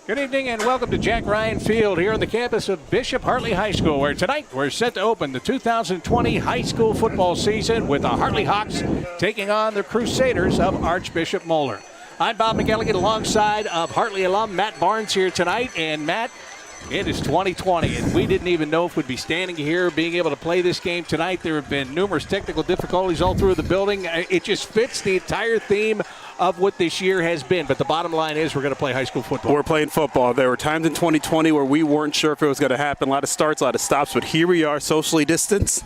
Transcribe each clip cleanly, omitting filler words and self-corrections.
Good evening and welcome to Jack Ryan Field here on the campus of Bishop Hartley High School, where tonight we're set to open the 2020 high school football season with the Hartley Hawks taking on the Crusaders of Archbishop Moeller. I'm Bob McElligott alongside of Hartley alum Matt Barnes here tonight. And Matt, it is 2020, and we didn't even know if we'd be standing here being able to play this game tonight. There have been numerous technical difficulties all through the building. It just fits the entire theme of what this year has been. But the bottom line is we're going to play high school football. We're playing football. There were times in 2020 where we weren't sure if it was going to happen. A lot of starts, a lot of stops. But here we are, socially distanced,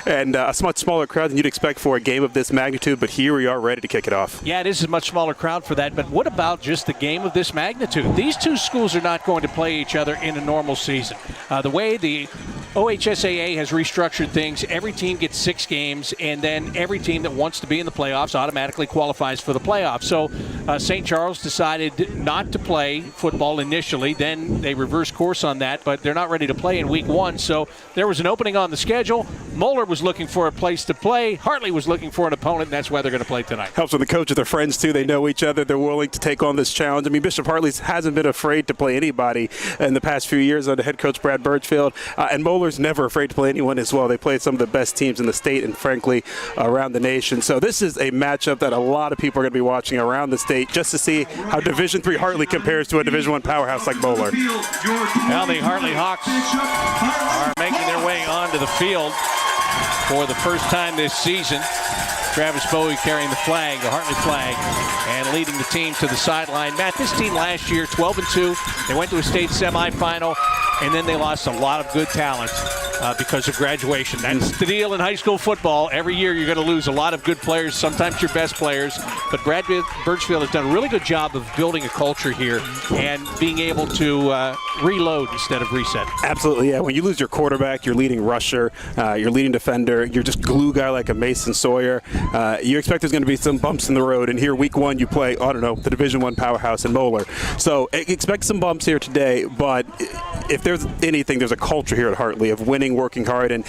and a much smaller crowd than you'd expect for a game of this magnitude. But here we are ready to kick it off. Yeah, it is a much smaller crowd for that. But what about just the game of this magnitude? These two schools are not going to play each other in a normal season. The way the OHSAA has restructured things, every team gets 6 games, and then every team that wants to be in the playoffs automatically qualifies for the playoffs. So St. Charles decided not to play football initially. Then they reversed course on that, but they're not ready to play in week 1. So there was an opening on the schedule. Moeller was looking for a place to play. Hartley was looking for an opponent, and that's why they're going to play tonight. Helps when the coaches are friends, too. They know each other. They're willing to take on this challenge. I mean, Bishop Hartley hasn't been afraid to play anybody in the past few years under head coach Brad Birchfield. And Moeller's never afraid to play anyone as well. They played some of the best teams in the state and, frankly, around the nation. So this is a matchup that a lot of people are going to be watching around the state just to see how Division III Hartley compares to a Division I powerhouse like Moeller. Now the Hartley Hawks are making their way onto the field for the first time this season. Travis Bowie carrying the flag, the Hartley flag, and leading the team to the sideline. Matt, this team last year, 12-2. They went to a state semifinal, and then they lost a lot of good talent because of graduation. That's the deal in high school football. Every year you're going to lose a lot of good players, sometimes your best players. But Brad Birchfield has done a really good job of building a culture here and being able to reload instead of reset. Absolutely, yeah. When you lose your quarterback, your leading rusher, your leading defender, you're just glue guy like a Mason Sawyer, you expect there's going to be some bumps in the road. And here, week 1, you play, the Division I powerhouse in Moeller. So expect some bumps here today, but if there's anything, there's a culture here at Hartley of winning, working hard, and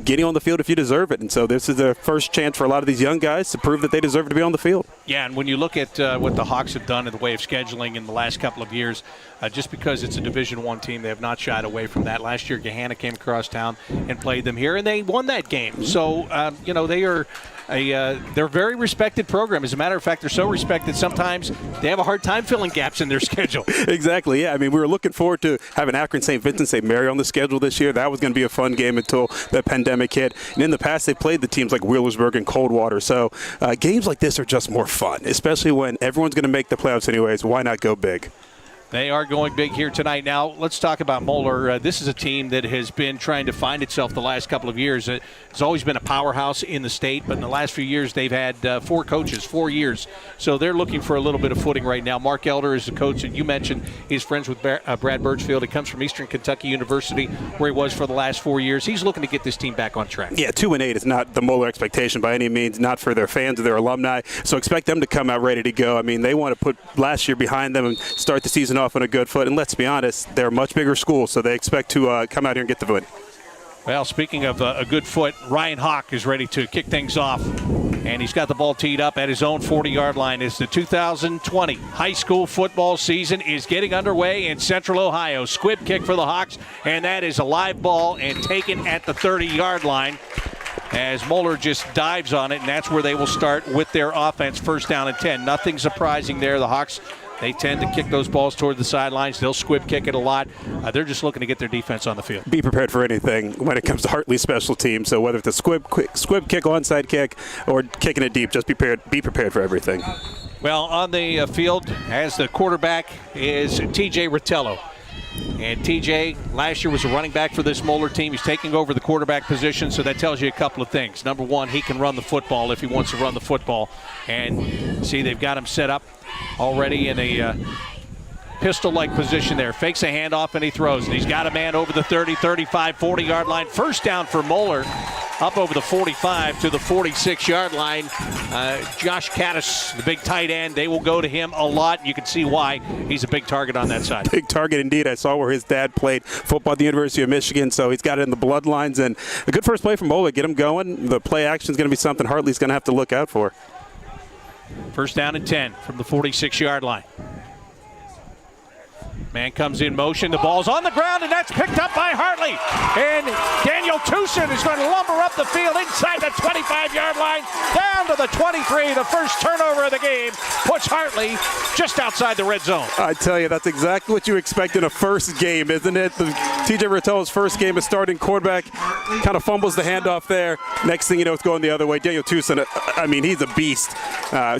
getting on the field if you deserve it. And so this is the first chance for a lot of these young guys to prove that they deserve to be on the field. Yeah, and when you look at what the Hawks have done in the way of scheduling in the last couple of years, just because it's a Division I team, they have not shied away from that. Last year, Gahanna came across town and played them here, and they won that game. So, they are they're a very respected program. As a matter of fact, they're so respected sometimes they have a hard time filling gaps in their schedule. Exactly, yeah. I mean, we were looking forward to having Akron St. Vincent St. Mary on the schedule this year. That was going to be a fun game until the pandemic hit. And in the past, they played the teams like Wheelersburg and Coldwater. So games like this are just more fun, especially when everyone's going to make the playoffs anyways. Why not go big? They are going big here tonight. Now, let's talk about Moeller. This is a team that has been trying to find itself the last couple of years. It's always been a powerhouse in the state, but in the last few years, they've had 4 coaches, 4 years. So they're looking for a little bit of footing right now. Mark Elder is the coach, and you mentioned he's friends with Brad Birchfield. He comes from Eastern Kentucky University, where he was for the last 4 years. He's looking to get this team back on track. Yeah, 2-8 is not the Moeller expectation by any means, not for their fans or their alumni. So expect them to come out ready to go. I mean, they want to put last year behind them and start the season off on a good foot. And let's be honest, they're a much bigger school, so they expect to come out here and get the win. Well, speaking of a good foot, Ryan Hawk is ready to kick things off. And he's got the ball teed up at his own 40-yard line as the 2020 high school football season is getting underway in Central Ohio. Squib kick for the Hawks, and that is a live ball and taken at the 30-yard line as Moeller just dives on it, and that's where they will start with their offense, 1st down and 10. Nothing surprising there. The Hawks, they tend to kick those balls toward the sidelines. They'll squib kick it a lot. They're just looking to get their defense on the field. Be prepared for anything when it comes to Hartley's special team. So whether it's a squib kick, onside kick, or kicking it deep, just be prepared for everything. Well, on the field, as the quarterback is TJ Rotello. And TJ last year was a running back for this Moeller team. He's taking over the quarterback position, so that tells you a couple of things. Number one, he can run the football if he wants to run the football. And see, they've got him set up already in a pistol-like position there. Fakes a handoff and he throws. And he's got a man over the 30, 35, 40-yard line. 1st down for Moeller. Up over the 45 to the 46-yard line. Josh Caddis, the big tight end, they will go to him a lot. You can see why he's a big target on that side. Big target indeed. I saw where his dad played football at the University of Michigan, so he's got it in the bloodlines. And a good first play from Moeller. Get him going. The play action is going to be something Hartley's going to have to look out for. 1st down and 10 from the 46-yard line. Man comes in motion, the ball's on the ground, and that's picked up by Hartley. And Daniel Tucson is going to lumber up the field inside the 25-yard line, down to the 23. The first turnover of the game puts Hartley just outside the red zone. I tell you, that's exactly what you expect in a first game, isn't it? TJ Ritello's first game as starting quarterback, kind of fumbles the handoff there. Next thing you know, it's going the other way. Daniel Tucson, I mean, he's a beast,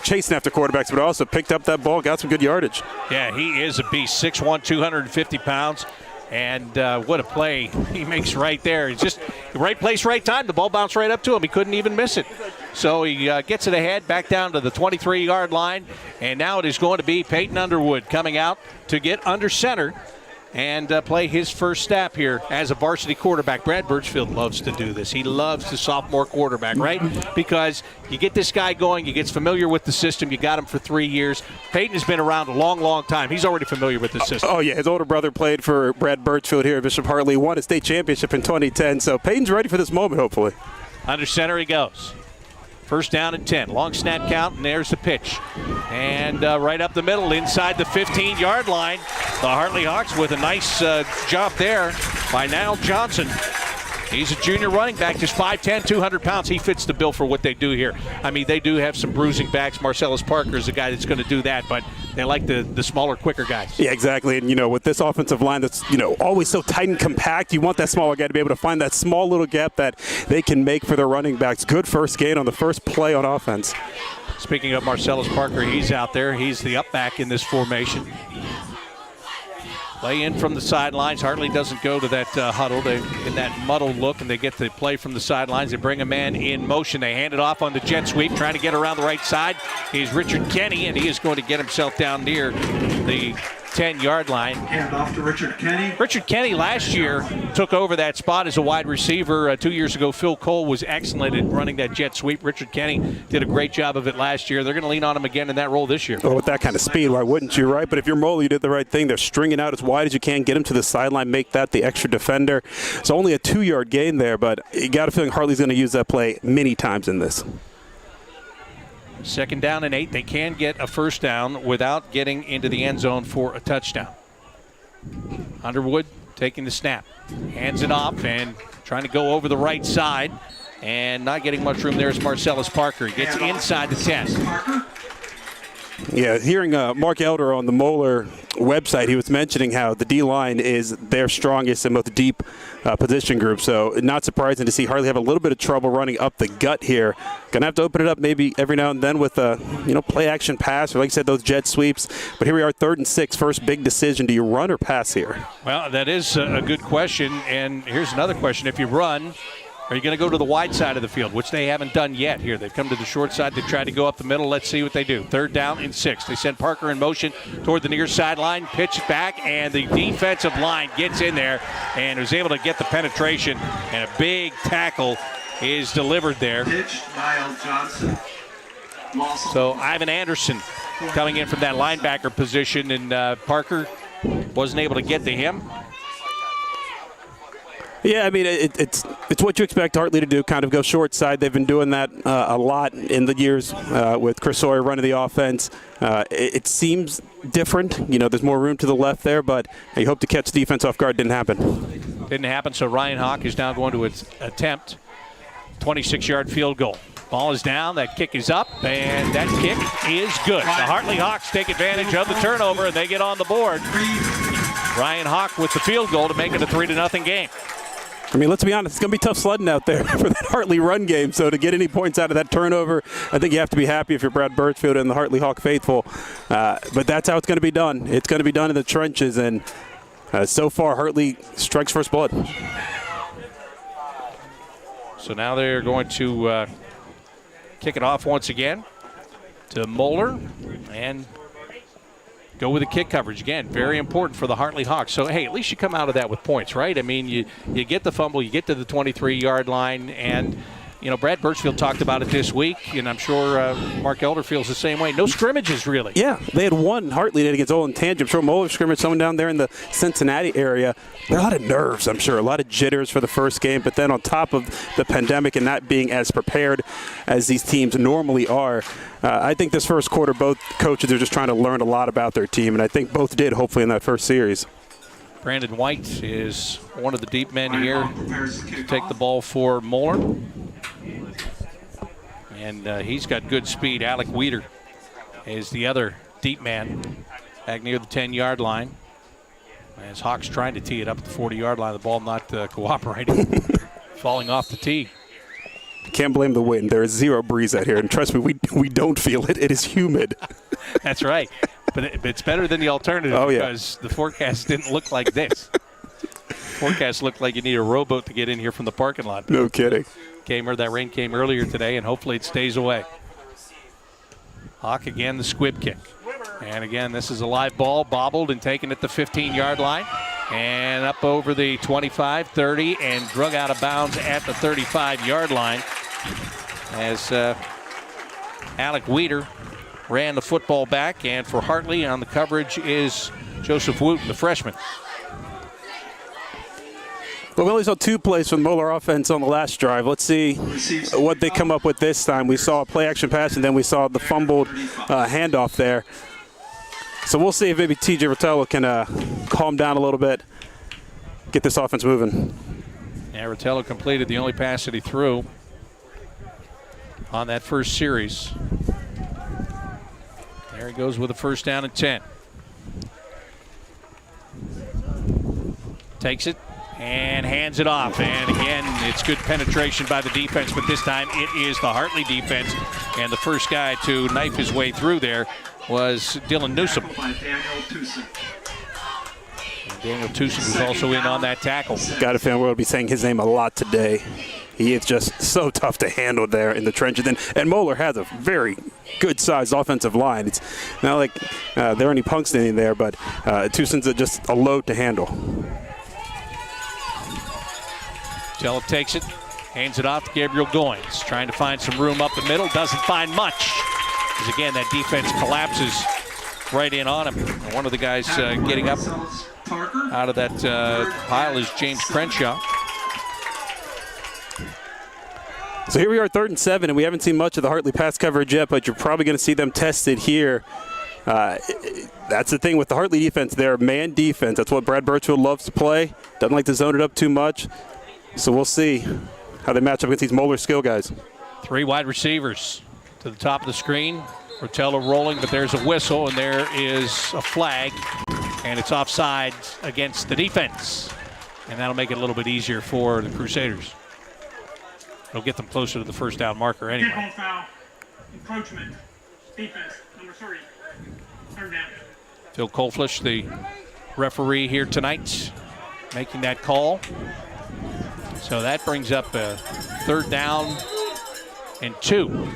chasing after quarterbacks, but also picked up that ball, got some good yardage. Yeah, he is a beast, 6'1", 250 pounds. And what a play he makes right there. It's just the right place, right time. The ball bounced right up to him. He couldn't even miss it. So he gets it ahead, back down to the 23-yard line. And now it is going to be Peyton Underwood coming out to get under center and play his first snap here as a varsity quarterback. Brad Birchfield loves to do this. He loves the sophomore quarterback, right? Because you get this guy going, he gets familiar with the system. You got him for 3 years. Peyton has been around a long, long time. He's already familiar with the system. Oh, yeah. His older brother played for Brad Birchfield here at Bishop Hartley, won a state championship in 2010. So Peyton's ready for this moment, hopefully. Under center he goes. First down and 10. Long snap count, and there's the pitch. And right up the middle, inside the 15-yard line. The Hartley Hawks with a nice job there by Niall Johnson. He's a junior running back, just 5'10", 200 pounds. He fits the bill for what they do here. I mean, they do have some bruising backs. Marcellus Parker is a guy that's going to do that, but they like the smaller, quicker guys. Yeah, exactly. And, with this offensive line that's, always so tight and compact, you want that smaller guy to be able to find that small little gap that they can make for their running backs. Good first gain on the first play on offense. Speaking of Marcellus Parker, he's out there. He's the up back in this formation. Play in from the sidelines. Hartley doesn't go to that huddle. They in that muddled look, and they get the play from the sidelines. They bring a man in motion. They hand it off on the jet sweep, trying to get around the right side. He's Richard Kenny, and he is going to get himself down near the 10-yard line. Hand off to Richard Kenny. Richard Kenny last year took over that spot as a wide receiver. 2 years ago, Phil Cole was excellent at running that jet sweep. Richard Kenny did a great job of it last year. They're going to lean on him again in that role this year. Well, with that kind of speed, why wouldn't you, right? But if you're Moeller, you did the right thing. They're stringing out as wide as you can, get him to the sideline, make that the extra defender. It's only a 2-yard gain there, but you got a feeling Hartley's going to use that play many times in this. Second down and 8. They can get a first down without getting into the end zone for a touchdown. Underwood taking the snap. Hands it off and trying to go over the right side. And not getting much room there is Marcellus Parker. He gets inside the 10. Yeah, hearing Mark Elder on the Moeller website, he was mentioning how the D-line is their strongest and most deep position group. So not surprising to see Hartley have a little bit of trouble running up the gut here. Going to have to open it up maybe every now and then with a play action pass, or like I said, those jet sweeps. But here we are, 3rd and 6, first big decision. Do you run or pass here? Well, that is a good question. And here's another question. If you run, are you going to go to the wide side of the field, which they haven't done yet here? They've come to the short side. They've tried to go up the middle. Let's see what they do. 3rd down and 6. They send Parker in motion toward the near sideline, pitch back, and the defensive line gets in there and was able to get the penetration, and a big tackle is delivered there. Pitch, Niall Johnson. So Ivan Anderson coming in from that linebacker position, and Parker wasn't able to get to him. Yeah, I mean, it's what you expect Hartley to do, kind of go short side. They've been doing that a lot in the years with Chris Sawyer running the offense. It seems different. There's more room to the left there, but you hope to catch defense off guard. Didn't happen. So Ryan Hawk is now going to attempt 26-yard field goal. Ball is down, that kick is up, and that kick is good. The Hartley Hawks take advantage of the turnover, and they get on the board. Ryan Hawk with the field goal to make it a 3-0 game. I mean, let's be honest, it's going to be tough sledding out there for that Hartley run game. So to get any points out of that turnover, I think you have to be happy if you're Brad Birchfield and the Hartley Hawk faithful. But that's how it's going to be done. It's going to be done in the trenches, and so far Hartley strikes first blood. So now they're going to kick it off once again to Moeller and go with the kick coverage. Again, very important for the Hartley Hawks. So, hey, at least you come out of that with points, right? I mean, you get the fumble, you get to the 23-yard line, and Brad Birchfield talked about it this week, and I'm sure Mark Elder feels the same way. No scrimmages, really. Yeah, they had one. Hartley did against Olin Tangent. I'm sure Moeller scrimmaged someone down there in the Cincinnati area. There are a lot of nerves, I'm sure, a lot of jitters for the first game. But then on top of the pandemic and not being as prepared as these teams normally are, I think this first quarter, both coaches are just trying to learn a lot about their team, and I think both did, hopefully, in that first series. Brandon White is one of the deep men here to take the ball for Moeller. And he's got good speed. Alec Weeder is the other deep man back near the 10-yard line. As Hawks trying to tee it up at the 40-yard line, the ball not cooperating, falling off the tee. Can't blame the wind. There is zero breeze out here, and trust me, we don't feel it. It is humid. That's right. But it's better than the alternative because the forecast didn't look like this. Forecast looked like you need a rowboat to get in here from the parking lot. No kidding. That rain came earlier today, and hopefully it stays away. Hawk again, the squib kick. And again, this is a live ball, bobbled and taken at the 15-yard line. And up over the 25, 30, and drug out of bounds at the 35-yard line. As Alec Weeder ran the football back. And for Hartley on the coverage is Joseph Wooten, the freshman. Well, we only saw 2 plays from the Moeller offense on the last drive. Let's see what they come up with this time. We saw a play-action pass, and then we saw the fumbled handoff there. So we'll see if maybe TJ Rotello can calm down a little bit, get this offense moving. Yeah, Rotello completed the only pass that he threw on that first series. There he goes with a first down and 10. Takes it and hands it off. And again, it's good penetration by the defense, but this time it is the Hartley defense. And the first guy to knife his way through there was Dylan Newsom. Daniel Tucson was also in on that tackle. Got a feeling we'll be saying his name a lot today. He is just so tough to handle there in the trenches. And Moeller has a very good-sized offensive line. It's not like there are any punks in there, but Tucson's just a load to handle. Tellep takes it, hands it off to Gabriel Goins. Trying to find some room up the middle, doesn't find much. Because again, that defense collapses right in on him. One of the guys getting up out of that pile is James Crenshaw. So here we are, 3rd and 7, and we haven't seen much of the Hartley pass coverage yet, but you're probably going to see them tested here. That's the thing with the Hartley defense. They're man defense. That's what Brad Birchfield loves to play. Doesn't like to zone it up too much. So we'll see how they match up against these Moeller skill guys. 3 wide receivers to the top of the screen. Rotello rolling, but there's a whistle, and there is a flag, and it's offside against the defense. And that'll make it a little bit easier for the Crusaders. It'll get them closer to the first down marker anyway. Kickoff foul, encroachment, defense, number 3, turn down. Phil Kolflish, the referee here tonight, making that call. So that brings up a 3rd down and 2.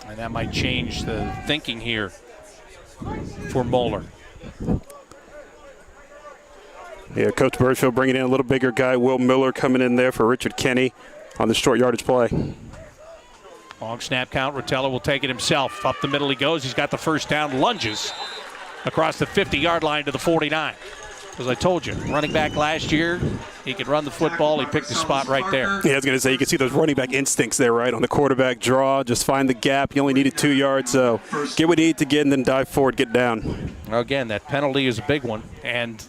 And that might change the thinking here for Moeller. Yeah, Coach Birchfield bringing in a little bigger guy. Will Miller coming in there for Richard Kenny on the short yardage play. Long snap count. Rotello will take it himself. Up the middle he goes. He's got the first down. Lunges across the 50-yard line to the 49. As I told you, running back last year, he could run the football. He picked the spot right there. Yeah, I was going to say, you can see those running back instincts there, right? On the quarterback draw, just find the gap. You only needed 2 yards, so get what you need to get and then dive forward, get down. Well, again, that penalty is a big one. And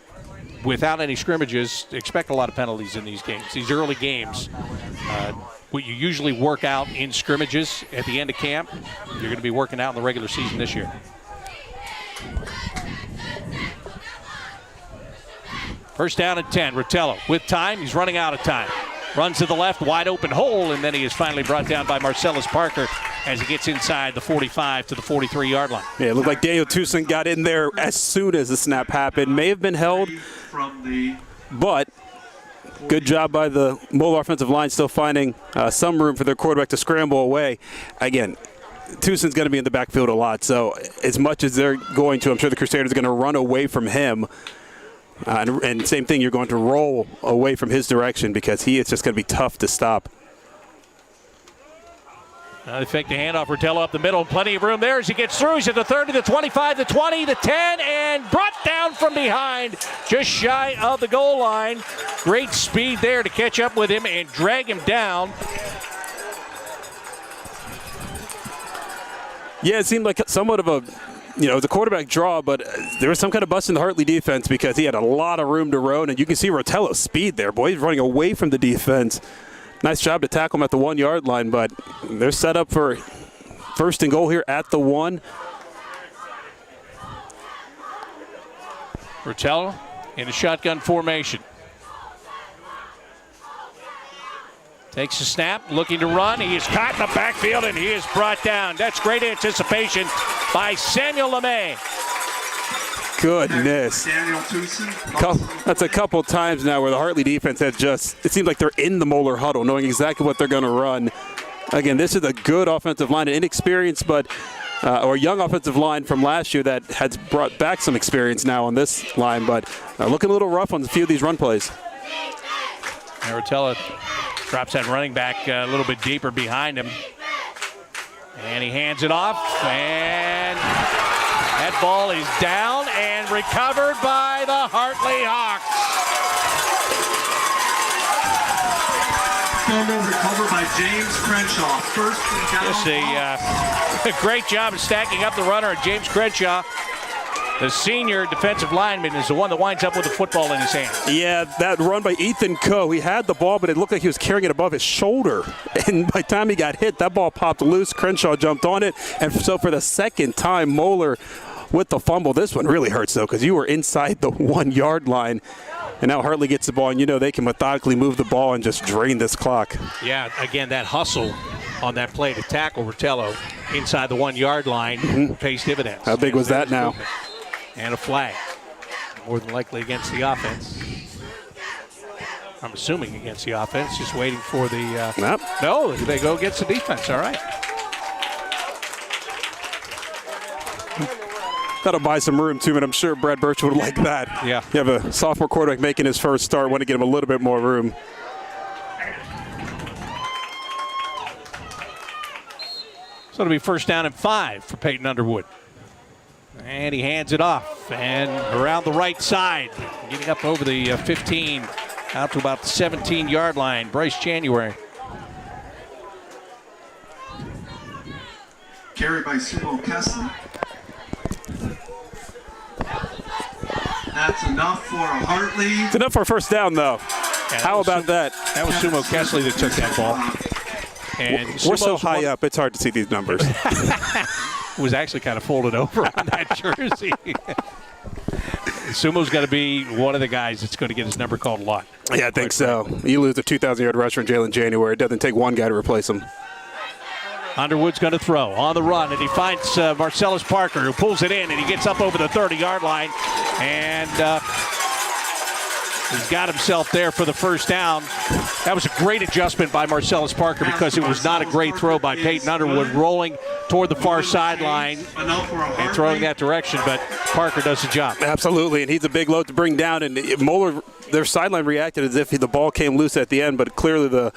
without any scrimmages, expect a lot of penalties in these games. These early games, what you usually work out in scrimmages at the end of camp, you're going to be working out in the regular season this year. First down and 10, Rotello with time. He's running out of time. Runs to the left, wide open hole, and then he is finally brought down by Marcellus Parker as he gets inside the 45 to the 43-yard line. Yeah, it looked like Daniel Tucson got in there as soon as the snap happened. May have been held, but good job by the Moeller offensive line still finding some room for their quarterback to scramble away. Again, Tucson's going to be in the backfield a lot, so as much as they're going to, I'm sure the Crusaders are going to run away from him. And same thing, you're going to roll away from his direction because it's just going to be tough to stop. They fake the handoff. Rotello up the middle. Plenty of room there as he gets through. He's at the 30, the 25, the 20, the 10, and brought down from behind, just shy of the goal line. Great speed there to catch up with him and drag him down. Yeah, it seemed like somewhat of a, it was a quarterback draw, but there was some kind of bust in the Hartley defense because he had a lot of room to run, and you can see Rotello's speed there. Boy, he's running away from the defense. Nice job to tackle him at the 1 yard line, but they're set up for first and goal here at the 1. Rotello in a shotgun formation. Takes a snap, looking to run. He is caught in the backfield, and he is brought down. That's great anticipation by Samuel LeMay. Goodness. Daniel Tucson. That's a couple times now where the Hartley defense has it seems like they're in the Moeller huddle, knowing exactly what they're going to run. Again, this is a good offensive line, an inexperienced or young offensive line from last year that has brought back some experience now on this line, but looking a little rough on a few of these run plays. Rotello drops that running back a little bit deeper behind him. And he hands it off, and that ball is down and recovered by the Hartley Hawks. Fumble recovered by James Crenshaw. First down. Just a great job of stacking up the runner. James Crenshaw, the senior defensive lineman, is the one that winds up with the football in his hand. Yeah, that run by Ethan Coe. He had the ball, but it looked like he was carrying it above his shoulder. And by the time he got hit, that ball popped loose. Crenshaw jumped on it. And so for the second time, Moeller with the fumble. This one really hurts, though, because you were inside the 1 yard line. And now Hartley gets the ball, and they can methodically move the ball and just drain this clock. Yeah, again, that hustle on that play to tackle Rotello inside the 1 yard line pays dividends. How big was that now? And a flag, more than likely against the offense. I'm assuming against the offense, just waiting for the... Nope. No, they go against the defense, all right. That'll buy some room, too, and I'm sure Brad Birch would like that. Yeah. You have a sophomore quarterback making his first start, want to get him a little bit more room. So it'll be first down and 5 for Peyton Underwood. And he hands it off, and around the right side, getting up over the 15, out to about the 17-yard line, Bryce January. Carried by Sumo Kessler. That's enough for a Hartley. It's enough for a first down, though. Yeah, How about that? That was Sumo Kessley that took that ball. And We're so high up, it's hard to see these numbers. Was actually kind of folded over on that jersey. Sumo's got to be one of the guys that's going to get his number called a lot. Yeah, I think so. You lose a 2,000-yard rusher in Jalen January. It doesn't take one guy to replace him. Underwood's going to throw on the run, and he finds Marcellus Parker, who pulls it in, and he gets up over the 30-yard line, and he's got himself there for the first down. That was a great adjustment by Marcellus Parker because it was not a great throw by Peyton Underwood, rolling toward the far sideline and throwing that direction, but Parker does the job. Absolutely, and he's a big load to bring down, and Moeller, their sideline reacted as if the ball came loose at the end, but clearly the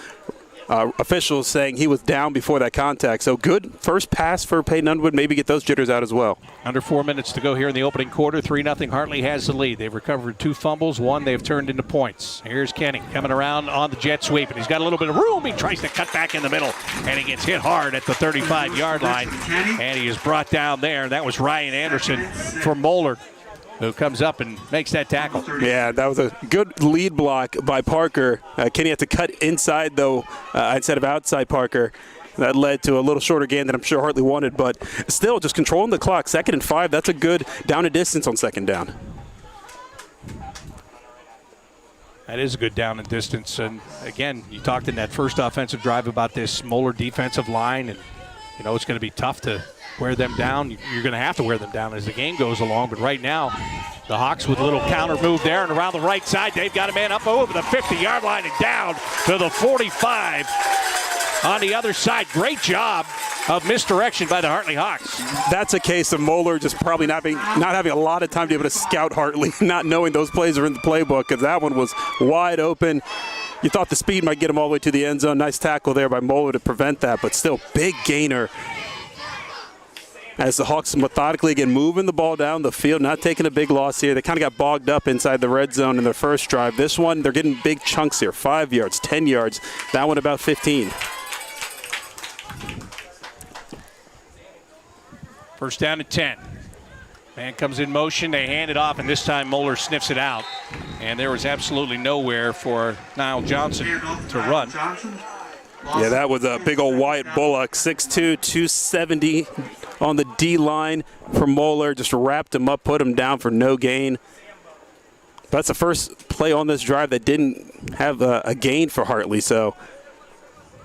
officials saying he was down before that contact. So good first pass for Peyton Underwood. Maybe get those jitters out as well. Under 4 minutes to go here in the opening quarter. 3-0. Hartley has the lead. They've recovered 2 fumbles. 1 they've turned into points. Here's Kenny coming around on the jet sweep, and he's got a little bit of room. He tries to cut back in the middle, and he gets hit hard at the 35-yard line, and he is brought down there. That was Ryan Anderson for Moeller, who comes up and makes that tackle. Yeah, that was a good lead block by Parker. Kenny had to cut inside, though, instead of outside Parker. That led to a little shorter gain than I'm sure Hartley wanted, but still just controlling the clock. 2nd and 5, that's a good down and distance on 2nd down. That is a good down and distance. And, again, you talked in that first offensive drive about this Moeller defensive line, and, it's going to be tough to wear them down. You're going to have to wear them down as the game goes along. But right now, the Hawks with a little counter move there, and around the right side, they've got a man up over the 50-yard line and down to the 45 on the other side. Great job of misdirection by the Hartley Hawks. That's a case of Moeller just probably not having a lot of time to be able to scout Hartley, not knowing those plays are in the playbook, because that one was wide open. You thought the speed might get him all the way to the end zone. Nice tackle there by Moeller to prevent that, but still big gainer. As the Hawks methodically again moving the ball down the field, not taking a big loss here. They kind of got bogged up inside the red zone in their first drive. This one, they're getting big chunks here, 5 yards, 10 yards. That one about 15. First down at 10. Man comes in motion, they hand it off, and this time Moeller sniffs it out. And there was absolutely nowhere for Niall Johnson to run. Yeah, that was a big old Wyatt Bullock, 6'2", 270 on the D-line for Moeller. Just wrapped him up, put him down for no gain. That's the first play on this drive that didn't have a gain for Hartley. So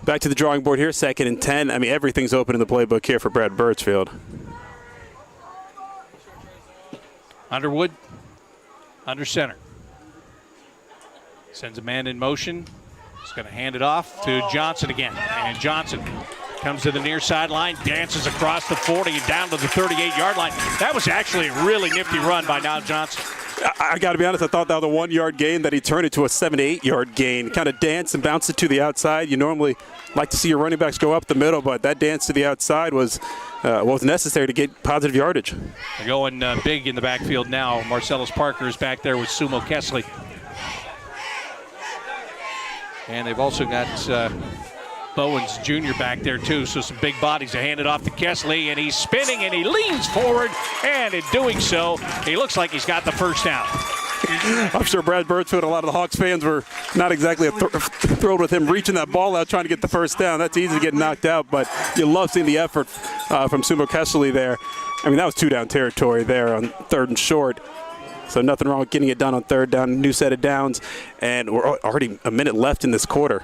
back to the drawing board here, 2nd and 10. I mean, everything's open in the playbook here for Brad Birchfield. Underwood, under center. Sends a man in motion. He's going to hand it off to Johnson again. And Johnson comes to the near sideline, dances across the 40 and down to the 38-yard line. That was actually a really nifty run by Niall Johnson. I got to be honest, I thought that was a 1 yard gain that he turned into a 7 to 8 yard gain. Kind of danced and bounced it to the outside. You normally like to see your running backs go up the middle, but that dance to the outside was necessary to get positive yardage. They're going big in the backfield now. Marcellus Parker is back there with Sumo Kessley. And they've also got Bowens Jr. back there too, so some big bodies to hand it off to Kessley, and he's spinning and he leans forward, and in doing so, he looks like he's got the first down. I'm sure Brad Birchfield, a lot of the Hawks fans were not exactly thrilled with him reaching that ball out trying to get the first down. That's easy to get knocked out, but you love seeing the effort from Sumo Kessley there. I mean, that was 2 down territory there on 3rd and short. So nothing wrong with getting it done on 3rd down, new set of downs, and we're already a minute left in this quarter.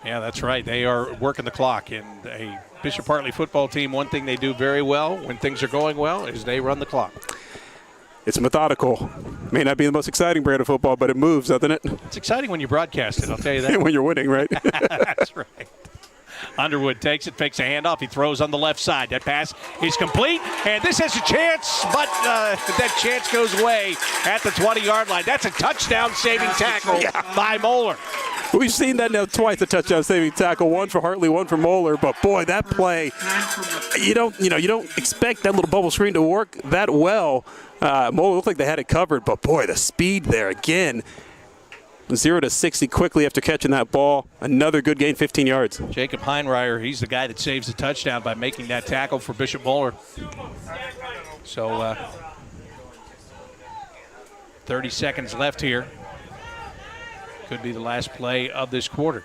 Yeah, that's right. They are working the clock, and a Bishop Hartley football team, one thing they do very well when things are going well is they run the clock. It's methodical. May not be the most exciting brand of football, but it moves, doesn't it? It's exciting when you broadcast it, I'll tell you that. When you're winning, right? That's right. Underwood takes it, fakes a handoff. He throws on the left side. That pass is complete, and this has a chance, but that chance goes away at the 20-yard line. That's a touchdown-saving tackle by Moeller. We've seen that now twice, a touchdown-saving tackle, one for Hartley, one for Moeller. But boy, that play, you don't expect that little bubble screen to work that well. Moeller looked like they had it covered, but boy, the speed there again. 0 to 60 quickly after catching that ball. Another good gain, 15 yards. Jacob Heinreiher, he's the guy that saves the touchdown by making that tackle for Bishop Moeller. So 30 seconds left here. Could be the last play of this quarter.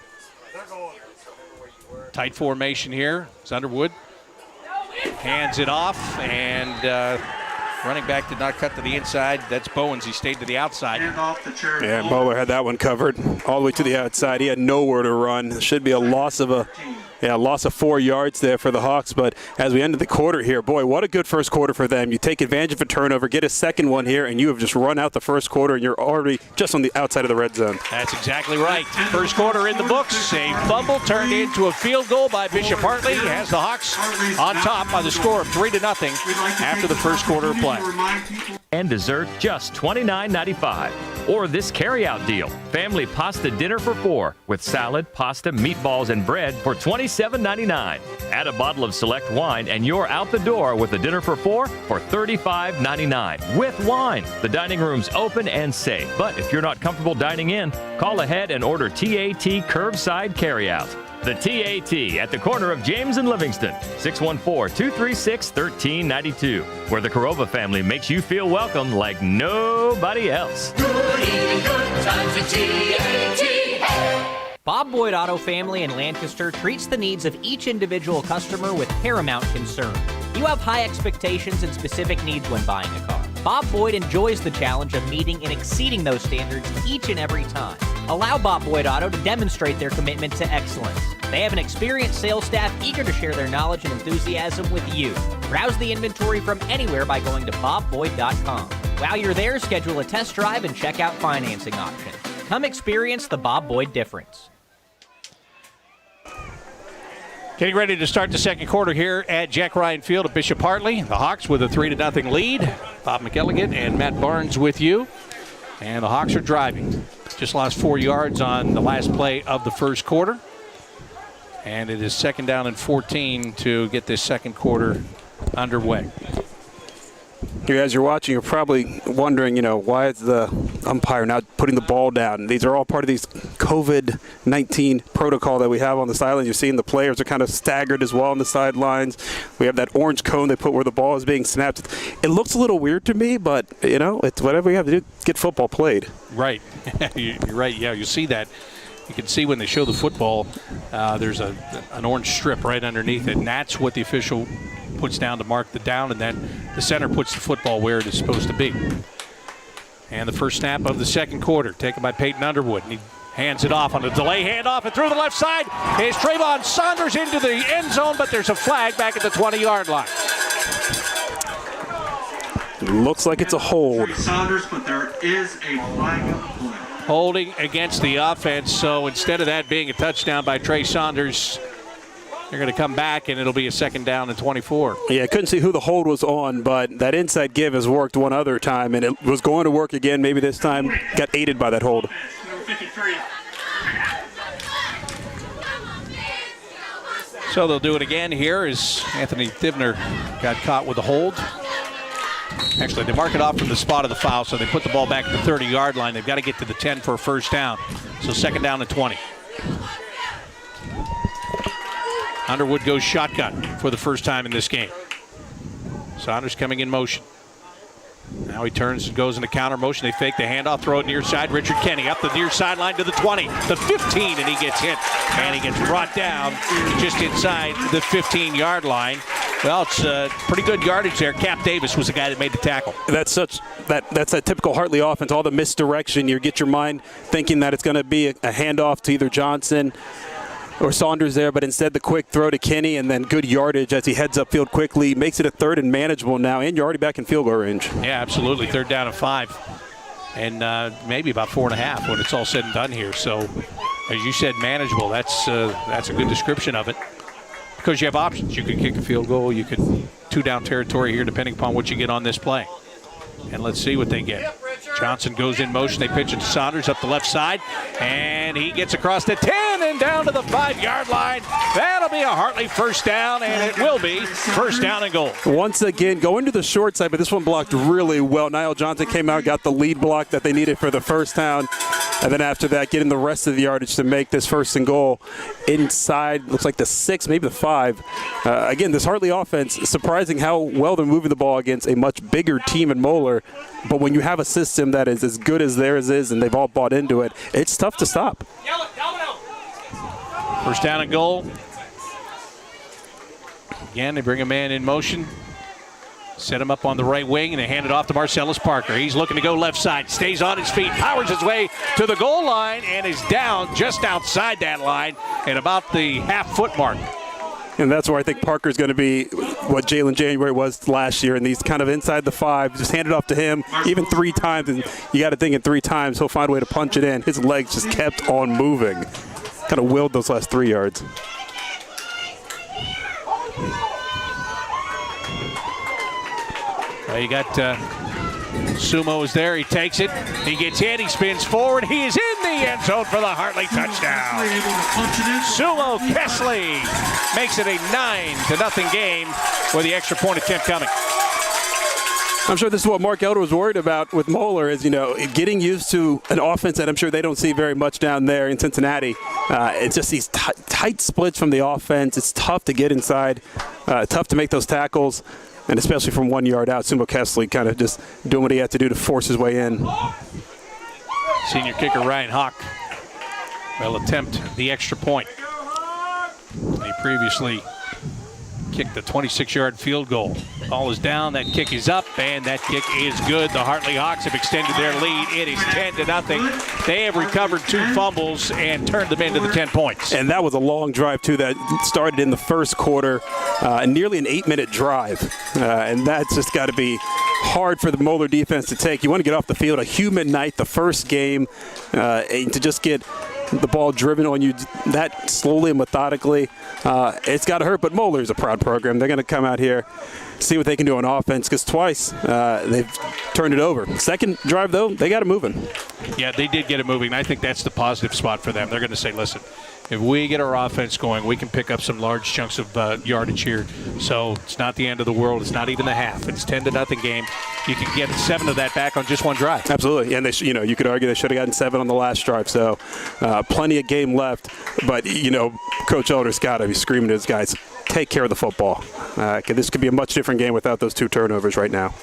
Tight formation here. It's Underwood. Hands it off, and running back did not cut to the inside. That's Bowens. He stayed to the outside. Yeah, Moeller had that one covered all the way to the outside. He had nowhere to run. It should be a loss of 4 yards there for the Hawks. But as we ended the quarter here, boy, what a good first quarter for them. You take advantage of a turnover, get a second one here, and you have just run out the first quarter, and you're already just on the outside of the red zone. That's exactly right. First quarter in the books. A fumble turned into a field goal by Bishop Hartley. Has the Hawks on top by the score of 3-0 after the first quarter of play. And dessert just $29.95. Or this carryout deal, family pasta dinner for 4 with salad, pasta, meatballs, and bread for $27.99. Add a bottle of select wine and you're out the door with a dinner for 4 for $35.99 with wine. The dining room's open and safe, but if you're not comfortable dining in, call ahead and order TAT Curbside Carryout. The TAT at the corner of James and Livingston, 614-236-1392, where the Korova family makes you feel welcome like nobody else. Good eating, good times at TAT. Bob Boyd Auto Family in Lancaster treats the needs of each individual customer with paramount concern. You have high expectations and specific needs when buying a car. Bob Boyd enjoys the challenge of meeting and exceeding those standards each and every time. Allow Bob Boyd Auto to demonstrate their commitment to excellence. They have an experienced sales staff eager to share their knowledge and enthusiasm with you. Browse the inventory from anywhere by going to bobboyd.com. While you're there, schedule a test drive and check out financing options. Come experience the Bob Boyd difference. Getting ready to start the second quarter here at Jack Ryan Field at Bishop Hartley. The Hawks with a 3-0 lead. Bob McElligott and Matt Barnes with you. And the Hawks are driving. Just lost 4 yards on the last play of the first quarter. And it is 2nd down and 14 to get this second quarter underway. You guys, you're watching, you're probably wondering, why is the umpire not putting the ball down? These are all part of these COVID-19 protocol that we have on the sidelines. You're seeing the players are kind of staggered as well on the sidelines. We have that orange cone they put where the ball is being snapped. It looks a little weird to me, but, it's whatever we have to do to get football played. Right. You're right. Yeah, you see that. You can see when they show the football, there's an orange strip right underneath it, and that's what the official puts down to mark the down, and then the center puts the football where it is supposed to be. And the first snap of the second quarter taken by Peyton Underwood, and he hands it off on a delay handoff, and through the left side is Trayvon Saunders into the end zone, but there's a flag back at the 20-yard line. Looks like it's a hold. Saunders, but there is a flag on the play. Holding against the offense, so instead of that being a touchdown by Trey Saunders, they're going to come back, and it'll be a 2nd down and 24. Yeah, I couldn't see who the hold was on, but that inside give has worked one other time, and it was going to work again. Maybe this time got aided by that hold. Number 53. So they'll do it again here as Anthony Thivner got caught with a hold. Actually, they mark it off from the spot of the foul, so they put the ball back at the 30-yard line. They've got to get to the 10 for a first down. So 2nd down and 20. Underwood goes shotgun for the first time in this game. Saunders coming in motion. Now he turns and goes into counter motion. They fake the handoff, throw it near side. Richard Kenny up the near sideline to the 20, the 15, and he gets hit. And he gets brought down just inside the 15-yard line. Well, it's pretty good yardage there. Cap Davis was the guy that made the tackle. That's that typical Hartley offense. All the misdirection. You get your mind thinking that it's going to be a handoff to either Johnson or Saunders there, but instead the quick throw to Kenny and then good yardage as he heads upfield quickly. Makes it a 3rd and manageable now, and you're already back in field goal range. Yeah, absolutely. 3rd down and 5. And maybe about 4.5 when it's all said and done here. So, as you said, manageable. That's a good description of it. Because you have options. You can kick a field goal. You can 2-down territory here depending upon what you get on this play. And let's see what they get. Johnson goes in motion. They pitch it to Saunders up the left side. And he gets across the 10 and down to the 5-yard line. That'll be a Hartley first down, and it will be first down and goal. Once again, going to the short side, but this one blocked really well. Niall Johnson came out, got the lead block that they needed for the first down. And then after that, getting the rest of the yardage to make this 1st and goal inside, looks like the 6, maybe the 5. Again, this Hartley offense, surprising how well they're moving the ball against a much bigger team in Moeller. But when you have a system that is as good as theirs is and they've all bought into it, it's tough to stop. First down and goal. Again, they bring a man in motion. Set him up on the right wing, and they hand it off to Marcellus Parker. He's looking to go left side, stays on his feet, powers his way to the goal line, and is down just outside that line at about the half-foot mark. And that's where I think Parker's going to be what Jalen January was last year, and he's kind of inside the 5, just hand it off to him even 3 times, and you got to think in 3 times he'll find a way to punch it in. His legs just kept on moving. Kind of willed those last 3 yards. Well, you got Sumo is there. He takes it. He gets hit. He spins forward. He is in the end zone for the Hartley touchdown. Sumo Kesley makes it a 9-0 game with the extra point attempt coming. I'm sure this is what Mark Elder was worried about with Moeller is, getting used to an offense that I'm sure they don't see very much down there in Cincinnati. It's just these tight splits from the offense. It's tough to get inside, tough to make those tackles. And especially from 1 yard out, Sumo Kesley kind of just doing what he had to do to force his way in. Senior kicker Ryan Hawk will attempt the extra point. He previously kicked the 26-yard field goal. Ball is down, that kick is up, and that kick is good. The Hartley Hawks have extended their lead. It is 10-0. They have recovered 2 fumbles and turned them into the 10 points. And that was a long drive, too, that started in the first quarter, nearly an 8-minute drive. And that's just got to be hard for the Moeller defense to take. You want to get off the field a humid night, the first game, and to just get the ball driven on you that slowly and methodically, it's got to hurt. But Moeller's a proud program. They're going to come out here, see what they can do on offense, because twice they've turned it over. Second drive, though, they got it moving. Yeah, they did get it moving. I think that's the positive spot for them. They're going to say, listen, if we get our offense going, we can pick up some large chunks of yardage here. So it's not the end of the world. It's not even the half. It's 10-0 game. You can get 7 of that back on just one drive. Absolutely, and they, you could argue they should have gotten 7 on the last drive. So plenty of game left. But Coach Elder's got to be screaming to his guys, take care of the football. This could be a much different game without those 2 turnovers right now.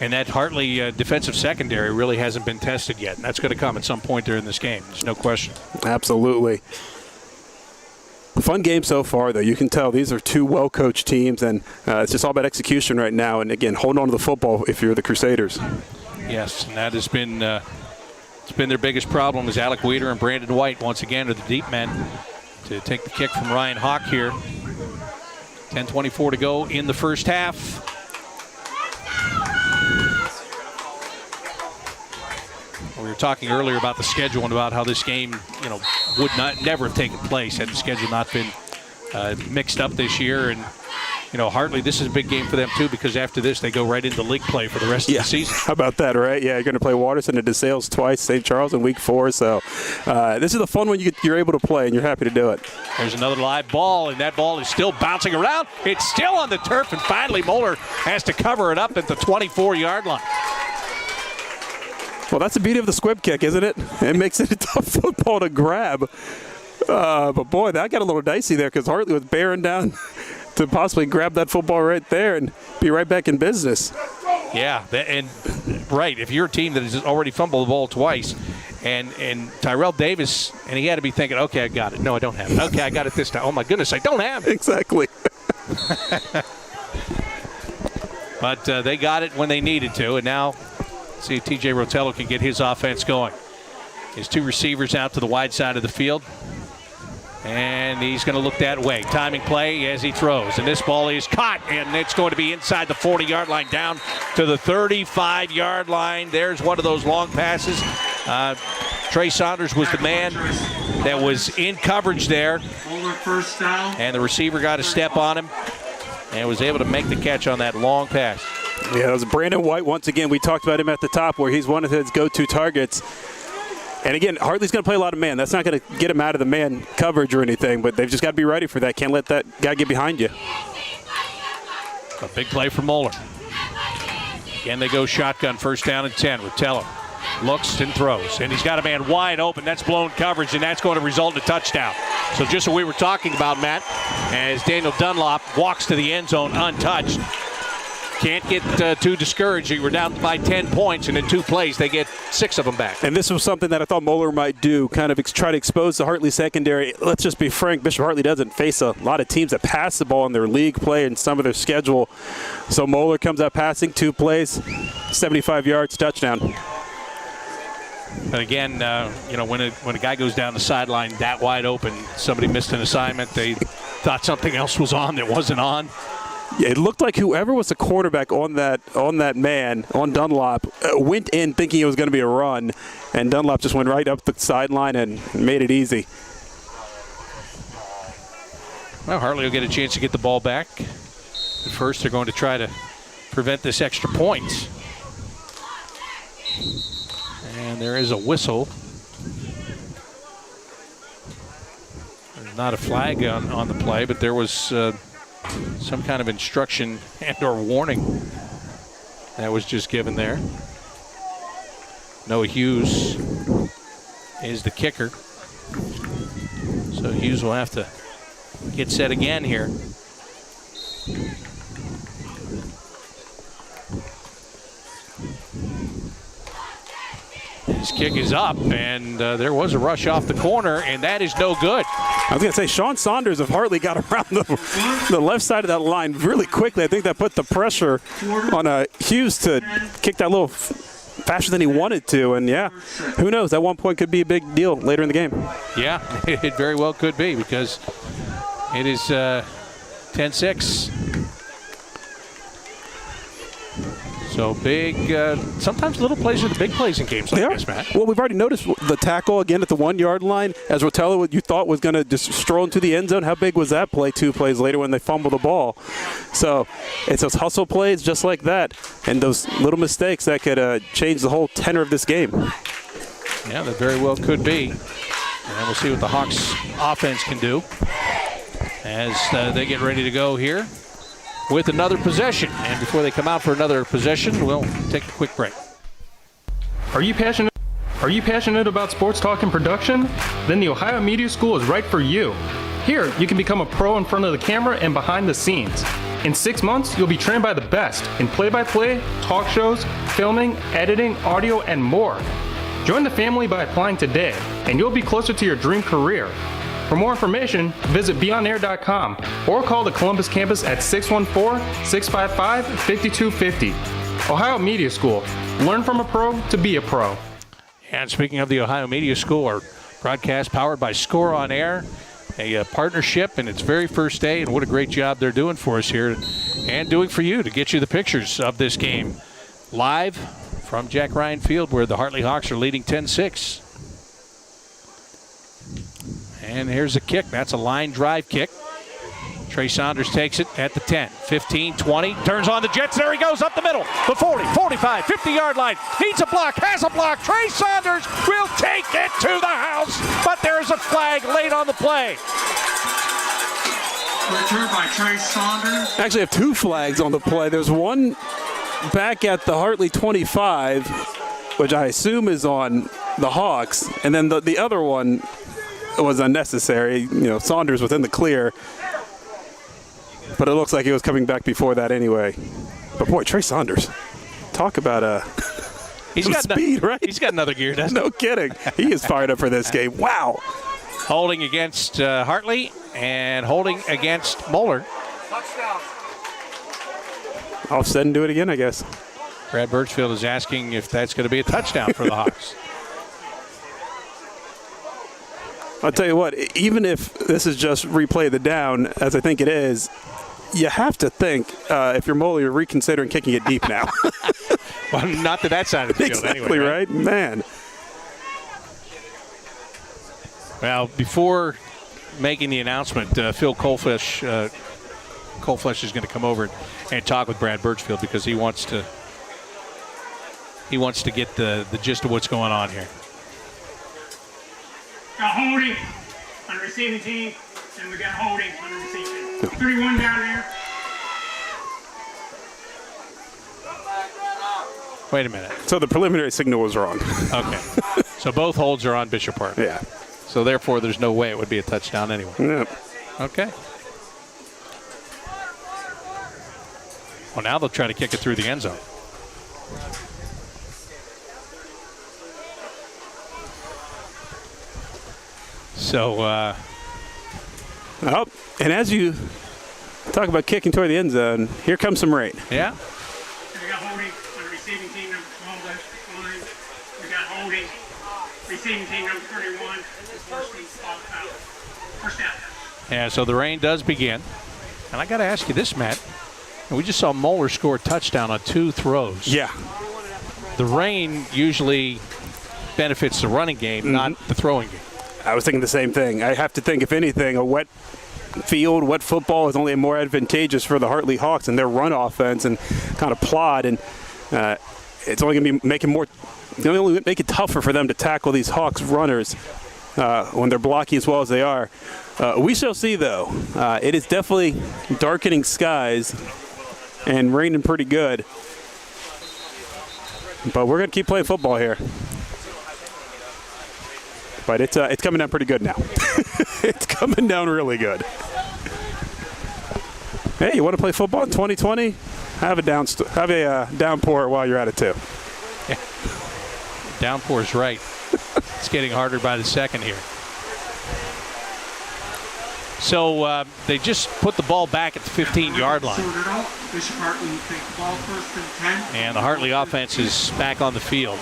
And that Hartley defensive secondary really hasn't been tested yet. And that's going to come at some point during this game. There's no question. Absolutely. Fun game so far, though. You can tell these are 2 well-coached teams, and it's just all about execution right now. And, again, holding on to the football if you're the Crusaders. Yes, and that has been it's been their biggest problem is Alec Weeder and Brandon White once again are the deep men to take the kick from Ryan Hawk here. 10:24 to go in the first half. We were talking earlier about the schedule and about how this game, would never have taken place had the schedule not been mixed up this year. And, Hartley, this is a big game for them, too, because after this, they go right into league play for the rest of the season. How about that, right? Yeah, you're going to play Waterson and DeSales twice, St. Charles in week 4. So this is the fun one you're able to play, and you're happy to do it. There's another live ball, and that ball is still bouncing around. It's still on the turf, and finally Moeller has to cover it up at the 24-yard line. Well, that's the beauty of the squib kick, isn't it? It makes it a tough football to grab. But, boy, that got a little dicey there because Hartley was bearing down to possibly grab that football right there and be right back in business. Yeah, and right, if you're a team that has already fumbled the ball twice, and Tyrell Davis, and he had to be thinking, okay, I got it. No, I don't have it. Okay, I got it this time. Oh, my goodness, I don't have it. Exactly. But they got it when they needed to, and now see if TJ Rotello can get his offense going. His 2 receivers out to the wide side of the field. And he's going to look that way. Timing play as he throws. And this ball is caught, and it's going to be inside the 40-yard line down to the 35-yard line. There's one of those long passes. Trey Saunders was the man that was in coverage there. First down. And the receiver got a step on him and was able to make the catch on that long pass. Yeah, it was Brandon White once again. We talked about him at the top where he's one of his go-to targets. And again, Hartley's going to play a lot of man. That's not going to get him out of the man coverage or anything, but they've just got to be ready for that. Can't let that guy get behind you. A big play for Moeller. Again, they go shotgun, first down and 10. Rotello looks and throws, and he's got a man wide open. That's blown coverage, and that's going to result in a touchdown. So just what we were talking about, Matt, as Daniel Dunlop walks to the end zone untouched. Can't get too discouraged. You were down by 10 points, and in 2 plays, they get 6 of them back. And this was something that I thought Moeller might do, kind of try to expose the Hartley secondary. Let's just be frank, Bishop Hartley doesn't face a lot of teams that pass the ball in their league play and some of their schedule. So Moeller comes out passing, 2 plays, 75 yards, touchdown. And again, when a guy goes down the sideline that wide open, somebody missed an assignment. They thought something else was on that wasn't on. Yeah, it looked like whoever was the quarterback on that man, on Dunlop, went in thinking it was going to be a run, and Dunlop just went right up the sideline and made it easy. Well, Hartley will get a chance to get the ball back. At first, they're going to try to prevent this extra point. And there is a whistle. There's not a flag on the play, but there was some kind of instruction and or warning that was just given there. Noah Hughes is the kicker. So Hughes will have to get set again here. His kick is up, and there was a rush off the corner, and that is no good. I was going to say, Sean Saunders of Hartley got around the left side of that line really quickly. I think that put the pressure on Hughes to kick that little faster than he wanted to. And, yeah, who knows? That 1 point could be a big deal later in the game. Yeah, it very well could be because it is 10-6. So big, sometimes little plays are the big plays in games like this, Matt. Well, we've already noticed the tackle again at the 1 yard line. As Rotello, you thought was going to just stroll into the end zone. How big was that play 2 plays later when they fumbled the ball? So it's those hustle plays just like that, and those little mistakes that could change the whole tenor of this game. Yeah, that very well could be. And we'll see what the Hawks offense can do as they get ready to go here with another possession. And before they come out for another possession, we'll take a quick break. Are you passionate about sports talk and production? Then the Ohio Media School is right for you. Here, you can become a pro in front of the camera and behind the scenes. In 6 months, you'll be trained by the best in play-by-play, talk shows, filming, editing, audio, and more. Join the family by applying today, and you'll be closer to your dream career. For more information, visit beonair.com or call the Columbus campus at 614-655-5250. Ohio Media School. Learn from a pro to be a pro. And speaking of the Ohio Media School, our broadcast powered by Score on Air, a partnership in its very first day, and what a great job they're doing for us here and doing for you to get you the pictures of this game live from Jack Ryan Field, where the Hartley Hawks are leading 10-6. And here's a kick. That's a line drive kick. Trey Saunders takes it at the 10, 15, 20. Turns on the Jets. There he goes up the middle. The 40, 45, 50-yard line. Needs a block, has a block. Trey Saunders will take it to the house, but there's a flag late on the play. Return by Trey Saunders. Actually, I have 2 flags on the play. There's one back at the Hartley 25, which I assume is on the Hawks, and then the other one was unnecessary. You know, Saunders was in the clear, but it looks like he was coming back before that anyway. But boy, Trey Saunders, talk about he's got speed, right? He's got another gear, doesn't he? No kidding. He is fired up for this game. Wow. Holding against Hartley and holding against Moeller. I'll set and do it again, I guess. Brad Birchfield is asking if that's going to be a touchdown for the Hawks. I'll tell you what, even if this is just replay the down, as I think it is, you have to think, if you're Moeller, you're reconsidering kicking it deep now. Well, not to that side of the field exactly anyway. Right? Man. Well, before making the announcement, Phil Colflesh is going to come over and talk with Brad Birchfield because he wants to get the gist of what's going on here. Got holding on the receiving team, and we got holding on the receiving team. 31 down there. Wait a minute. So the preliminary signal was wrong. Okay. So both holds are on Bishop Park. Yeah. So therefore, there's no way it would be a touchdown anyway. Yeah. Okay. Well, now they'll try to kick it through the end zone. So, oh, and as you talk about kicking toward the end zone, here comes some rain. Yeah. We got holding on the receiving team, number 12, left line. We got holding, receiving team, number 31. First down. Yeah, so the rain does begin. And I got to ask you this, Matt. We just saw Moeller score a touchdown on 2 throws. Yeah. The rain usually benefits the running game, not the throwing game. I was thinking the same thing. I have to think, if anything, a wet field, wet football is only more advantageous for the Hartley Hawks and their run offense and kind of plod. And it's only going to be make it tougher for them to tackle these Hawks runners when they're blocking as well as they are. We shall see, though. It is definitely darkening skies and raining pretty good. But we're going to keep playing football here. But it's coming down pretty good now. It's coming down really good. Hey, you want to play football in 2020? Have a downpour while you're at it too. Yeah. Downpour's right. It's getting harder by the second here. So they just put the ball back at the 15-yard line. Bishop Hartley will take the ball first and 10. And the Hartley offense is back on the field.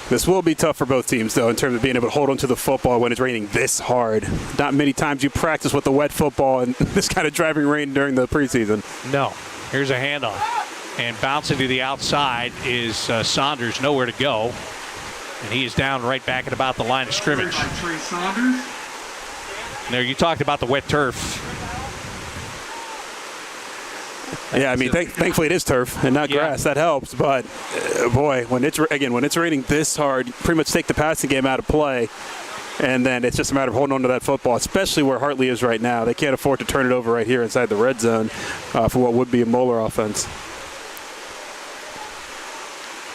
This will be tough for both teams, though, in terms of being able to hold onto the football when it's raining this hard. Not many times you practice with the wet football and this kind of driving rain during the preseason. No. Here's a handoff. And bouncing to the outside is Saunders, nowhere to go. And he is down right back at about the line of scrimmage. Trey Saunders. There, you talked about the wet turf. Yeah, I mean, thankfully it is turf and not grass. That helps. But, boy, when it's raining this hard, you pretty much take the passing game out of play. And then it's just a matter of holding on to that football, especially where Hartley is right now. They can't afford to turn it over right here inside the red zone for what would be a Moeller offense.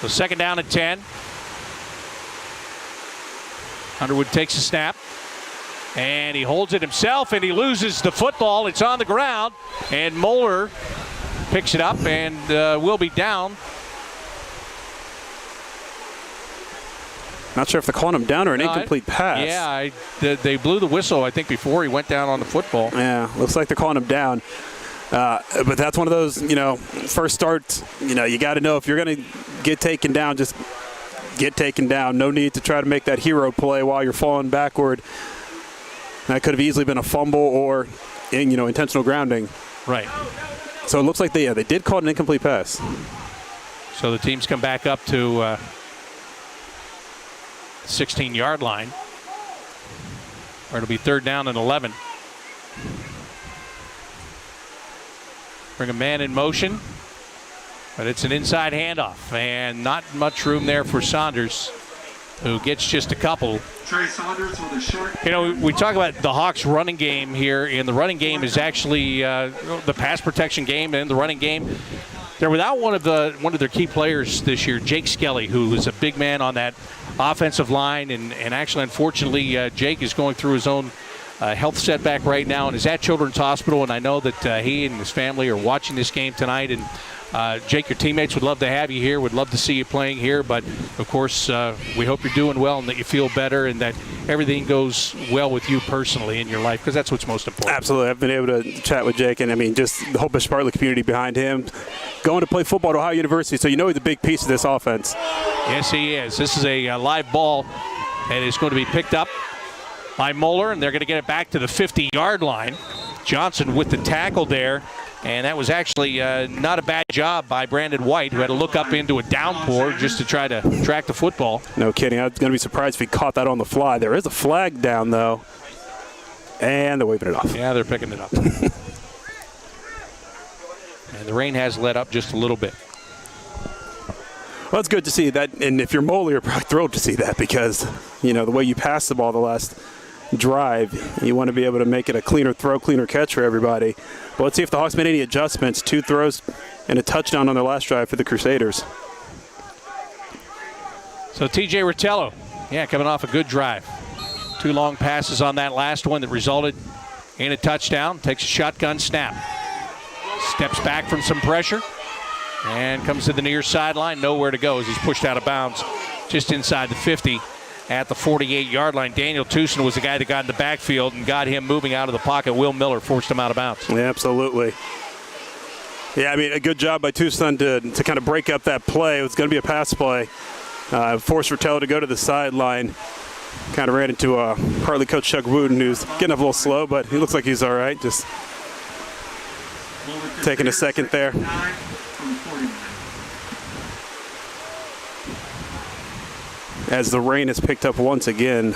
So 2nd down and 10. Underwood takes a snap. And he holds it himself, and he loses the football. It's on the ground, and Moeller picks it up and will be down. Not sure if they're calling him down or an incomplete pass. Yeah, they blew the whistle, I think, before he went down on the football. Yeah, looks like they're calling him down. But that's one of those, first starts, you got to know if you're going to get taken down, just get taken down. No need to try to make that hero play while you're falling backward. That could have easily been a fumble or, intentional grounding. Right. So it looks like they did call it an incomplete pass. So the teams come back up to 16-yard line, where it'll be 3rd down and 11. Bring a man in motion, but it's an inside handoff, and not much room there for Saunders, who gets just a couple. Trey Saunders with a short. We talk about the Hawks' running game here, and the running game is actually the pass protection game and the running game. They're without one of their key players this year, Jake Skelly, who was a big man on that offensive line, and actually, unfortunately, Jake is going through his own health setback right now and is at Children's Hospital, and I know that he and his family are watching this game tonight. And Jake, your teammates would love to have you here, would love to see you playing here, but of course we hope you're doing well and that you feel better and that everything goes well with you personally in your life, because that's what's most important. Absolutely. I've been able to chat with Jake, and I mean, just the whole Bishop Hartley community behind him, going to play football at Ohio University, so he's a big piece of this offense. Yes, he is. This is a live ball and it's going to be picked up by Moeller, and they're going to get it back to the 50-yard line. Johnson with the tackle there. And that was actually not a bad job by Brandon White, who had to look up into a downpour just to try to track the football. No kidding. I was going to be surprised if he caught that on the fly. There is a flag down, though. And they're waving it off. Yeah, they're picking it up. And the rain has let up just a little bit. Well, it's good to see that. And if you're Moeller, you're probably thrilled to see that because, the way you pass the ball the last drive, you want to be able to make it a cleaner throw, cleaner catch for everybody. But let's see if the Hawks made any adjustments. 2 throws and a touchdown on their last drive for the Crusaders. So TJ Ritello, coming off a good drive. 2 long passes on that last one that resulted in a touchdown. Takes a shotgun snap. Steps back from some pressure and comes to the near sideline. Nowhere to go as he's pushed out of bounds just inside the 50. At the 48-yard line. Daniel Tucson was the guy that got in the backfield and got him moving out of the pocket. Will Miller forced him out of bounds. Yeah, absolutely. Yeah, I mean, a good job by Tucson to kind of break up that play. It was going to be a pass play. Forced Ritello to go to the sideline. Kind of ran into Hartley coach Chuck Wooten, who's getting up a little slow, but he looks like he's all right. Just taking a second there. As the rain has picked up once again. And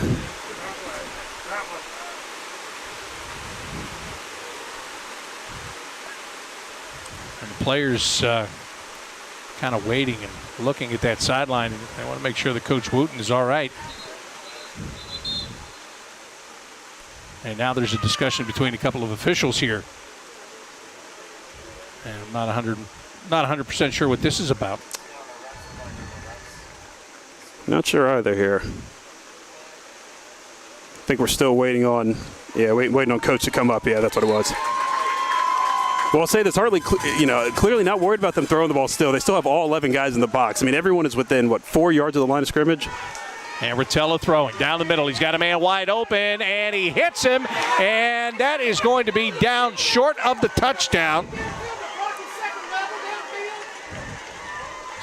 the players kind of waiting and looking at that sideline. They want to make sure that Coach Wooten is all right. And now there's a discussion between a couple of officials here. And I'm not 100% sure what this is about. Not sure either here. I think we're still waiting on, waiting on Coach to come up. Yeah, that's what it was. Well, I'll say this, Hartley, clearly not worried about them throwing the ball still. They still have all 11 guys in the box. I mean, everyone is within, 4 yards of the line of scrimmage? And Ritello throwing down the middle. He's got a man wide open, and he hits him, and that is going to be down short of the touchdown.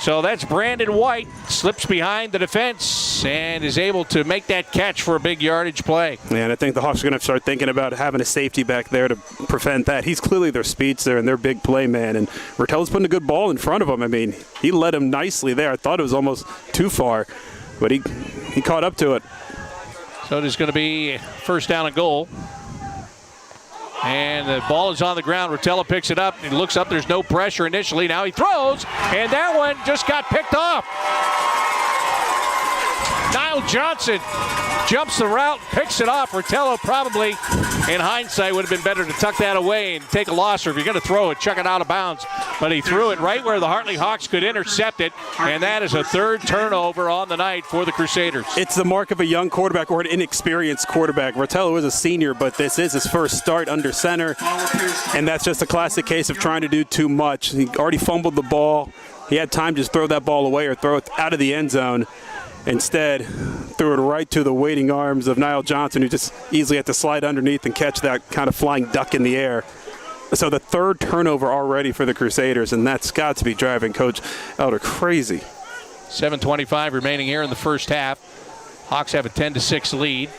So that's Brandon White, slips behind the defense and is able to make that catch for a big yardage play. Yeah, and I think the Hawks are going to start thinking about having a safety back there to prevent that. He's clearly their speedster and their big play man, and Rotello's putting a good ball in front of him. I mean, he led him nicely there. I thought it was almost too far, but he caught up to it. So it is going to be first down and goal. And the ball is on the ground. Rotello picks it up. He looks up. There's no pressure initially. Now he throws, and that one just got picked off. Niall Johnson jumps the route, picks it off. Rotello probably, in hindsight, would have been better to tuck that away and take a loss, or if you're going to throw it, chuck it out of bounds. But he threw it right where the Hartley Hawks could intercept it, and that is a third turnover on the night for the Crusaders. It's the mark of a young quarterback or an inexperienced quarterback. Rotello is a senior, but this is his first start under center, and that's just a classic case of trying to do too much. He already fumbled the ball. He had time to just throw that ball away or throw it out of the end zone. Instead, threw it right to the waiting arms of Niall Johnson, who just easily had to slide underneath and catch that kind of flying duck in the air. So the third turnover already for the Crusaders, and that's got to be driving Coach Elder crazy. 7:25 remaining here in the first half. Hawks have a 10-6 lead.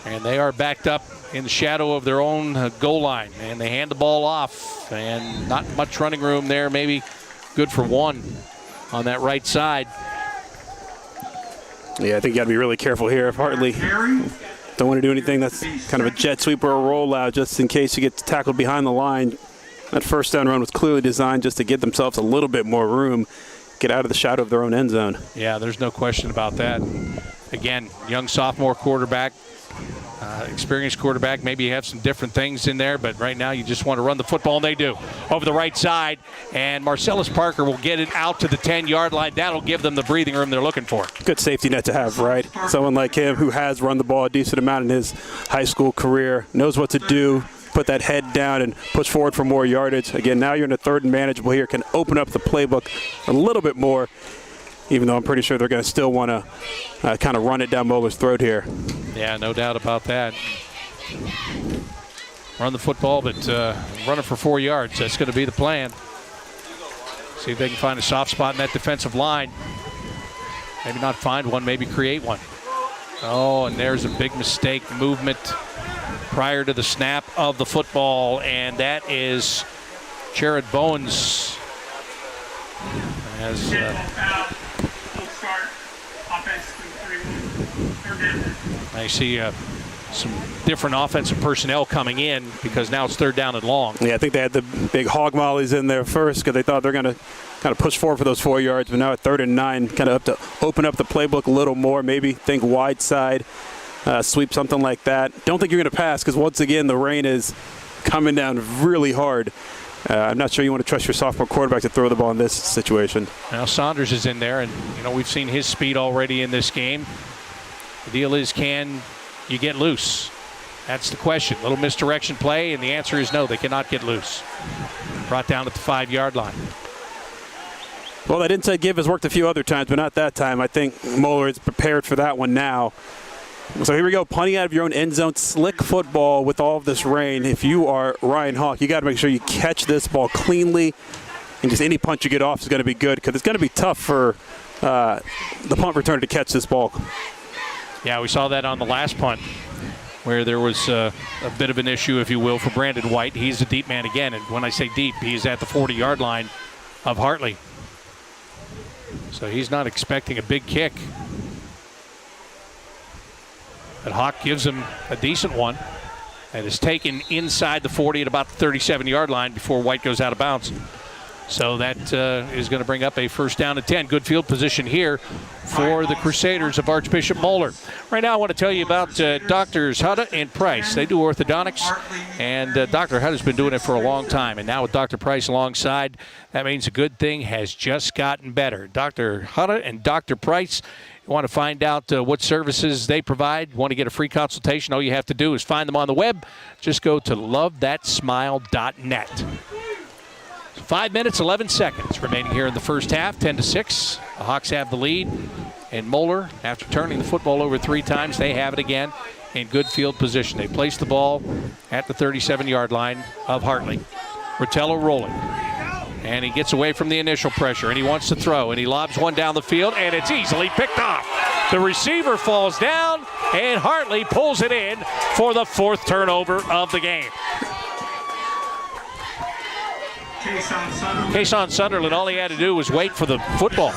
And they are backed up in the shadow of their own goal line. And they hand the ball off, and not much running room there, maybe good for one on that right side. Yeah, I think you got to be really careful here. If Hartley don't want to do anything that's kind of a jet sweep or a rollout, just in case you get tackled behind the line. That first down run was clearly designed just to get themselves a little bit more room, get out of the shadow of their own end zone. Yeah, there's no question about that. Again, young sophomore quarterback, experienced quarterback. Maybe you have some different things in there, but right now you just want to run the football, and they do. Over the right side, and Marcellus Parker will get it out to the 10-yard line. That'll give them the breathing room they're looking for. Good safety net to have, right? Someone like him who has run the ball a decent amount in his high school career, knows what to do, put that head down and push forward for more yardage. Again, now you're in a third and manageable here, can open up the playbook a little bit more, even though I'm pretty sure they're going to still want to kind of run it down Moeller's throat here. Yeah, no doubt about that. Run the football, but run it for 4 yards. That's going to be the plan. See if they can find a soft spot in that defensive line. Maybe not find one, maybe create one. Oh, and there's a big mistake. Movement prior to the snap of the football, and that is Jared Bowens. As I see some different offensive personnel coming in because now it's third down and long. Yeah, I think they had the big hog mollies in there first because they thought they're going to kind of push forward for those 4 yards, but now at 3rd and 9, kind of have to open up the playbook a little more, maybe think wide side, sweep, something like that. Don't think you're going to pass because once again the rain is coming down really hard. I'm not sure you want to trust your sophomore quarterback to throw the ball in this situation. Now Saunders is in there, and we've seen his speed already in this game. The deal is, can you get loose? That's the question. Little misdirection play, and the answer is no, they cannot get loose. Brought down at the 5-yard line. Well, that inside give has worked a few other times, but not that time. I think Moeller is prepared for that one now. So here we go, punting out of your own end zone, slick football with all of this rain. If you are Ryan Hawk, you got to make sure you catch this ball cleanly, and just any punch you get off is going to be good because it's going to be tough for the punt returner to catch this ball. Yeah, we saw that on the last punt where there was a bit of an issue, if you will, for Brandon White. He's a deep man again, and when I say deep, he's at the 40-yard line of Hartley. So he's not expecting a big kick. But Hawk gives him a decent one that is taken inside the 40 at about the 37-yard line before White goes out of bounds. So that is going to bring up a first down and 10. Good field position here for the Crusaders of Archbishop Moeller. Right now I want to tell you about Doctors Hutta and Price. They do orthodontics, and Dr. Hutta's been doing it for a long time. And now with Dr. Price alongside, that means a good thing has just gotten better. Dr. Hutta and Dr. Price, you want to find out what services they provide, want to get a free consultation, all you have to do is find them on the web. Just go to lovethatsmile.net. 5 minutes, 11 seconds remaining here in the first half, 10-6. The Hawks have the lead. And Moeller, after turning the football over 3 times, they have it again in good field position. They place the ball at the 37-yard line of Hartley. Rotello rolling. And he gets away from the initial pressure, and he wants to throw, and he lobs one down the field, and it's easily picked off. The receiver falls down, and Hartley pulls it in for the 4th turnover of the game. Kason Sunderland, all he had to do was wait for the football.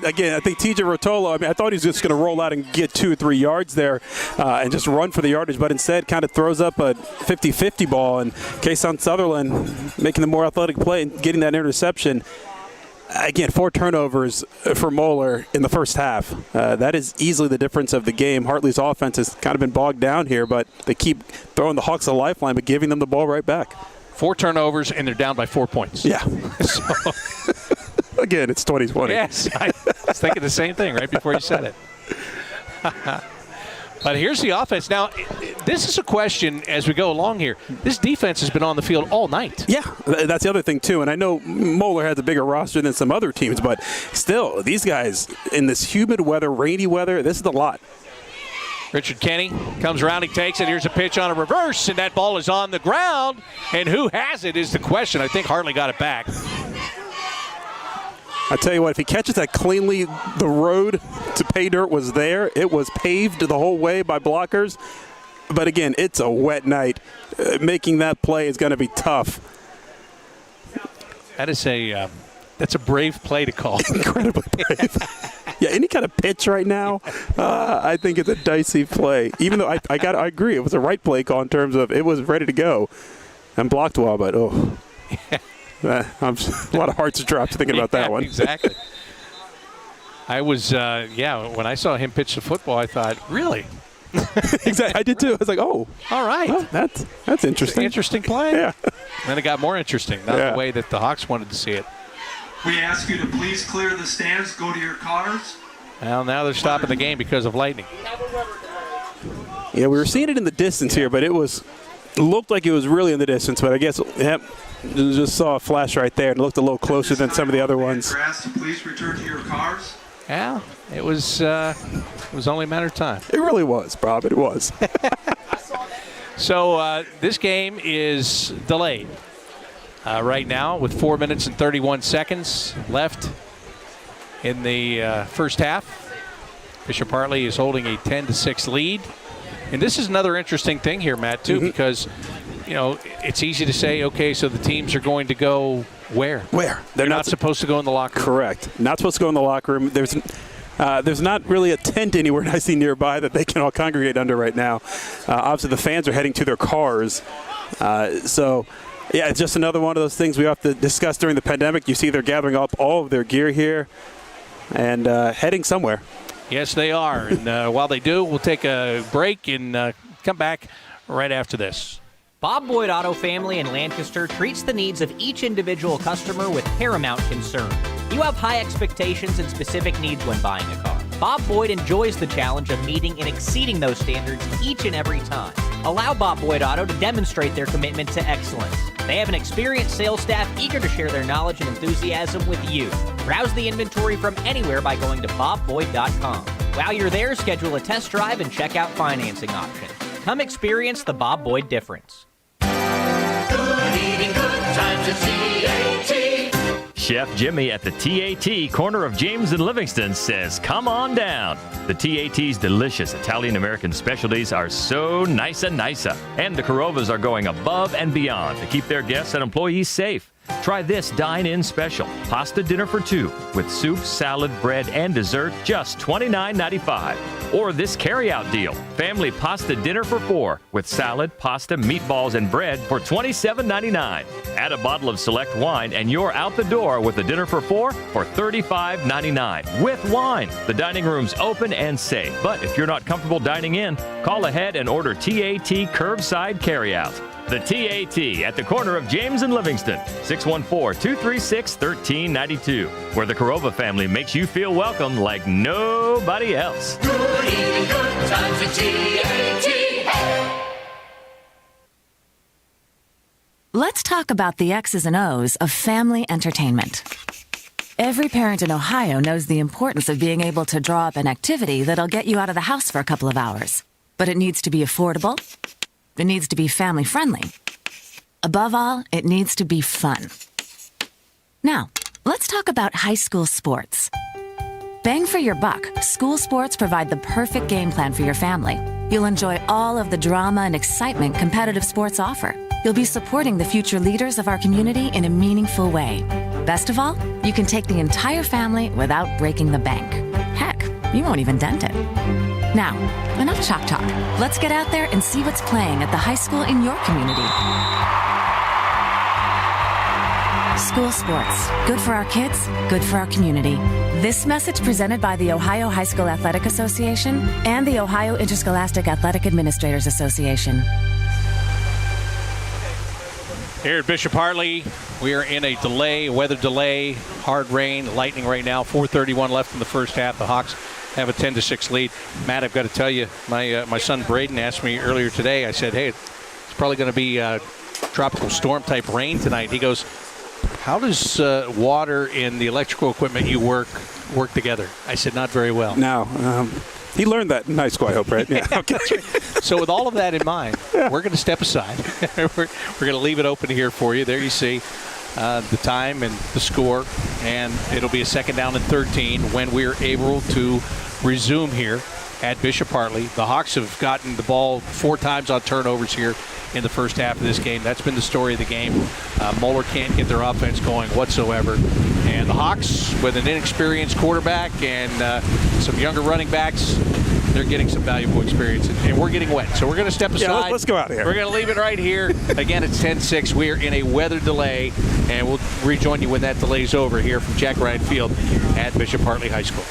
Again, I think TJ Rotolo, I thought he was just going to roll out and get 2 or 3 yards there and just run for the yardage, but instead kind of throws up a 50-50 ball, and Kason Sunderland making the more athletic play and getting that interception. Again, 4 turnovers for Moeller in the first half. That is easily the difference of the game. Hartley's offense has kind of been bogged down here, but they keep throwing the Hawks a lifeline, but giving them the ball right back. 4 turnovers, and they're down by 4 points. Yeah. So, again, it's 2020. yes, I was thinking the same thing right before you said it. But here's the offense. Now, this is a question as we go along here. This defense has been on the field all night. Yeah, that's the other thing, too. And I know Moeller has a bigger roster than some other teams, but still, these guys in this humid weather, rainy weather, this is a lot. Richard Kenny comes around, he takes it. Here's a pitch on a reverse, and that ball is on the ground. And who has it is the question. I think Hartley got it back. I tell you what, if he catches that cleanly, the road to pay dirt was there. It was paved the whole way by blockers. But again, it's a wet night. Making that play is going to be tough. That's a brave play to call. Incredibly brave. Yeah, any kind of pitch right now, I think it's a dicey play. Even though I agree, it was a right play call in terms of it was ready to go and blocked well, but a lot of hearts dropped thinking about that one. Exactly. I was, when I saw him pitch the football, I thought, really? Exactly. I did too. I was like, oh, all right. Well, that's interesting. Interesting play. Yeah. Then it got more interesting, not the way that the Hawks wanted to see it. We ask you to please clear the stands, go to your cars. Well, now they're stopping the game because of lightning. Yeah, we were seeing it in the distance here, but it looked like it was really in the distance, but I guess, just saw a flash right there and looked a little closer than some of the other ones. Please return to your cars. Yeah, it was only a matter of time. It really was, Bob. It was. So this game is delayed right now with 4 minutes and 31 seconds left in the first half. Bishop Hartley is holding a 10-6 lead. And this is another interesting thing here, Matt, too, because, it's easy to say, okay, so the teams are going to go where? Where? They're not supposed to go in the locker room. Correct. Not supposed to go in the locker room. There's not really a tent anywhere I see nearby that they can all congregate under right now. Obviously, the fans are heading to their cars. It's just another one of those things we have to discuss during the pandemic. You see they're gathering up all of their gear here and heading somewhere. Yes, they are. And while they do, we'll take a break and come back right after this. Bob Boyd Auto Family in Lancaster treats the needs of each individual customer with paramount concern. You have high expectations and specific needs when buying a car. Bob Boyd enjoys the challenge of meeting and exceeding those standards each and every time. Allow Bob Boyd Auto to demonstrate their commitment to excellence. They have an experienced sales staff eager to share their knowledge and enthusiasm with you. Browse the inventory from anywhere by going to bobboyd.com. While you're there, schedule a test drive and check out financing options. Come experience the Bob Boyd difference. Good eating, good times at TAT. Chef Jimmy at the TAT, corner of James and Livingston, says, come on down. The TAT's delicious Italian-American specialties are so nice. And the Carovas are going above and beyond to keep their guests and employees safe. Try this dine-in special, pasta dinner for 2, with soup, salad, bread, and dessert, just $29.95. Or this carry-out deal, family pasta dinner for 4, with salad, pasta, meatballs, and bread for $27.99. Add a bottle of select wine, and you're out the door with a dinner for 4 for $35.99. With wine. The dining room's open and safe. But if you're not comfortable dining in, call ahead and order TAT curbside carry-out. The TAT at the corner of James and Livingston, 614-236-1392, where the Corova family makes you feel welcome like nobody else. Good eating, good times at TAT. Let's talk about the X's and O's of family entertainment. Every parent in Ohio knows the importance of being able to draw up an activity that'll get you out of the house for a couple of hours. But it needs to be affordable. It needs to be family-friendly. Above all, it needs to be fun. Now, let's talk about high school sports. Bang for your buck, school sports provide the perfect game plan for your family. You'll enjoy all of the drama and excitement competitive sports offer. You'll be supporting the future leaders of our community in a meaningful way. Best of all, you can take the entire family without breaking the bank. Heck, you won't even dent it. Now, enough chalk talk. Let's get out there and see what's playing at the high school in your community. School sports. Good for our kids, good for our community. This message presented by the Ohio High School Athletic Association and the Ohio Interscholastic Athletic Administrators Association. Here at Bishop Hartley, we are in a delay, weather delay, hard rain, lightning right now. 4:31 left in the first half. The Hawks have a 10-6 lead. Matt, I've got to tell you, my son Braden asked me earlier today. I said, hey, it's probably going to be tropical storm type rain tonight. He goes, how does water and the electrical equipment you work together? I said, not very well. No. He learned that in high school, I hope, right? Yeah. Okay. So with all of that in mind, we're going to step aside. we're going to leave it open here for you. There you see the time and the score, and it'll be a second down and 13 when we're able to resume here at Bishop Hartley. The Hawks have gotten the ball 4 times on turnovers here in the first half of this game. That's been the story of the game. Moeller can't get their offense going whatsoever. And the Hawks, with an inexperienced quarterback and some younger running backs, they're getting some valuable experience. And we're getting wet. So we're going to step aside. Yeah, let's go out of here. We're going to leave it right here. Again, it's 10-6. We are in a weather delay. And we'll rejoin you when that delay is over here from Jack Ryan Field at Bishop Hartley High School.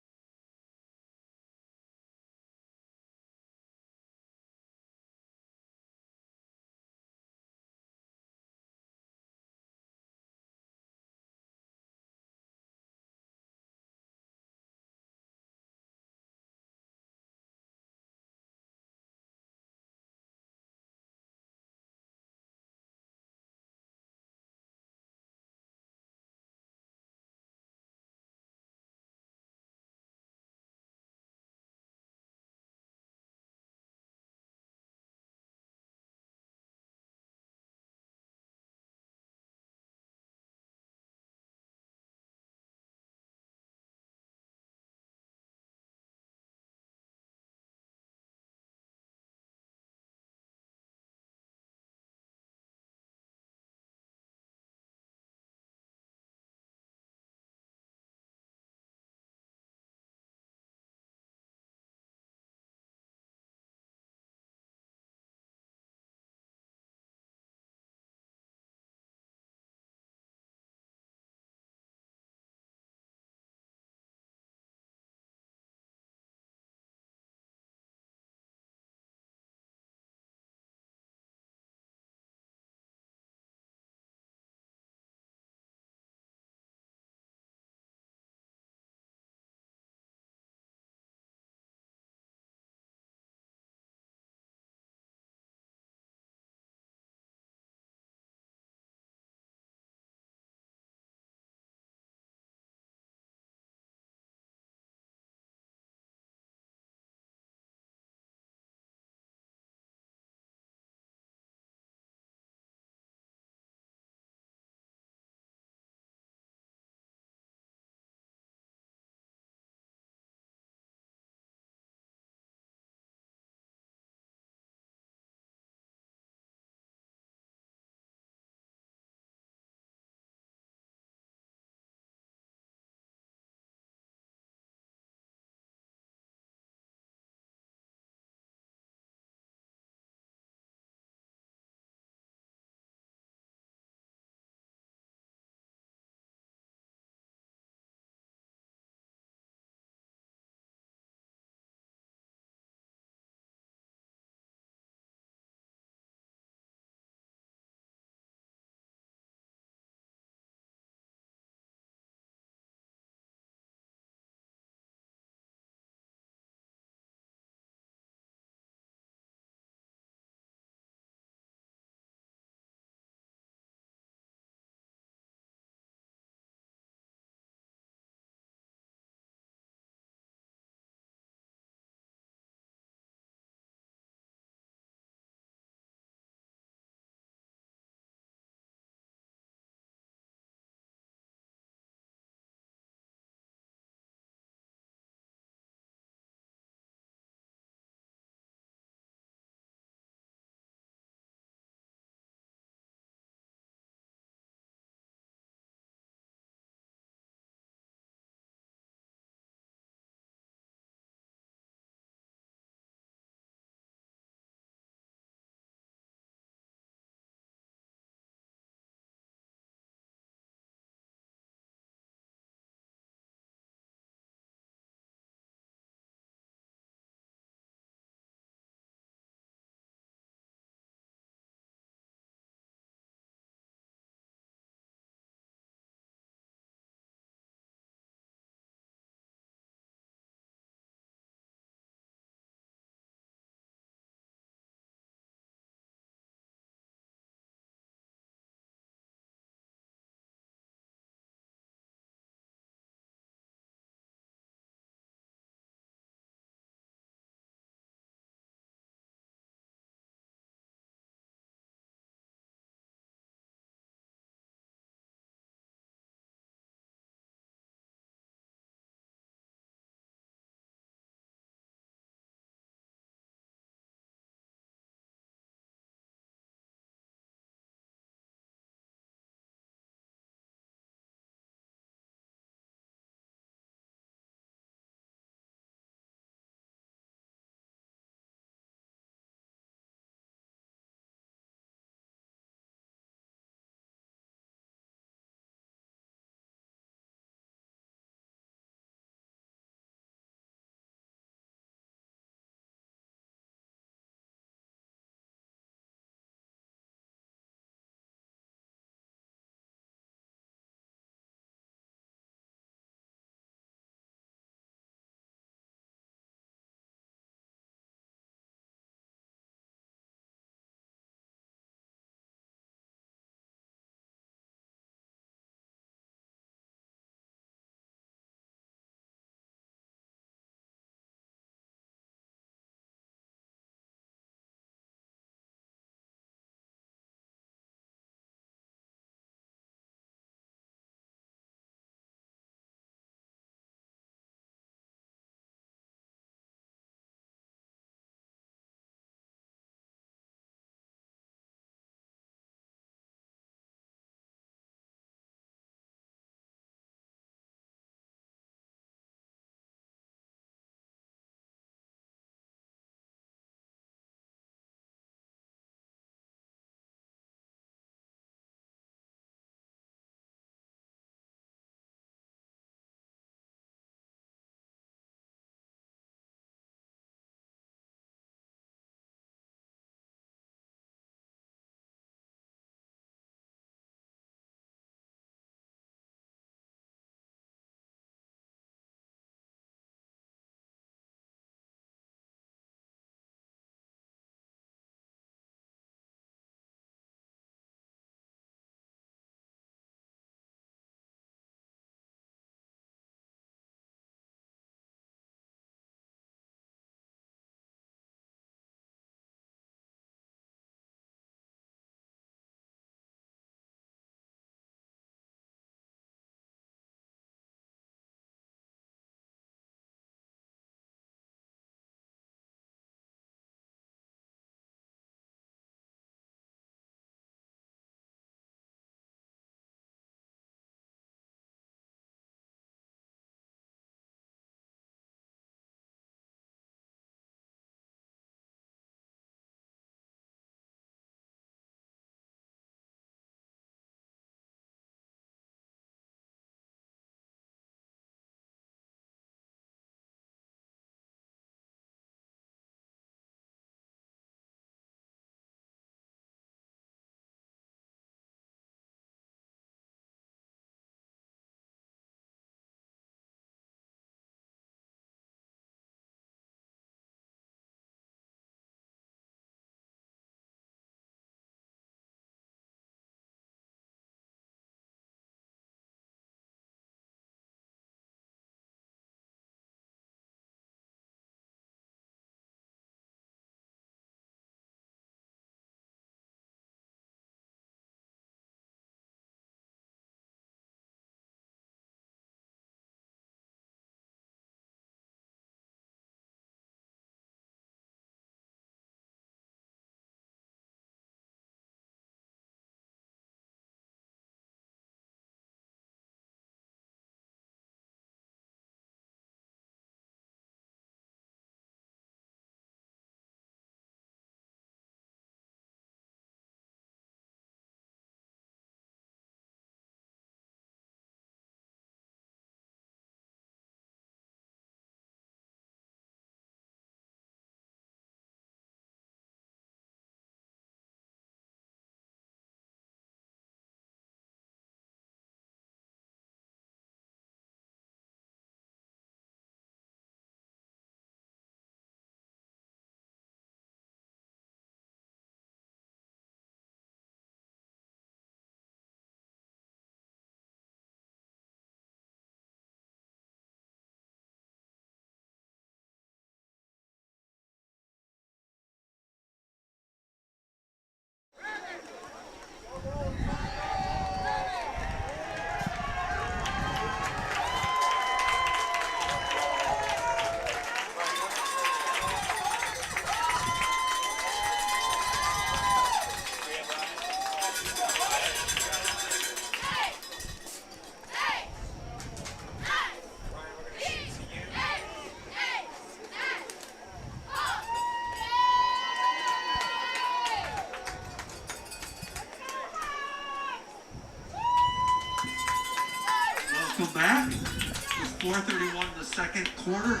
Welcome back. With 4:31 in the second quarter.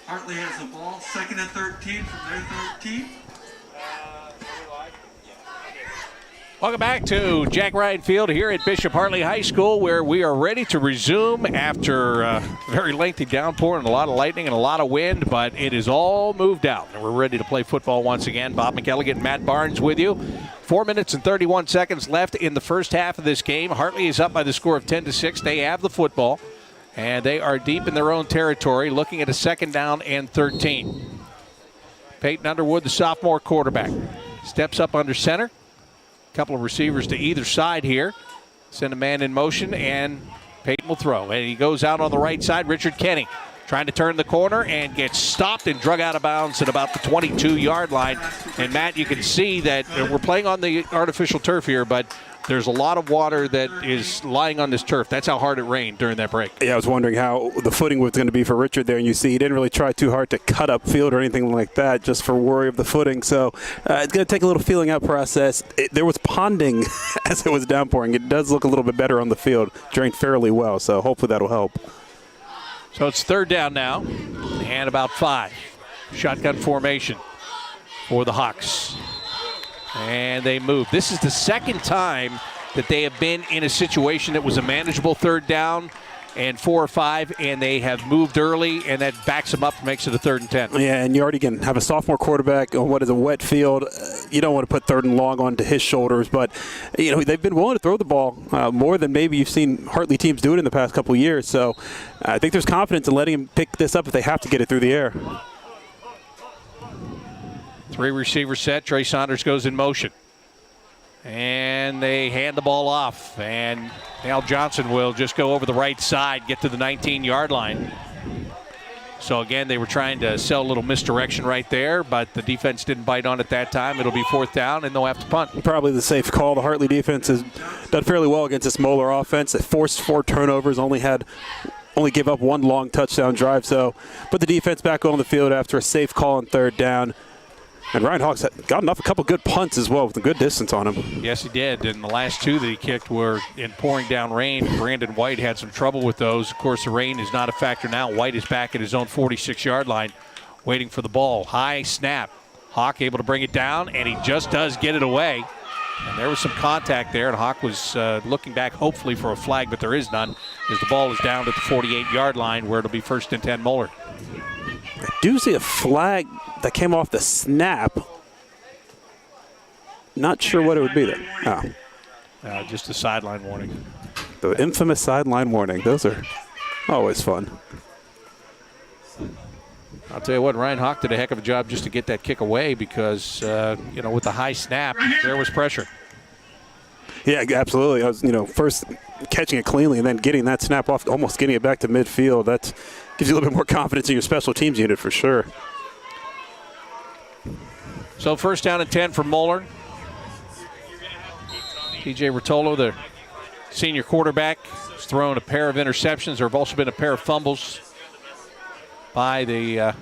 Hartley has the ball. 2nd and 13 from their 13. Welcome back to Jack Ryan Field here at Bishop Hartley High School, where we are ready to resume after a very lengthy downpour and a lot of lightning and a lot of wind, but it is all moved out, and we're ready to play football once again. Bob McElligott and Matt Barnes with you. 4 minutes and 31 seconds left in the first half of this game. Hartley is up by the score of 10-6. They have the football, and they are deep in their own territory, looking at a 2nd down and 13. Peyton Underwood, the sophomore quarterback, steps up under center. Couple of receivers to either side here. Send a man in motion, and Peyton will throw. And he goes out on the right side. Richard Kenny trying to turn the corner and gets stopped and drug out of bounds at about the 22-yard line. And, Matt, you can see that we're playing on the artificial turf here, but there's a lot of water that is lying on this turf. That's how hard it rained during that break. Yeah, I was wondering how the footing was going to be for Richard there, and you see he didn't really try too hard to cut up field or anything like that, just for worry of the footing. So it's going to take a little feeling out process. There was ponding as it was downpouring. It does look a little bit better on the field, drained fairly well, so hopefully that'll help. So it's 3rd down now, and about 5. Shotgun formation for the Hawks. And they move. This is the 2nd time that they have been in a situation that was a manageable 3rd down and 4 or 5, and they have moved early, and that backs them up and makes it a 3rd and 10. Yeah, and you already can have a sophomore quarterback on what is a wet field. You don't want to put 3rd and long onto his shoulders, but they've been willing to throw the ball more than maybe you've seen Hartley teams do it in the past couple of years. So I think there's confidence in letting him pick this up if they have to get it through the air. 3 receiver set. Trey Saunders goes in motion. And they hand the ball off. And Al Johnson will just go over the right side, get to the 19-yard line. So, again, they were trying to sell a little misdirection right there, but the defense didn't bite on it that time. It'll be 4th down, and they'll have to punt. Probably the safe call. The Hartley defense has done fairly well against this Moeller offense. They forced 4 turnovers, only gave up 1 long touchdown drive. So put the defense back on the field after a safe call on 3rd down. And Ryan Hawks got a couple good punts as well with a good distance on him. Yes, he did. And the last 2 that he kicked were in pouring down rain. Brandon White had some trouble with those. Of course, the rain is not a factor now. White is back at his own 46-yard line, waiting for the ball. High snap. Hawk able to bring it down, and he just does get it away. And there was some contact there, and Hawk was looking back hopefully for a flag, but there is none, as the ball is down at the 48-yard line, where it'll be 1st and 10 Moeller. I do see a flag that came off the snap. Not sure what it would be there. Just a sideline warning. The infamous sideline warning. Those are always fun. I'll tell you what, Ryan Hawk did a heck of a job just to get that kick away because, with the high snap, there was pressure. Yeah, absolutely. I was, first catching it cleanly and then getting that snap off, almost getting it back to midfield. That gives you a little bit more confidence in your special teams unit for sure. So 1st down and 10 for Moeller. TJ Rotolo, the senior quarterback, has thrown a pair of interceptions. There have also been a pair of fumbles by the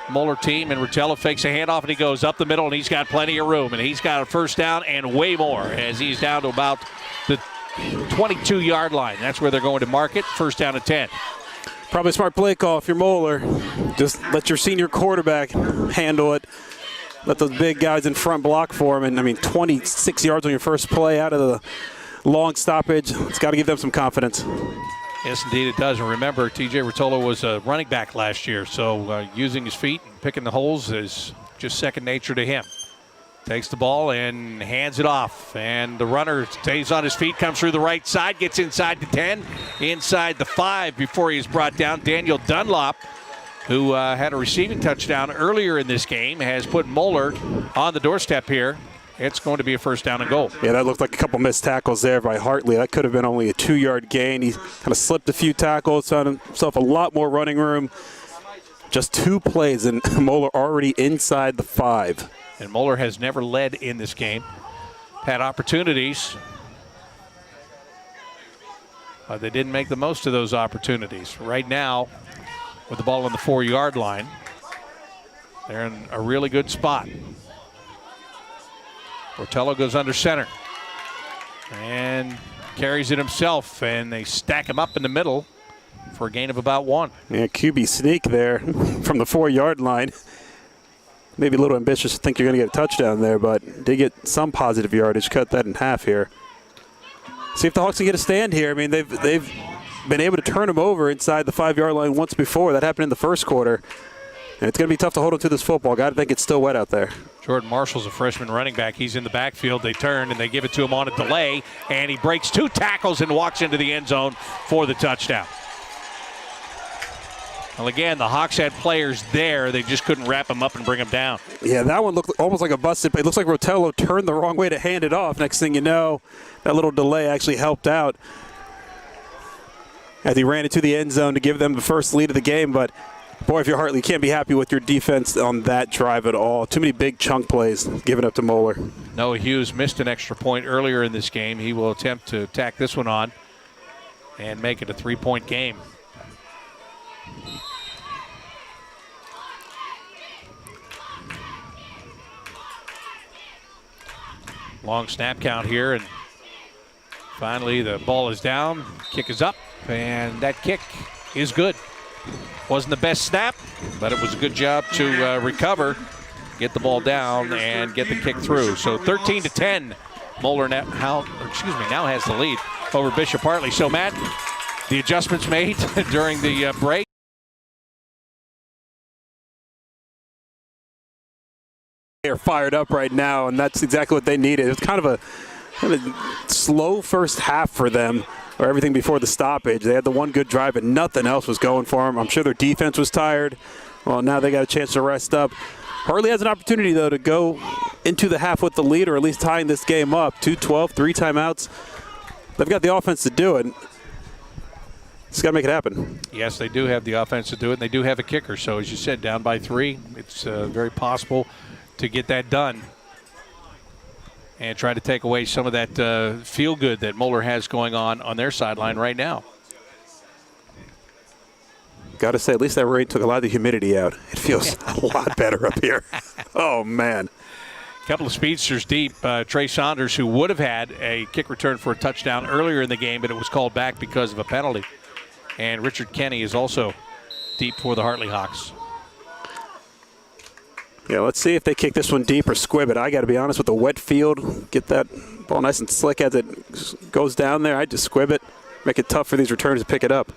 Moeller team. And Rotolo fakes a handoff, and he goes up the middle, and he's got plenty of room. And he's got a 1st down and way more as he's down to about the 22-yard line. That's where they're going to mark it. 1st down and 10. Probably a smart play call if you're Moeller. Just let your senior quarterback handle it. Let those big guys in front block for him. And, 26 yards on your first play out of the long stoppage. It's got to give them some confidence. Yes, indeed it does. And remember, TJ Rotolo was a running back last year, so using his feet and picking the holes is just second nature to him. Takes the ball and hands it off. And the runner stays on his feet, comes through the right side, gets inside the 10, inside the 5 before he is brought down. Daniel Dunlop, who had a receiving touchdown earlier in this game, has put Moeller on the doorstep here. It's going to be a 1st down and goal. Yeah, that looked like a couple missed tackles there by Hartley. That could have been only a 2-yard gain. He kind of slipped a few tackles, found himself a lot more running room. Just 2 plays, and Moeller already inside the 5. And Moeller has never led in this game. Had opportunities, but they didn't make the most of those opportunities. Right now, with the ball on the 4-yard line, they're in a really good spot. Rotolo goes under center. And carries it himself, and they stack him up in the middle for a gain of about 1. Yeah, QB sneak there from the 4-yard line. Maybe a little ambitious to think you're going to get a touchdown there, but they get some positive yardage. Cut that in half here. See if the Hawks can get a stand here. I mean, they've been able to turn them over inside the 5-yard line once before. That happened in the first quarter. And it's going to be tough to hold on to this football. Got to think it's still wet out there. Jordan Marshall's a freshman running back. He's in the backfield. They turn, and they give it to him on a delay, and he breaks 2 tackles and walks into the end zone for the touchdown. Well, again, the Hawks had players there. They just couldn't wrap them up and bring them down. Yeah, that one looked almost like a busted play. It looks like Rotello turned the wrong way to hand it off. Next thing you know, that little delay actually helped out as he ran into the end zone to give them the first lead of the game. But, boy, if you're Hartley, you can't be happy with your defense on that drive at all. Too many big chunk plays given up to Moeller. Noah Hughes missed an extra point earlier in this game. He will attempt to tack this one on and make it a 3-point game. Long snap count here, and finally the ball is down, kick is up, and that kick is good. Wasn't the best snap, but it was a good job to recover, get the ball down, and get the kick through. So 13-10, Moeller now has the lead over Bishop Hartley. So Matt, the adjustments made during the break. They are fired up right now, and that's exactly what they needed. It was kind of a slow first half for them, or everything before the stoppage. They had the one good drive, and nothing else was going for them. I'm sure their defense was tired. Well, now they got a chance to rest up. Hartley has an opportunity, though, to go into the half with the lead, or at least tying this game up. 2-12, 3 timeouts. They've got the offense to do it. Just got to make it happen. Yes, they do have the offense to do it, and they do have a kicker. So, as you said, down by 3, it's very possible to get that done and try to take away some of that feel good that Moeller has going on their sideline right now. Got to say, at least that rain took a lot of the humidity out. It feels a lot better up here. Oh, man. A couple of speedsters deep. Trey Saunders, who would have had a kick return for a touchdown earlier in the game, but it was called back because of a penalty. And Richard Kenny is also deep for the Hartley Hawks. Yeah, let's see if they kick this one deep or squib it. I got to be honest, with the wet field, get that ball nice and slick as it goes down there. I just squib it, make it tough for these returners to pick it up.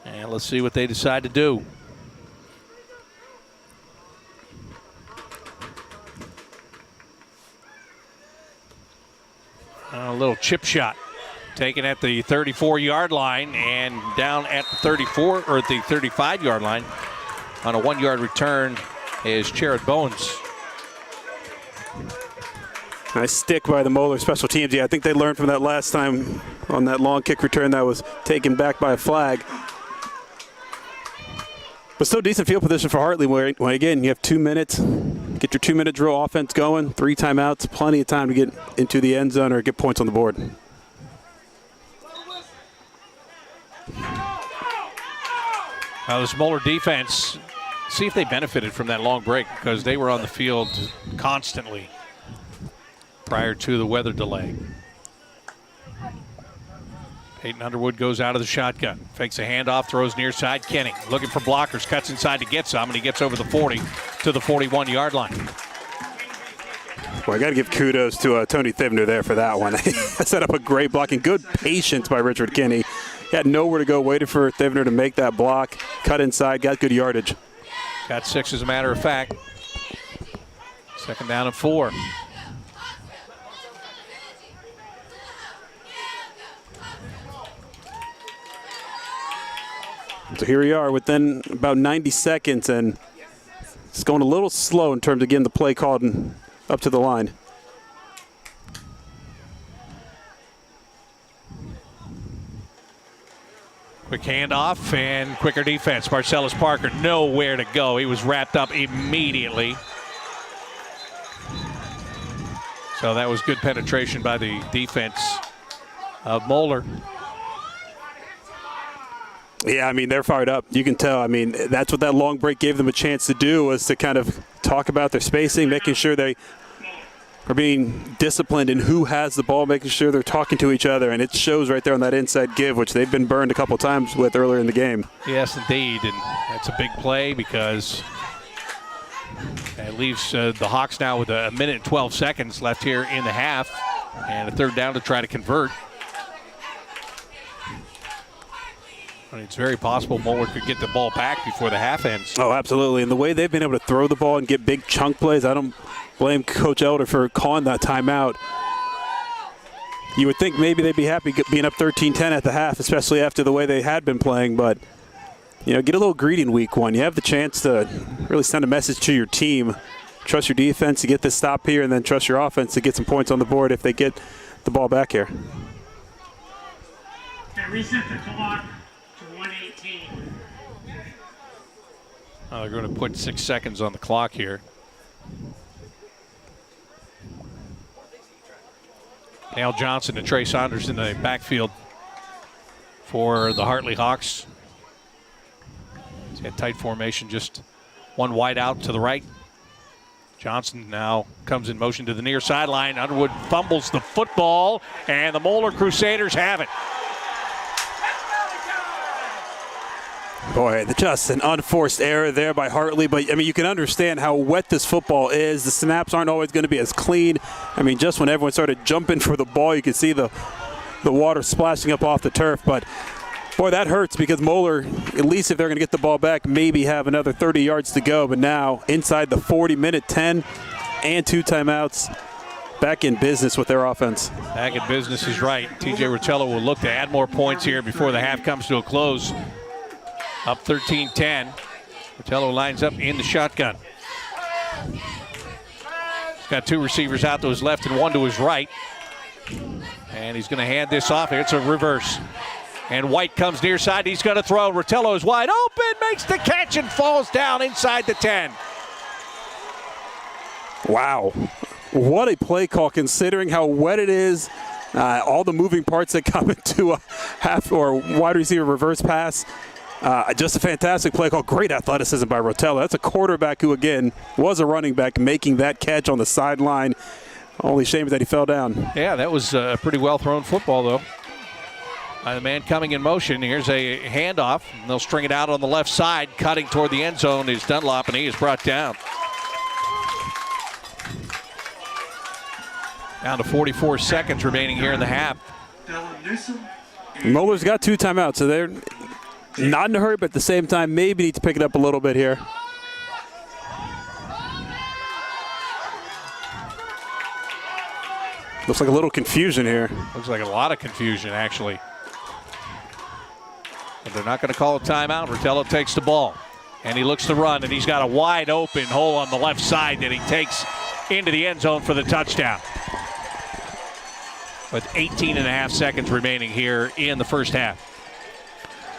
And let's see what they decide to do. A little chip shot taken at the 34-yard line and down at the 34 or at the 35-yard line. On a 1-yard return is Jared Bowens. Nice stick by the Moeller special teams. Yeah, I think they learned from that last time on that long kick return that was taken back by a flag. But still decent field position for Hartley when again, you have 2 minutes. Get your 2-minute drill offense going, 3 timeouts, plenty of time to get into the end zone or get points on the board. Now this Moeller defense, see if they benefited from that long break, because they were on the field constantly prior to the weather delay. Peyton Underwood goes out of the shotgun, fakes a handoff, throws near side. Kenny looking for blockers, cuts inside to get some, and he gets over the 40 to the 41-yard line. Well, I got to give kudos to Tony Thibner there for that one. Set up a great blocking, good patience by Richard Kenny. He had nowhere to go, waited for Thibner to make that block, cut inside, got good yardage. Got 6 as a matter of fact. 2nd down and 4. So here we are within about 90 seconds, and it's going a little slow in terms of getting the play called and up to the line. Quick handoff and quicker defense. Marcellus Parker nowhere to go. He was wrapped up immediately. So that was good penetration by the defense of Moeller. Yeah, I mean, they're fired up. You can tell. I mean, that's what that long break gave them a chance to do, was to kind of talk about their spacing, making sure they are being disciplined in who has the ball, making sure they're talking to each other, and it shows right there on that inside give, which they've been burned a couple times with earlier in the game. Yes, indeed, and that's a big play because it leaves the Hawks now with a minute and 12 seconds left here in the half, and a third down to try to convert. I mean, it's very possible Moeller could get the ball back before the half ends. Oh, absolutely. And the way they've been able to throw the ball and get big chunk plays, I don't blame Coach Elder for calling that timeout. You would think maybe they'd be happy being up 13-10 at the half, especially after the way they had been playing. But, you know, get a little greedy in week one. You have the chance to really send a message to your team. Trust your defense to get this stop here, and then trust your offense to get some points on the board if they get the ball back here. Okay, reset the clock. 118. They're going to put 6 seconds on the clock here. Al Johnson and Trey Saunders in the backfield for the Hartley Hawks. He's got tight formation, just one wide out to the right. Johnson now comes in motion to the near sideline. Underwood fumbles the football, and the Moeller Crusaders have it. Boy, just an unforced error there by Hartley, but I mean, you can understand how wet this football is. The snaps aren't always going to be as clean. I mean, just when everyone started jumping for the ball, you could see the water splashing up off the turf. But boy, that hurts because Moeller, at least if they're going to get the ball back, maybe have another 30 yards to go. But now inside the 40-minute 10 and 2 timeouts, back in business with their offense. Back in business is right. TJ Rotello will look to add more points here before the half comes to a close. Up 13-10. Rotello lines up in the shotgun. He's got 2 receivers out to his left and 1 to his right. And he's going to hand this off. It's a reverse. And White comes near side. He's going to throw. Rotello is wide open, makes the catch, and falls down inside the 10. Wow. What a play call considering how wet it is. All the moving parts that come into a half or wide receiver reverse pass. Just a fantastic play call. Great athleticism by Rotello. That's a quarterback who, again, was a running back making that catch on the sideline. Only shame is that he fell down. Yeah, that was a pretty well-thrown football, though. By the man coming in motion. Here's a handoff. And they'll string it out on the left side. Cutting toward the end zone is Dunlop, and he is brought down. Down to 44 seconds remaining here in the half. Moeller's got 2 timeouts, so they're not in a hurry, but at the same time, maybe need to pick it up a little bit here. Looks like a little confusion here. Looks like a lot of confusion, actually. But they're not going to call a timeout. Rotello takes the ball, and he looks to run, and he's got a wide open hole on the left side that he takes into the end zone for the touchdown. With 18.5 seconds remaining here in the first half.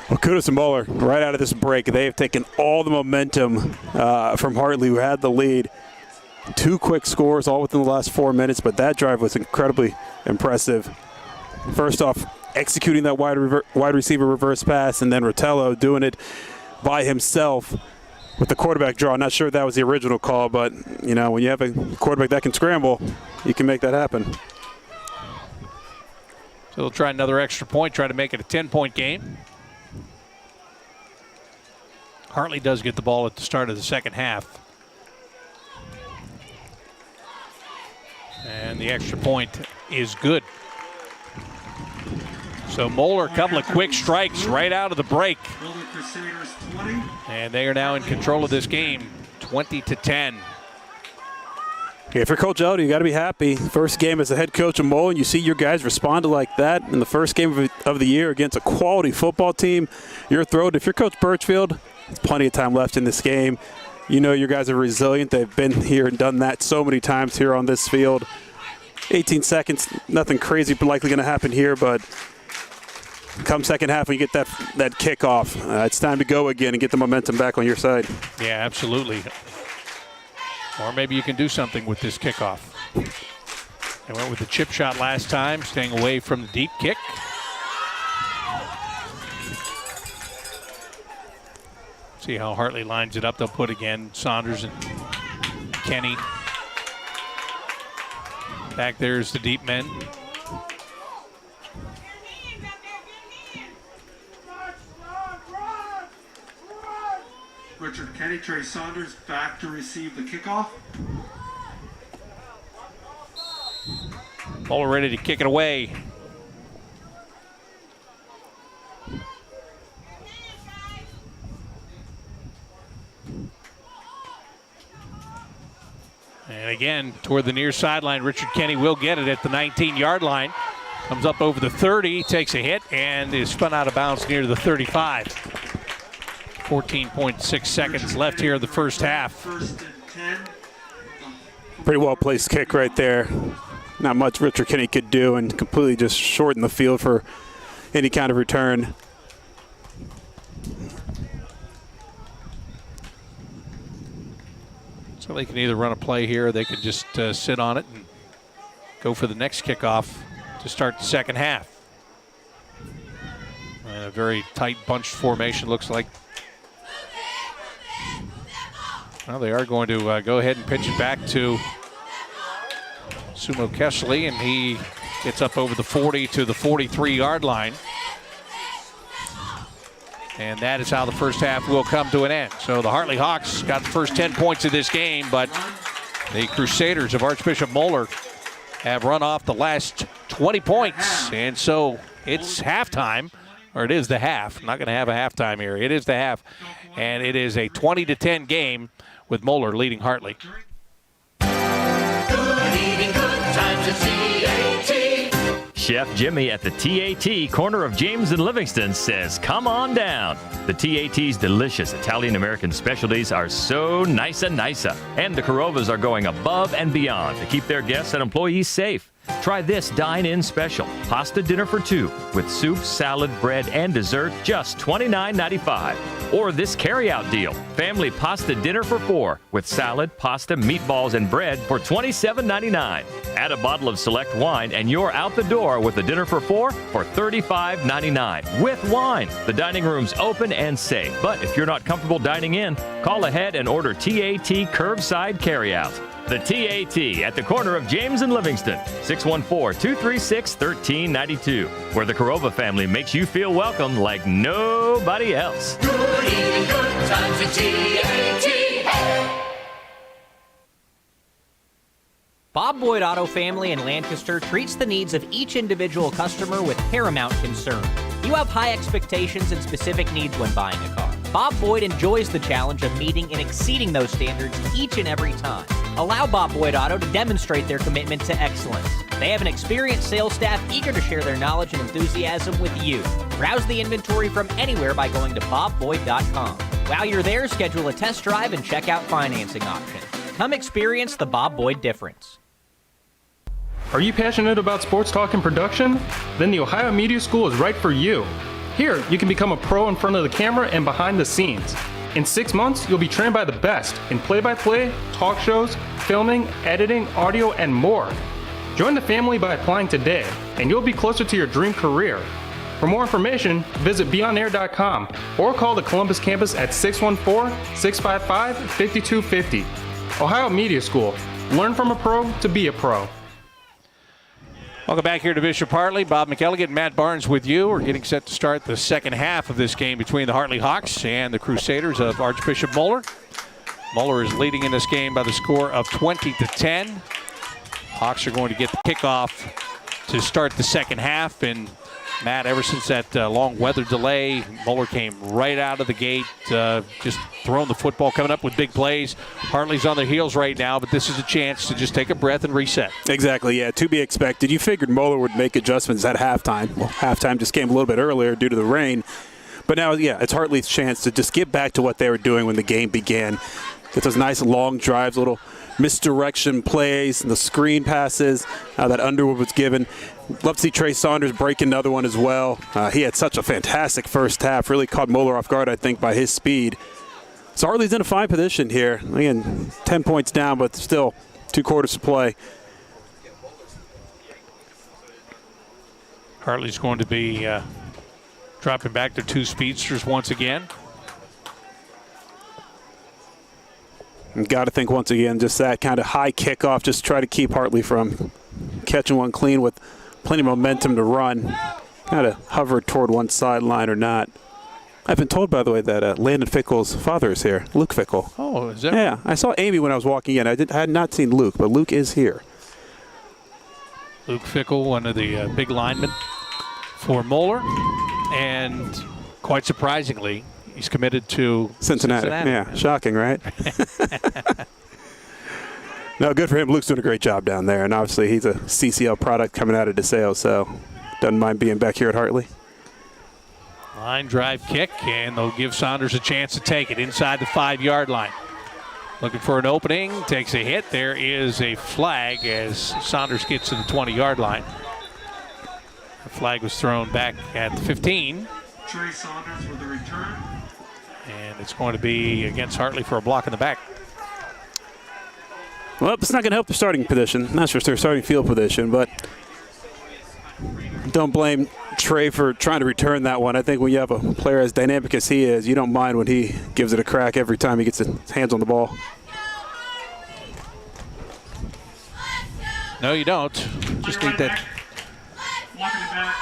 Well, kudos to Moeller. Right out of this break, they have taken all the momentum from Hartley, who had the lead. 2 quick scores, all within the last 4 minutes, but that drive was incredibly impressive. First off, executing that wide receiver reverse pass, and then Rotello doing it by himself with the quarterback draw. Not sure if that was the original call, but, you know, when you have a quarterback that can scramble, you can make that happen. So they'll try another extra point, try to make it a 10-point game. Hartley does get the ball at the start of the second half. And the extra point is good. So Moeller, a couple of quick strikes right out of the break. And they are now in control of this game, 20-10. Okay, for Coach Elder, you got to be happy. First game as the head coach of Moeller, and you see your guys respond like that in the first game of the year against a quality football team. You're thrilled. If you're Coach Birchfield, there's plenty of time left in this game. You know your guys are resilient. They've been here and done that so many times here on this field. 18 seconds, nothing crazy likely going to happen here, but come second half, when you get that kickoff, it's time to go again and get the momentum back on your side. Yeah, absolutely. Or maybe you can do something with this kickoff. They went with the chip shot last time, staying away from the deep kick. See how Hartley lines it up. They'll put again Saunders and Kenny. Back there's the deep men. Richard Kenny, Trey Saunders back to receive the kickoff. Moeller ready to kick it away. And again, toward the near sideline, Richard Kenny will get it at the 19-yard line. Comes up over the 30, takes a hit, and is spun out of bounds near the 35. 14.6 seconds left here in the first half. First and 10. Pretty well placed kick right there. Not much Richard Kenny could do, and completely just shorten the field for any kind of return. So they can either run a play here or they can just sit on it and go for the next kickoff to start the second half. And a very tight bunched formation looks like. Well, they are going to go ahead and pitch it back to Sumo Kessley, and he gets up over the 40 to the 43-yard line. And that is how the first half will come to an end. So the Hartley Hawks got the first 10 points of this game, but the Crusaders of Archbishop Moeller have run off the last 20 points. And so it's halftime, or it is the half. I'm not going to have a halftime here. It is the half. And it is a 20-10 game with Moeller leading Hartley. Good eating, good times at TAT. Chef Jimmy at the TAT, corner of James and Livingston, says, come on down. The TAT's delicious Italian-American specialties are so nice. And the Carovas are going above and beyond to keep their guests and employees safe. Try this dine-in special, pasta dinner for two, with soup, salad, bread, and dessert, just $29.95. Or this carry-out deal, family pasta dinner for four, with salad, pasta, meatballs, and bread for $27.99. Add a bottle of select wine, and you're out the door with a dinner for four for $35.99. With wine. The dining room's open and safe, but if you're not comfortable dining in, call ahead and order TAT curbside carryout. The TAT at the corner of James and Livingston, 614-236-1392, where the Corova family makes you feel welcome like nobody else. Good eating, good times at TAT. Bob Boyd Auto Family in Lancaster treats the needs of each individual customer with paramount concern. You have high expectations and specific needs when buying a car. Bob Boyd enjoys the challenge of meeting and exceeding those standards each and every time. Allow Bob Boyd Auto to demonstrate their commitment to excellence. They have an experienced sales staff eager to share their knowledge and enthusiasm with you. Browse the inventory from anywhere by going to bobboyd.com. While you're there, schedule a test drive and check out financing options. Come experience the Bob Boyd difference. Are you passionate about sports talk and production? Then the Ohio Media School is right for you. Here, you can become a pro in front of the camera and behind the scenes. In 6 months, you'll be trained by the best in play-by-play, talk shows, filming, editing, audio, and more. Join the family by applying today, and you'll be closer to your dream career. For more information, visit beonair.com or call the Columbus campus at 614-655-5250. Ohio Media School. Learn from a pro to be a pro. Welcome back here to Bishop Hartley. Bob McElligott and Matt Barnes with you. We're getting set to start the second half of this game between the Hartley Hawks and the Crusaders of Archbishop Moeller. Moeller is leading in this game by the score of 20-10. Hawks are going to get the kickoff to start the second half. And Matt, ever since that long weather delay, Moeller came right out of the gate, just throwing the football, coming up with big plays. Hartley's on their heels right now, but this is a chance to just take a breath and reset. Exactly, yeah, to be expected. You figured Moeller would make adjustments at halftime. Well, halftime just came a little bit earlier due to the rain. But now, yeah, it's Hartley's chance to just get back to what they were doing when the game began. Get those nice long drives, little misdirection plays, and the screen passes that Underwood was given. Love to see Trey Saunders break another one as well. He had such a fantastic first half. Really caught Moeller off guard, I think, by his speed. So Hartley's in a fine position here. Again, 10 points down, but still 2 quarters to play. Hartley's going to be dropping back to 2 speedsters once again. Got to think once again, just that kind of high kickoff, just try to keep Hartley from catching one clean with plenty of momentum to run. Kind of hovered toward one sideline or not. I've been told, by the way, that Landon Fickle's father is here, Luke Fickle. Oh, is that? Yeah, I saw Amy when I was walking in. I had not seen Luke, but Luke is here. Luke Fickle, one of the big linemen for Moeller. And quite surprisingly, he's committed to Cincinnati. Yeah, shocking, right? No, good for him. Luke's doing a great job down there. And obviously, he's a CCL product coming out of DeSales, so doesn't mind being back here at Hartley. Line drive kick, and they'll give Saunders a chance to take it inside the 5-yard line. Looking for an opening, takes a hit. There is a flag as Saunders gets to the 20-yard line. The flag was thrown back at the 15. Trey Saunders with a return. And it's going to be against Hartley for a block in the back. Well, it's not going to help the starting position. Not sure it's their starting field position, but don't blame Trey for trying to return that one. I think when you have a player as dynamic as he is, you don't mind when he gives it a crack every time he gets his hands on the ball. No, you don't. Just need that. Walking the back,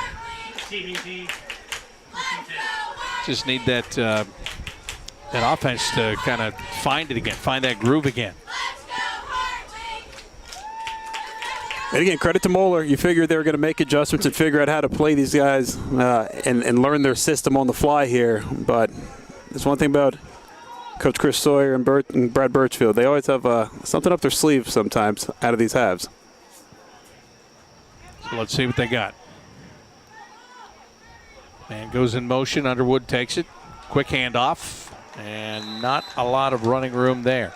receiving team. Just need that that offense to kind of find it again, find that groove again. And again, credit to Moeller. You figured they were going to make adjustments and figure out how to play these guys and learn their system on the fly here. But there's one thing about Coach Chris Sawyer and Brad Birchfield. They always have something up their sleeve sometimes out of these halves. So let's see what they got. Man goes in motion. Underwood takes it. Quick handoff. And not a lot of running room there.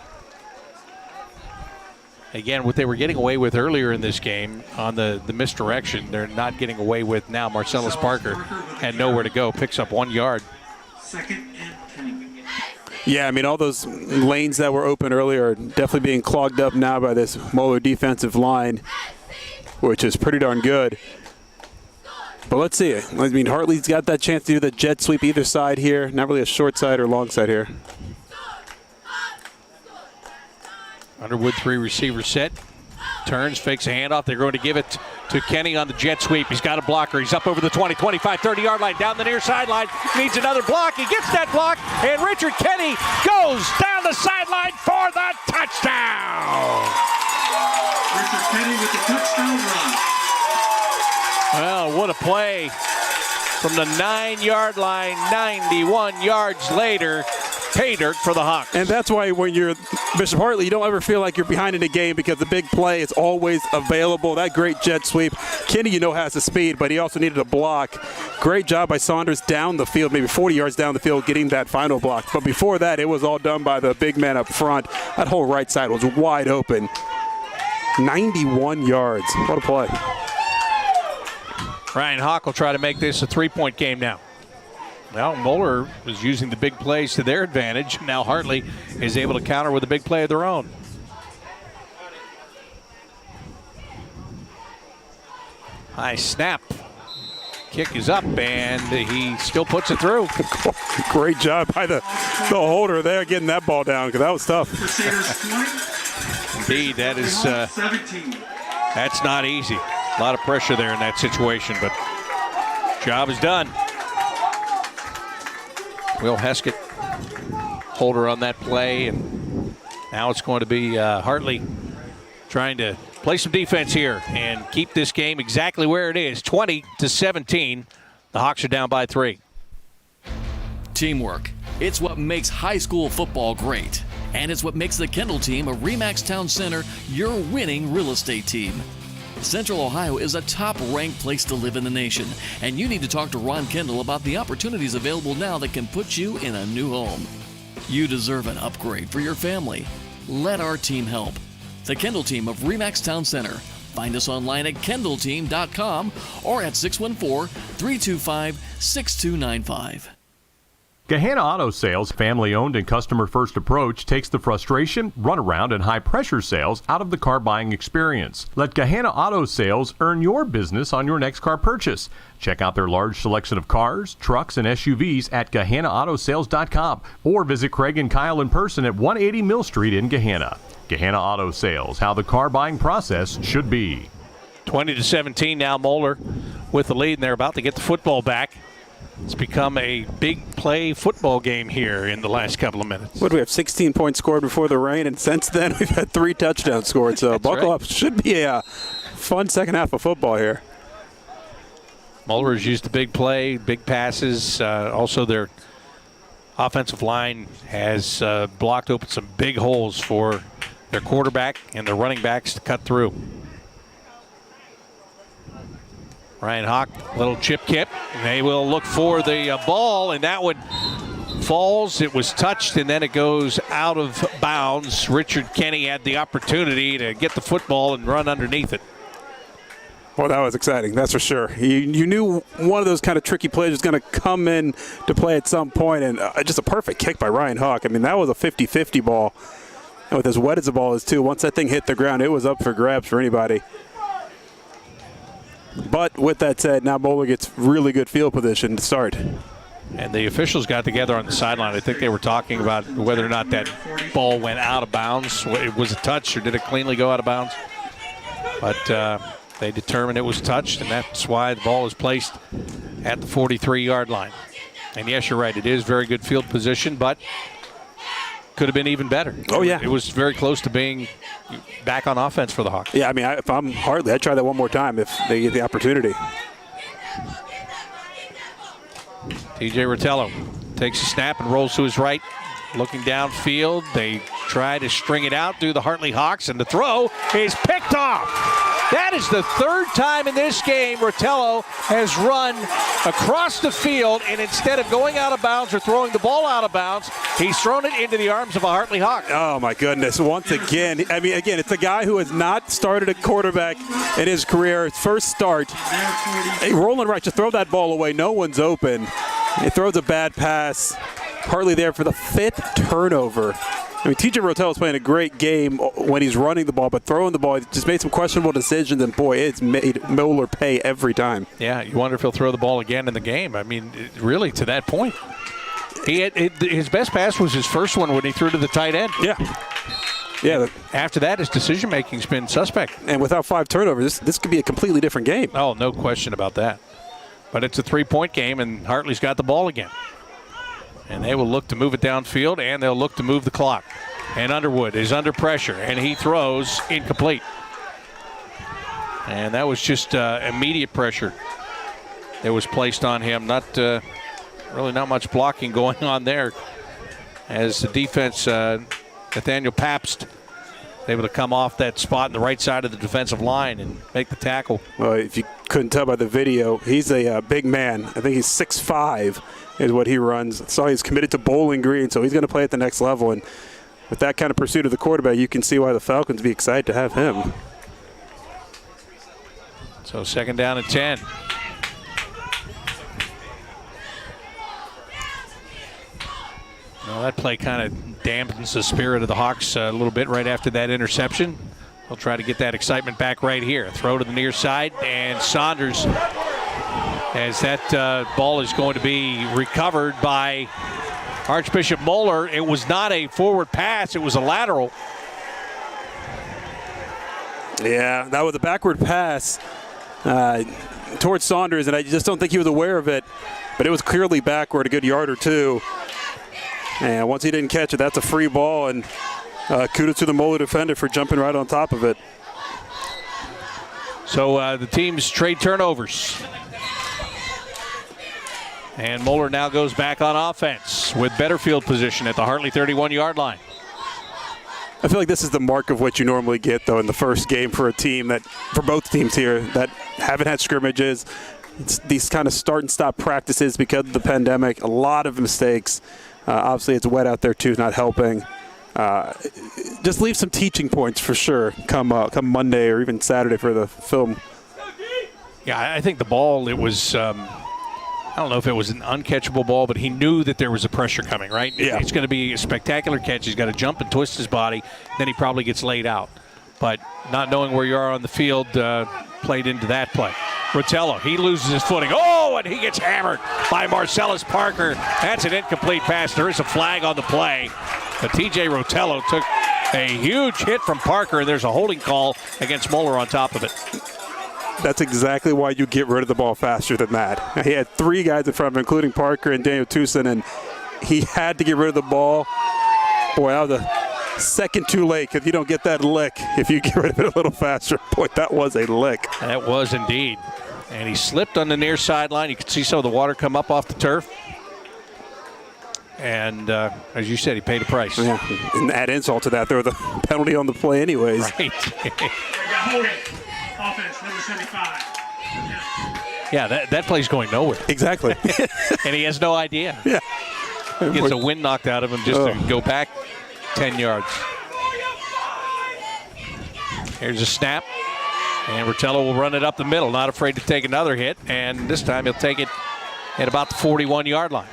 Again, what they were getting away with earlier in this game on the misdirection, they're not getting away with now. Marcellus Parker had nowhere to go, picks up 1 yard. 2nd and 10. Yeah, I mean, all those lanes that were open earlier are definitely being clogged up now by this Moeller defensive line, which is pretty darn good. But let's see. I mean, Hartley's got that chance to do the jet sweep either side here. Not really a short side or long side here. Underwood, 3 receiver set. Turns, fakes a handoff. They're going to give it to Kenny on the jet sweep. He's got a blocker. He's up over the 20, 25, 30-yard line, down the near sideline. Needs another block. He gets that block, and Richard Kenny goes down the sideline for the touchdown. Richard Kenny with the touchdown run. Well, what a play from the 9-yard line, 91 yards later. Pay dirt for the Hawks. And that's why when you're Bishop Hartley, you don't ever feel like you're behind in a game because the big play is always available. That great jet sweep. Kenny, has the speed, but he also needed a block. Great job by Saunders down the field, maybe 40 yards down the field, getting that final block. But before that, it was all done by the big man up front. That whole right side was wide open. 91 yards. What a play. Ryan Hawk will try to make this a 3-point game now. Well, Moeller was using the big plays to their advantage. Now Hartley is able to counter with a big play of their own. High snap. Kick is up, and he still puts it through. Great job by the holder there getting that ball down because that was tough. Indeed, that is 17. That's not easy. A lot of pressure there in that situation, but job is done. Will Heskett, holder on that play, and now it's going to be Hartley trying to play some defense here and keep this game exactly where it is, 20-17. The Hawks are down by 3. Teamwork. It's what makes high school football great. And it's what makes the Kendall team of RE/MAX Town Center your winning real estate team. Central Ohio is a top-ranked place to live in the nation, and you need to talk to Ron Kendall about the opportunities available now that can put you in a new home. You deserve an upgrade for your family. Let our team help. The Kendall team of RE/MAX Town Center. Find us online at kendallteam.com or at 614-325-6295. Gahanna Auto Sales, family-owned and customer-first approach, takes the frustration, runaround, and high-pressure sales out of the car buying experience. Let Gahanna Auto Sales earn your business on your next car purchase. Check out their large selection of cars, trucks, and SUVs at GahannaAutoSales.com or visit Craig and Kyle in person at 180 Mill Street in Gahanna. Gahanna Auto Sales, how the car buying process should be. 20-17 now. Moeller with the lead, and they're about to get the football back. It's become a big play football game here in the last couple of minutes. What do we have? 16 points scored before the rain, and since then we've had 3 touchdowns scored. So buckle up. Should be a fun second half of football here. Moeller has used the big play, big passes. Also, their offensive line has blocked open some big holes for their quarterback and their running backs to cut through. Ryan Hawk, little chip kip. They will look for the ball, and that one falls. It was touched, and then it goes out of bounds. Richard Kenny had the opportunity to get the football and run underneath it. Well, that was exciting, that's for sure. You knew one of those kind of tricky plays was going to come in to play at some point, and just a perfect kick by Ryan Hawk. I mean, that was a 50-50 ball. And with as wet as the ball is, too, once that thing hit the ground, it was up for grabs for anybody. But with that said, now Moeller gets really good field position to start. And the officials got together on the sideline. I think they were talking about whether or not that ball went out of bounds. Was it touched or did it cleanly go out of bounds? But they determined it was touched, and that's why the ball is placed at the 43-yard line. And yes, you're right. It is very good field position, but could have been even better. Oh, yeah. It was very close to being back on offense for the Hawks. Yeah, I mean, if I'm Hartley, I'd try that one more time if they get the opportunity. TJ Rotello takes a snap and rolls to his right, looking downfield. They try to string it out through the Hartley Hawks, and the throw is picked off. That is the third time in this game Rotello has run across the field, and instead of going out of bounds or throwing the ball out of bounds, he's thrown it into the arms of a Hartley Hawk. Oh, my goodness. Once again, I mean, it's a guy who has not started a quarterback in his career. His first start. Hey, rolling right, just throw that ball away. No one's open. He throws a bad pass. Hartley there for the 5th turnover. I mean, TJ Rotello's playing a great game when he's running the ball, but throwing the ball, he just made some questionable decisions, and boy, it's made Moeller pay every time. Yeah, you wonder if he'll throw the ball again in the game. I mean, really, to that point. His best pass was his first one when he threw to the tight end. Yeah. After that, his decision-making's been suspect. And without 5 turnovers, this could be a completely different game. Oh, no question about that. But it's a 3-point game, and Hartley's got the ball again. And they will look to move it downfield, and they'll look to move the clock. And Underwood is under pressure, and he throws incomplete. And that was just immediate pressure that was placed on him. Really not much blocking going on there, as the defense, Nathaniel Pabst, able to come off that spot on the right side of the defensive line and make the tackle. Well, if you couldn't tell by the video, he's a big man. I think he's 6'5", is what he runs. So he's committed to Bowling Green, so he's going to play at the next level. And with that kind of pursuit of the quarterback, you can see why the Falcons be excited to have him. So 2nd down and 10. Well, that play kind of dampens the spirit of the Hawks a little bit right after that interception. They'll try to get that excitement back right here. Throw to the near side, and Saunders, as that ball is going to be recovered by Archbishop Moeller. It was not a forward pass, it was a lateral. Yeah, that was a backward pass towards Saunders, and I just don't think he was aware of it, but it was clearly backward, a good yard or two. And once he didn't catch it, that's a free ball, and kudos to the Moeller defender for jumping right on top of it. So the teams trade turnovers. And Moeller now goes back on offense with better field position at the Hartley 31-yard line. I feel like this is the mark of what you normally get, though, in the first game for a team that, for both teams here, that haven't had scrimmages. It's these kind of start and stop practices because of the pandemic. A lot of mistakes. Obviously, it's wet out there, too, not helping. Just leave some teaching points for sure come Monday or even Saturday for the film. Yeah, I think the ball, it was, I don't know if it was an uncatchable ball, but he knew that there was a pressure coming, right? Yeah. It's going to be a spectacular catch. He's got to jump and twist his body. Then he probably gets laid out. But not knowing where you are on the field played into that play. Rotello, he loses his footing. Oh, and he gets hammered by Marcellus Parker. That's an incomplete pass. There is a flag on the play. But TJ Rotello took a huge hit from Parker, and there's a holding call against Moeller on top of it. That's exactly why you get rid of the ball faster than that. He had 3 guys in front of him, including Parker and Daniel Tucson, and he had to get rid of the ball. Boy, that was a second too late because you don't get that lick if you get rid of it a little faster. Boy, that was a lick. That was indeed. And he slipped on the near sideline. You could see some of the water come up off the turf. And as you said, he paid a price. Yeah, and add insult to that, there was a penalty on the play anyways. Right. Holding. Offense, number 75. Yeah, that play's going nowhere. Exactly. And he has no idea. Yeah. Gets a wind knocked out of him just to go back 10 yards. Here's a snap. And Rotello will run it up the middle, not afraid to take another hit. And this time he'll take it at about the 41-yard line.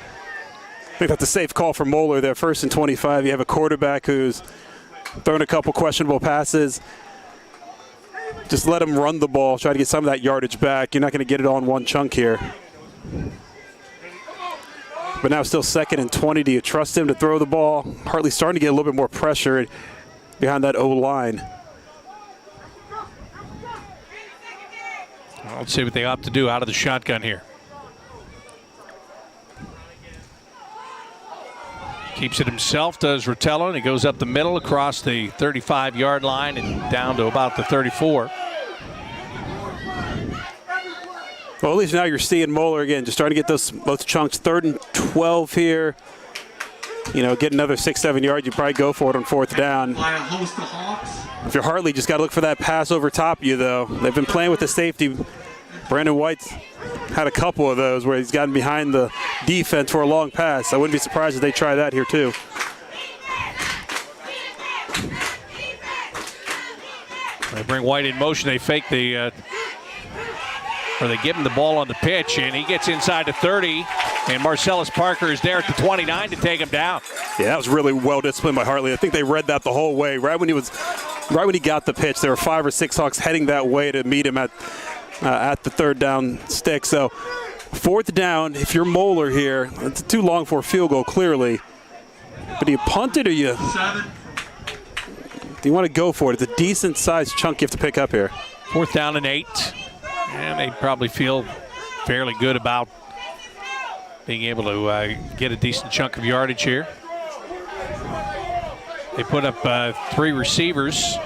I think that's a safe call for Moeller there. 1st and 25. You have a quarterback who's thrown a couple questionable passes. Just let him run the ball, try to get some of that yardage back. You're not going to get it all in one chunk here. But now still 2nd and 20. Do you trust him to throw the ball? Hartley starting to get a little bit more pressure behind that O-line. Let's see what they opt to do out of the shotgun here. Keeps it himself, does Rotello, and he goes up the middle across the 35-yard line and down to about the 34. Well, at least now you're seeing Moeller again, just trying to get those chunks. 3rd and 12 here. You know, get another 6-7 yards, you probably go for it on 4th down. If you're Hartley, just got to look for that pass over top of you, though. They've been playing with the safety. Brandon White's had a couple of those where he's gotten behind the defense for a long pass. I wouldn't be surprised if they try that here, too. They bring White in motion. They fake the or they give him the ball on the pitch, and he gets inside the 30, and Marcellus Parker is there at the 29 to take him down. Yeah, that was really well disciplined by Hartley. I think they read that the whole way. Right when he got the pitch, there were 5 or 6 Hawks heading that way to meet him at the 3rd down stick. So 4th down, if you're Moeller here, it's too long for a field goal, clearly. But do you punt it or do you want to go for it? It's a decent-sized chunk you have to pick up here. 4th down and 8. And they probably feel fairly good about being able to get a decent chunk of yardage here. They put up 3 receivers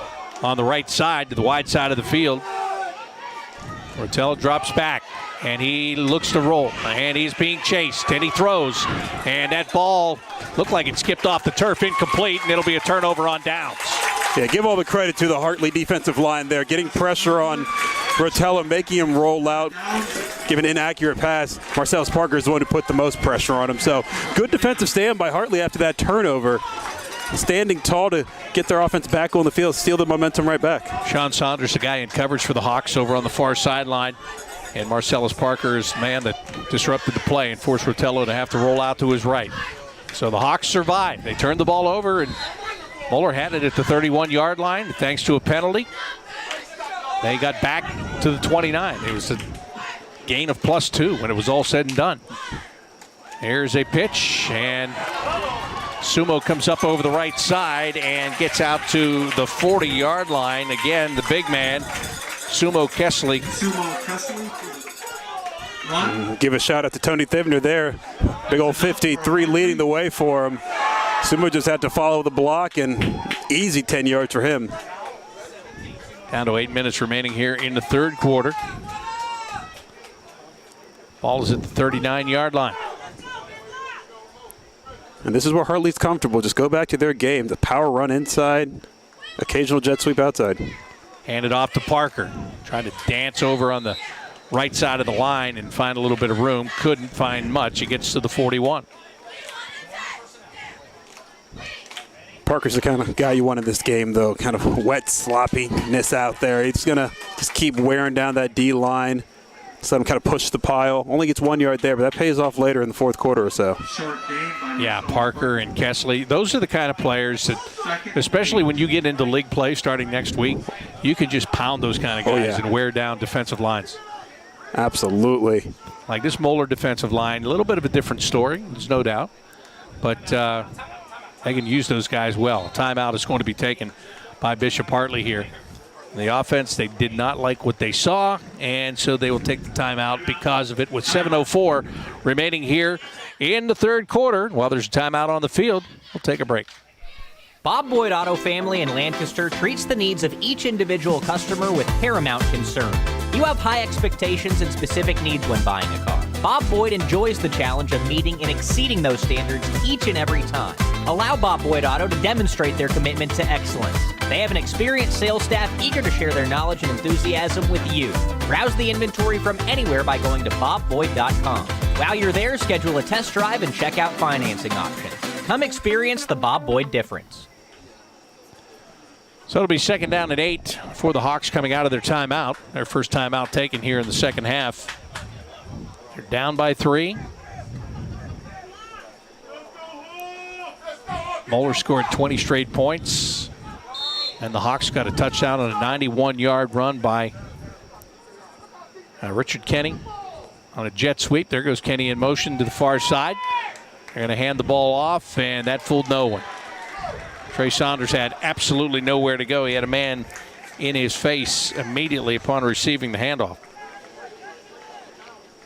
on the right side to the wide side of the field. Rotello drops back, and he looks to roll, and he's being chased, and he throws, and that ball looked like it skipped off the turf, incomplete, and it'll be a turnover on downs. Yeah, give all the credit to the Hartley defensive line there, getting pressure on Rotello, making him roll out, give an inaccurate pass. Marcellus Parker is the one who put the most pressure on him. So good defensive stand by Hartley after that turnover. Standing tall to get their offense back on the field, steal the momentum right back. Sean Saunders, the guy in coverage for the Hawks over on the far sideline. And Marcellus Parker is the man that disrupted the play and forced Rotello to have to roll out to his right. So the Hawks survived. They turned the ball over, and Moeller had it at the 31-yard line thanks to a penalty. They got back to the 29. It was a gain of +2 when it was all said and done. Here's a pitch, and Sumo comes up over the right side and gets out to the 40-yard line. Again, the big man, Sumo Kessley. Give a shout out to Tony Thibner there. Big old 53 leading the way for him. Sumo just had to follow the block, and easy 10 yards for him. Down to 8 minutes remaining here in the 3rd quarter. Ball is at the 39-yard line. And this is where Hartley's comfortable. Just go back to their game. The power run inside, occasional jet sweep outside. Hand it off to Parker. Trying to dance over on the right side of the line and find a little bit of room. Couldn't find much. He gets to the 41. Parker's the kind of guy you want in this game, though. Kind of wet sloppiness out there. He's going to just keep wearing down that D line. So let him kind of push the pile. Only gets 1 yard there, but that pays off later in the 4th quarter or so. Yeah, Parker and Kessley, those are the kind of players that, especially when you get into league play starting next week, you can just pound those kind of guys and wear down defensive lines. Absolutely. Like this Moeller defensive line, a little bit of a different story, there's no doubt. But they can use those guys well. Timeout is going to be taken by Bishop Hartley here. The offense, they did not like what they saw, and so they will take the timeout because of it with 7:04 remaining here in the third quarter. While there's a timeout on the field, we'll take a break. Bob Boyd Auto Family in Lancaster treats the needs of each individual customer with paramount concern. You have high expectations and specific needs when buying a car. Bob Boyd enjoys the challenge of meeting and exceeding those standards each and every time. Allow Bob Boyd Auto to demonstrate their commitment to excellence. They have an experienced sales staff eager to share their knowledge and enthusiasm with you. Browse the inventory from anywhere by going to bobboyd.com. While you're there, schedule a test drive and check out financing options. Come experience the Bob Boyd difference. So it'll be 2nd down and 8 for the Hawks coming out of their timeout. Their first timeout taken here in the second half. They're down by 3. Moeller scored 20 straight points. And the Hawks got a touchdown on a 91-yard run by Richard Kenny on a jet sweep. There goes Kenny in motion to the far side. They're going to hand the ball off, and that fooled no one. Trey Saunders had absolutely nowhere to go. He had a man in his face immediately upon receiving the handoff.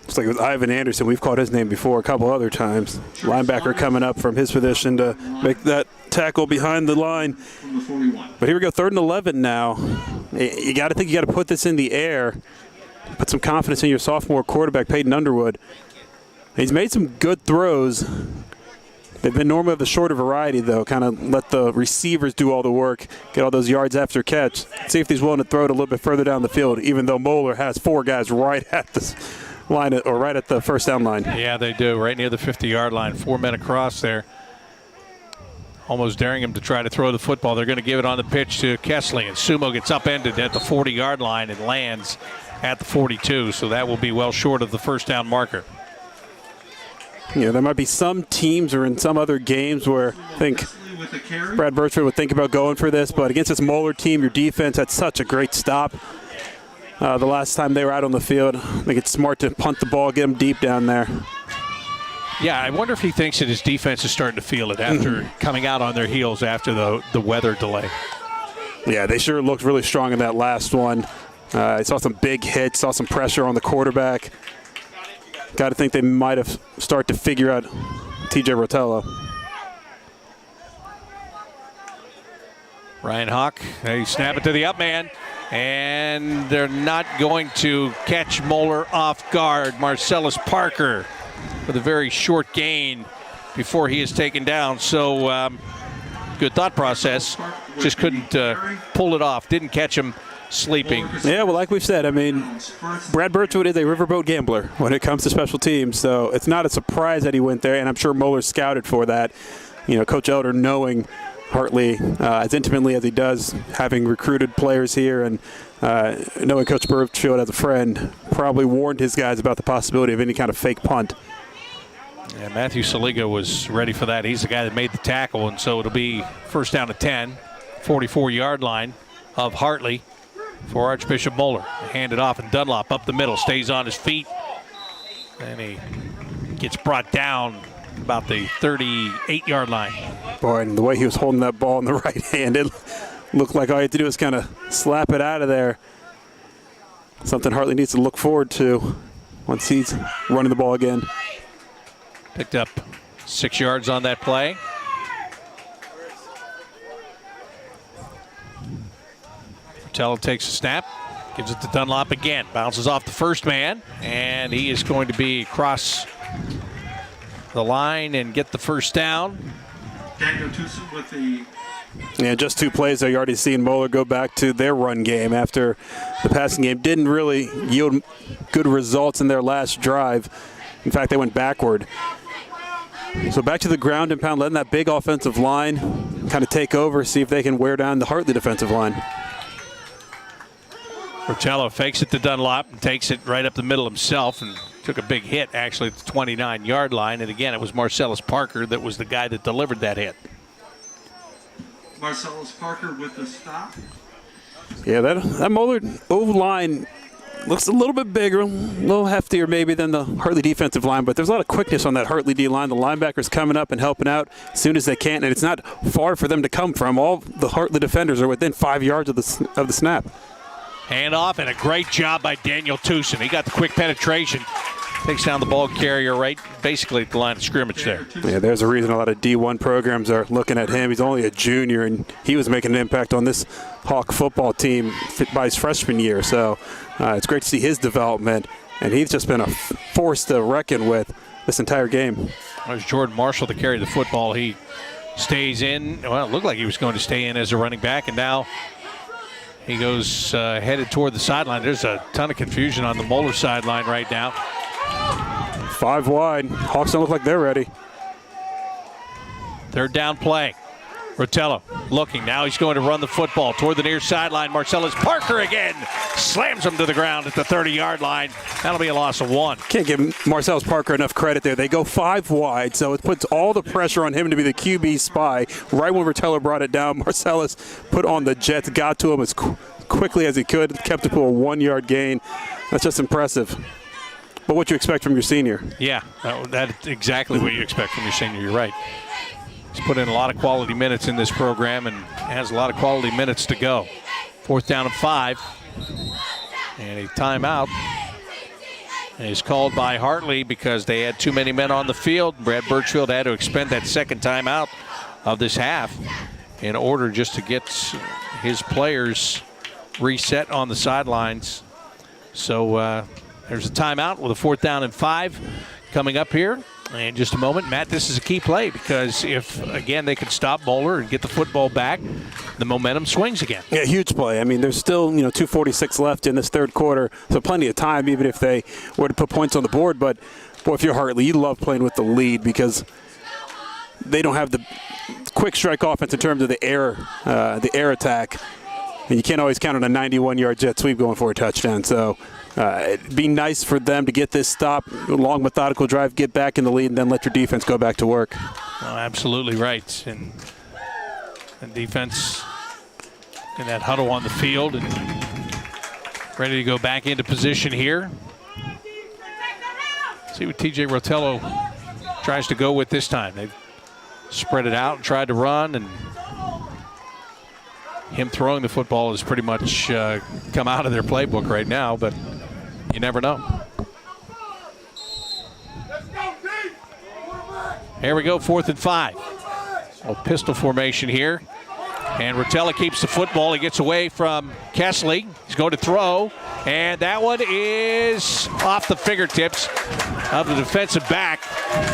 It's like it was Ivan Anderson. We've called his name before a couple other times. Linebacker coming up from his position to make that tackle behind the line. But here we go, 3rd and 11 now. You got to think you got to put this in the air. Put some confidence in your sophomore quarterback, Peyton Underwood. He's made some good throws. They've been normally of the shorter variety, though. Kind of let the receivers do all the work, get all those yards after catch. See if he's willing to throw it a little bit further down the field, even though Moeller has 4 guys right at the line, or right at the first down line. Yeah, they do, right near the 50-yard line. 4 men across there. Almost daring him to try to throw the football. They're going to give it on the pitch to Kessley, and Sumo gets upended at the 40-yard line and lands at the 42, so that will be well short of the first down marker. You know, there might be some teams or in some other games where I think Brad Birchford would think about going for this, but against this Moeller team, your defense had such a great stop the last time they were out on the field. I think it's smart to punt the ball, get them deep down there. Yeah, I wonder if he thinks that his defense is starting to feel it after coming out on their heels after the weather delay. Yeah, they sure looked really strong in that last one. I saw some big hits, saw some pressure on the quarterback. Got to think they might have started to figure out TJ Rotello. Ryan Hawk, they snap it to the up man, and they're not going to catch Moeller off guard. Marcellus Parker with a very short gain before he is taken down. So good thought process, just couldn't pull it off, didn't catch him sleeping. Yeah, well, like we've said, I mean, Brad Birchwood is a riverboat gambler when it comes to special teams, so it's not a surprise that he went there, and I'm sure Moeller scouted for that. You know, Coach Elder knowing Hartley as intimately as he does, having recruited players here, and knowing Coach Birchwood as a friend, probably warned his guys about the possibility of any kind of fake punt. Yeah, Matthew Saliga was ready for that. He's the guy that made the tackle, and so it'll be first down at 10, 44-yard line of Hartley for Archbishop Moeller. Hand it off, and Dunlop up the middle, stays on his feet, and he gets brought down about the 38-yard line. Boy, and the way he was holding that ball in the right hand, it looked like all he had to do was kind of slap it out of there. Something Hartley needs to look forward to once he's running the ball again. Picked up 6 yards on that play. Rotello takes a snap, gives it to Dunlop again, bounces off the first man, and he is going to be across the line and get the first down. Daniel Tucson with the... Yeah, just 2 plays there. You already seen Moeller go back to their run game after the passing game didn't really yield good results in their last drive. In fact, they went backward. So back to the ground and pound, letting that big offensive line kind of take over, see if they can wear down the Hartley defensive line. Rotello fakes it to Dunlop and takes it right up the middle himself and took a big hit actually at the 29-yard line. And again, it was Marcellus Parker that was the guy that delivered that hit. Marcellus Parker with the stop. Yeah, that Moeller O-line looks a little bit bigger, a little heftier maybe than the Hartley defensive line, but there's a lot of quickness on that Hartley D-line. The linebackers coming up and helping out as soon as they can, and it's not far for them to come from. All the Hartley defenders are within 5 yards of the snap. Hand off, and a great job by Daniel Tucson. He got the quick penetration. Takes down the ball carrier right basically at the line of scrimmage there. Yeah, there's a reason a lot of D1 programs are looking at him. He's only a junior, and he was making an impact on this Hawk football team by his freshman year. So it's great to see his development, and he's just been a force to reckon with this entire game. There's Jordan Marshall to carry the football. He stays in. Well, it looked like he was going to stay in as a running back, and now he goes headed toward the sideline. There's a ton of confusion on the Moeller sideline right now. 5 wide. Hawks don't look like they're ready. Third down play. Rotello looking. Now he's going to run the football toward the near sideline. Marcellus Parker again slams him to the ground at the 30-yard line. That'll be a loss of 1. Can't give Marcellus Parker enough credit there. They go 5 wide, so it puts all the pressure on him to be the QB spy. Right when Rotello brought it down, Marcellus put on the jets, got to him as quickly as he could, kept it to a 1-yard gain. That's just impressive. But what you expect from your senior? Yeah, that's exactly what you expect from your senior. You're right. He's put in a lot of quality minutes in this program and has a lot of quality minutes to go. 4th down and 5. And a timeout is called by Hartley because they had too many men on the field. Brad Birchfield had to expend that second timeout of this half in order just to get his players reset on the sidelines. So there's a timeout with a 4th down and 5 coming up here in just a moment. Matt, this is a key play because if, again, they can stop Moeller and get the football back, the momentum swings again. Yeah, huge play. I mean, there's still, 2:46 left in this third quarter, so plenty of time even if they were to put points on the board. But, boy, if you're Hartley, you love playing with the lead because they don't have the quick strike offense in terms of the air attack. And you can't always count on a 91-yard jet sweep going for a touchdown. So it'd be nice for them to get this stop, long methodical drive, get back in the lead, and then let your defense go back to work. Oh, absolutely right. And defense in that huddle on the field and ready to go back into position here. See what TJ Rotello tries to go with this time. They've spread it out and tried to run, and him throwing the football has pretty much come out of their playbook right now, but you never know. Here we go, 4th and 5. A pistol formation here. And Rotello keeps the football. He gets away from Kessley. He's going to throw. And that one is off the fingertips of the defensive back.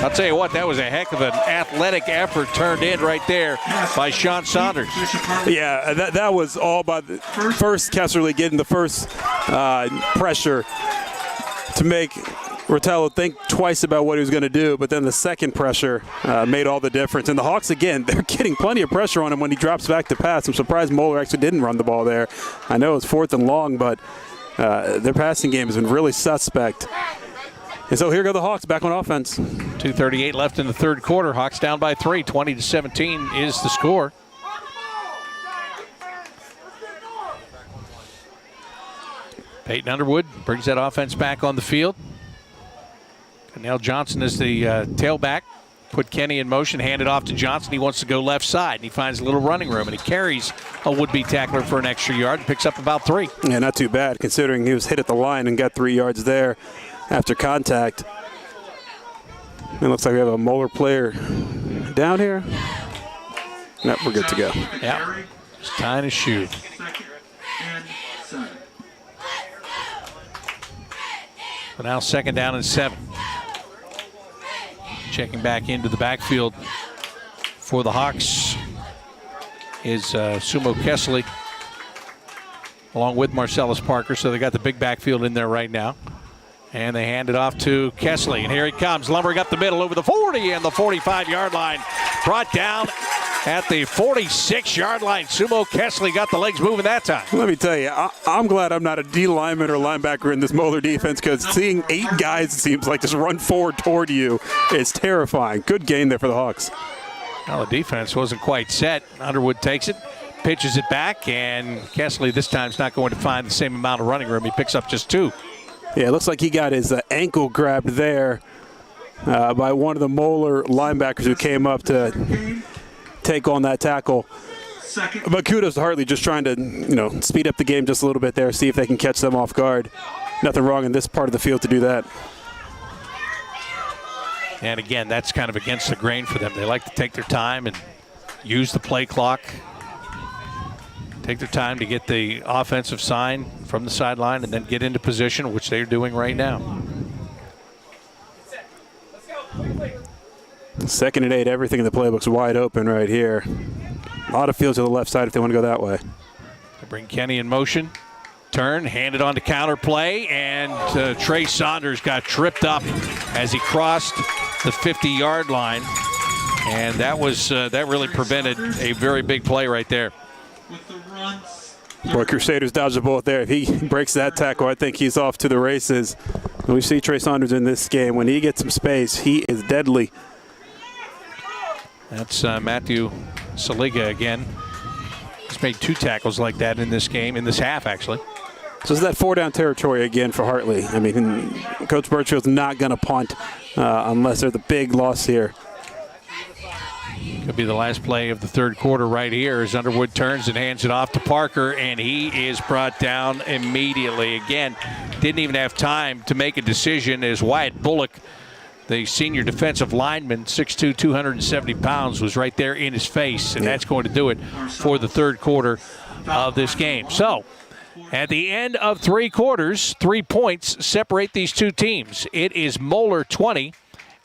I'll tell you what, that was a heck of an athletic effort turned in right there by Sean Saunders. Yeah, that was all by the first Kessley getting the first pressure to make Rotello think twice about what he was going to do, but then the second pressure made all the difference. And the Hawks, again, they're getting plenty of pressure on him when he drops back to pass. I'm surprised Moeller actually didn't run the ball there. I know it's 4th and long, but their passing game has been really suspect. And so here go the Hawks back on offense. 2:38 left in the third quarter. Hawks down by 3. 20-17 is the score. Peyton Underwood brings that offense back on the field. Connell Johnson is the tailback. Put Kenny in motion, hand it off to Johnson. He wants to go left side, and he finds a little running room, and he carries a would-be tackler for an extra yard and picks up about 3. Yeah, not too bad, considering he was hit at the line and got 3 yards there after contact. It looks like we have a Moeller player down here. Nope, we're good to go. Yeah, just tying his shoe. 2nd and 7. So now 2nd down and 7. Checking back into the backfield for the Hawks is Sumo Kessley along with Marcellus Parker. So they got the big backfield in there right now. And they hand it off to Kessley. And here he comes, lumbering up the middle over the 40 and the 45-yard line. Brought down at the 46-yard line. Sumo Kessley got the legs moving that time. Let me tell you, I'm glad I'm not a D lineman or linebacker in this Moeller defense, because seeing 8 guys, it seems like, just run forward toward you is terrifying. Good gain there for the Hawks. Well, the defense wasn't quite set. Underwood takes it, pitches it back, and Kessley this time is not going to find the same amount of running room. He picks up just 2. Yeah, it looks like he got his ankle grabbed there by one of the Moeller linebackers who came up to take on that tackle. second. But kudos to Hartley, just trying to, speed up the game just a little bit there, see if they can catch them off guard. Nothing wrong in this part of the field to do that. And again, that's kind of against the grain for them. They like to take their time and use the play clock. Take their time to get the offensive sign from the sideline and then get into position, which they're doing right now. 2nd and 8, everything in the playbook's wide open right here. A lot of field to the left side if they want to go that way. They bring Kenny in motion. Turn, hand it on to counter play, and Trey Saunders got tripped up as he crossed the 50-yard line. And that really prevented a very big play right there. With the runs. Boy, Crusaders dodged a bullet there. If he breaks that tackle, I think he's off to the races. We see Trey Saunders in this game. When he gets some space, he is deadly. That's Matthew Saliga again. He's made 2 tackles like that in this game, in this half actually. So it's that 4-down territory again for Hartley. I mean, Coach Birchfield's not going to punt unless there's a big loss here. Could be the last play of the 3rd quarter right here as Underwood turns and hands it off to Parker, and he is brought down immediately. Again, didn't even have time to make a decision as Wyatt Bullock, the senior defensive lineman, 6'2", 270 pounds, was right there in his face, and that's going to do it for the 3rd quarter of this game. So, at the end of 3 quarters, 3 points separate these two teams. It is Moeller 20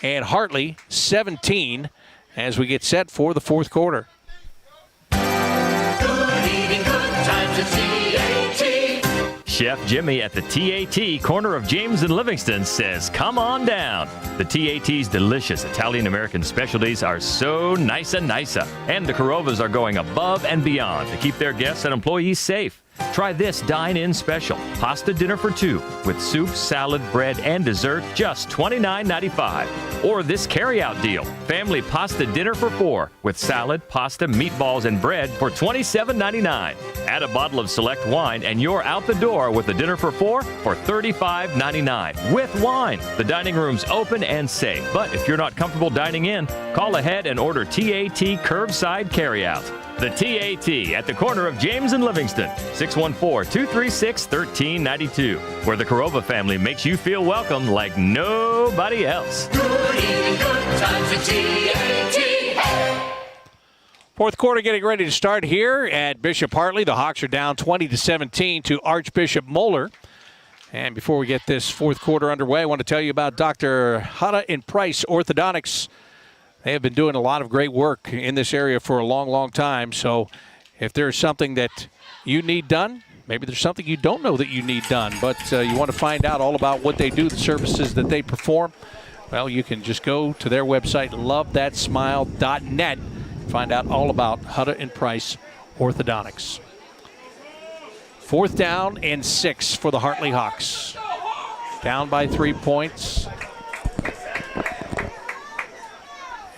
and Hartley 17 as we get set for the 4th quarter. Good eating, good times at TAT. Chef Jimmy at the TAT, corner of James and Livingston, says, come on down. The TAT's delicious Italian-American specialties are so nicer. And the Carovas are going above and beyond to keep their guests and employees safe. Try this dine-in special, pasta dinner for 2 with soup, salad, bread, and dessert, just $29.95. Or this carry-out deal, family pasta dinner for 4 with salad, pasta, meatballs, and bread for $27.99. Add a bottle of select wine and you're out the door with a dinner for 4 for $35.99 with wine. The dining room's open and safe, but if you're not comfortable dining in, call ahead and order TAT curbside carry-out. The TAT at the corner of James and Livingston, 614-236-1392, where the Corova family makes you feel welcome like nobody else. Good eating, good times at TAT. 4th quarter getting ready to start here at Bishop Hartley. The Hawks are down 20-17 to Archbishop Moeller. And before we get this 4th quarter underway, I want to tell you about Dr. Hutta and Price Orthodontics. They have been doing a lot of great work in this area for a long, long time. So if there's something that you need done, maybe there's something you don't know that you need done, but you want to find out all about what they do, the services that they perform, well, you can just go to their website, lovethatsmile.net, find out all about Hutta and Price Orthodontics. 4th down and 6 for the Hartley Hawks. Down by 3 points.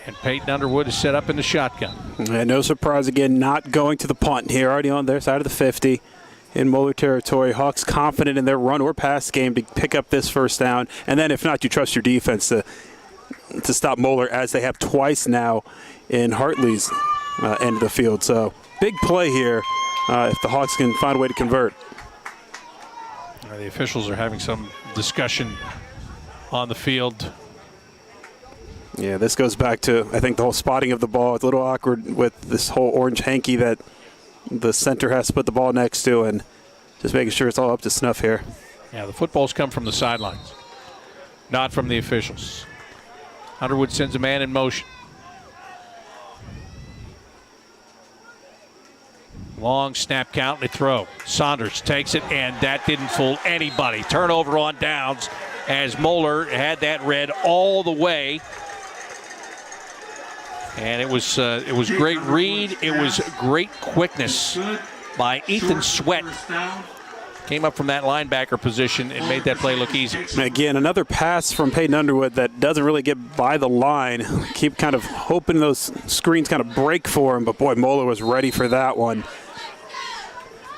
And Peyton Underwood is set up in the shotgun. And no surprise again, not going to the punt here, already on their side of the 50 in Moeller territory. Hawks confident in their run or pass game to pick up this 1st down. And then if not, you trust your defense to stop Moeller, as they have twice now in Hartley's end of the field. So big play here if the Hawks can find a way to convert. The officials are having some discussion on the field. Yeah, this goes back to, I think, the whole spotting of the ball. It's a little awkward with this whole orange hanky that the center has to put the ball next to, and just making sure it's all up to snuff here. Yeah, the footballs come from the sidelines, not from the officials. Underwood sends a man in motion. Long snap count, they throw. Saunders takes it, and that didn't fool anybody. Turnover on downs as Moeller had that read all the way. And it was great read. It was great quickness by Ethan Sweat. Came up from that linebacker position and made that play look easy. Again, another pass from Peyton Underwood that doesn't really get by the line. Keep kind of hoping those screens kind of break for him, but boy, Moeller was ready for that one.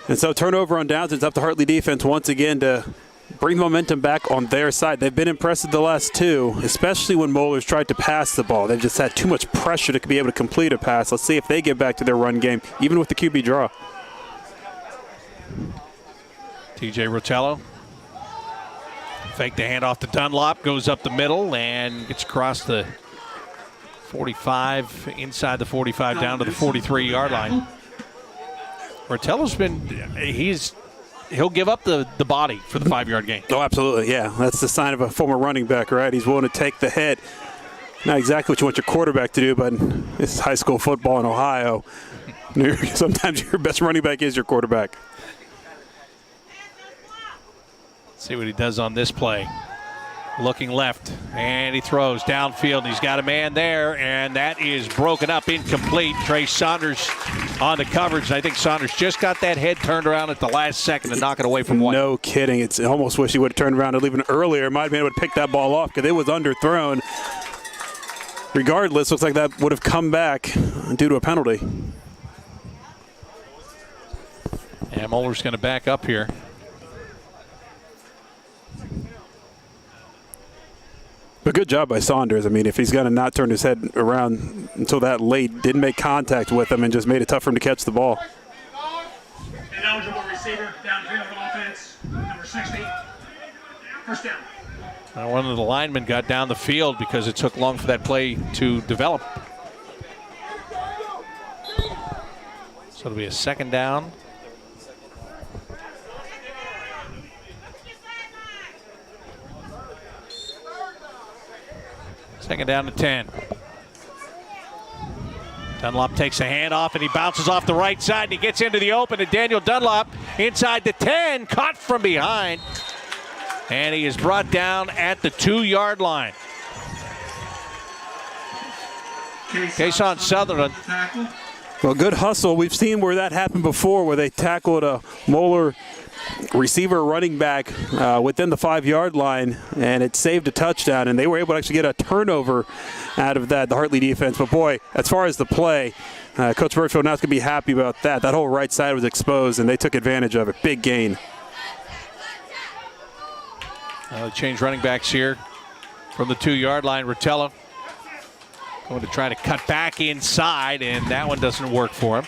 And so turnover on downs. It's up to Hartley defense once again to bring the momentum back on their side. They've been impressive the last two, especially when Moeller's tried to pass the ball. They've just had too much pressure to be able to complete a pass. Let's see if they get back to their run game, even with the QB draw. TJ Rotello. Fake the handoff to Dunlop, goes up the middle and gets across the 45, inside the 45, down to the 43-yard line. Rotello's he'll give up the body for the 5-yard gain. Oh, absolutely, yeah. That's the sign of a former running back, right? He's willing to take the hit. Not exactly what you want your quarterback to do, but this is high school football in Ohio. Sometimes your best running back is your quarterback. See what he does on this play. Looking left, and he throws downfield. He's got a man there, and that is broken up, incomplete. Trey Saunders on the coverage. I think Saunders just got that head turned around at the last second to knock it away from one. No kidding. It's almost wish he would have turned around and even earlier. Might have been able to pick that ball off because it was underthrown. Regardless, looks like that would have come back due to a penalty. And Moeller's going to back up here. But good job by Saunders. I mean, if he's going to not turn his head around until that late, didn't make contact with him and just made it tough for him to catch the ball. An eligible receiver, downfield offense, number 60. First down. One of the linemen got down the field because it took long for that play to develop. So it'll be a second down. Second down to 10. Dunlop takes a handoff and he bounces off the right side and he gets into the open, and Daniel Dunlop inside the 10, caught from behind. And he is brought down at the 2-yard line. Kason Sutherland. Well, good hustle. We've seen where that happened before, where they tackled a Moeller receiver running back within the 5-yard line, and it saved a touchdown, and they were able to actually get a turnover out of that, the Hartley defense. But boy, as far as the play, Coach Burfield not going to be happy about that. That whole right side was exposed, and they took advantage of it. Big gain. Change running backs here from the 2-yard line. Rotello going to try to cut back inside, and that one doesn't work for him.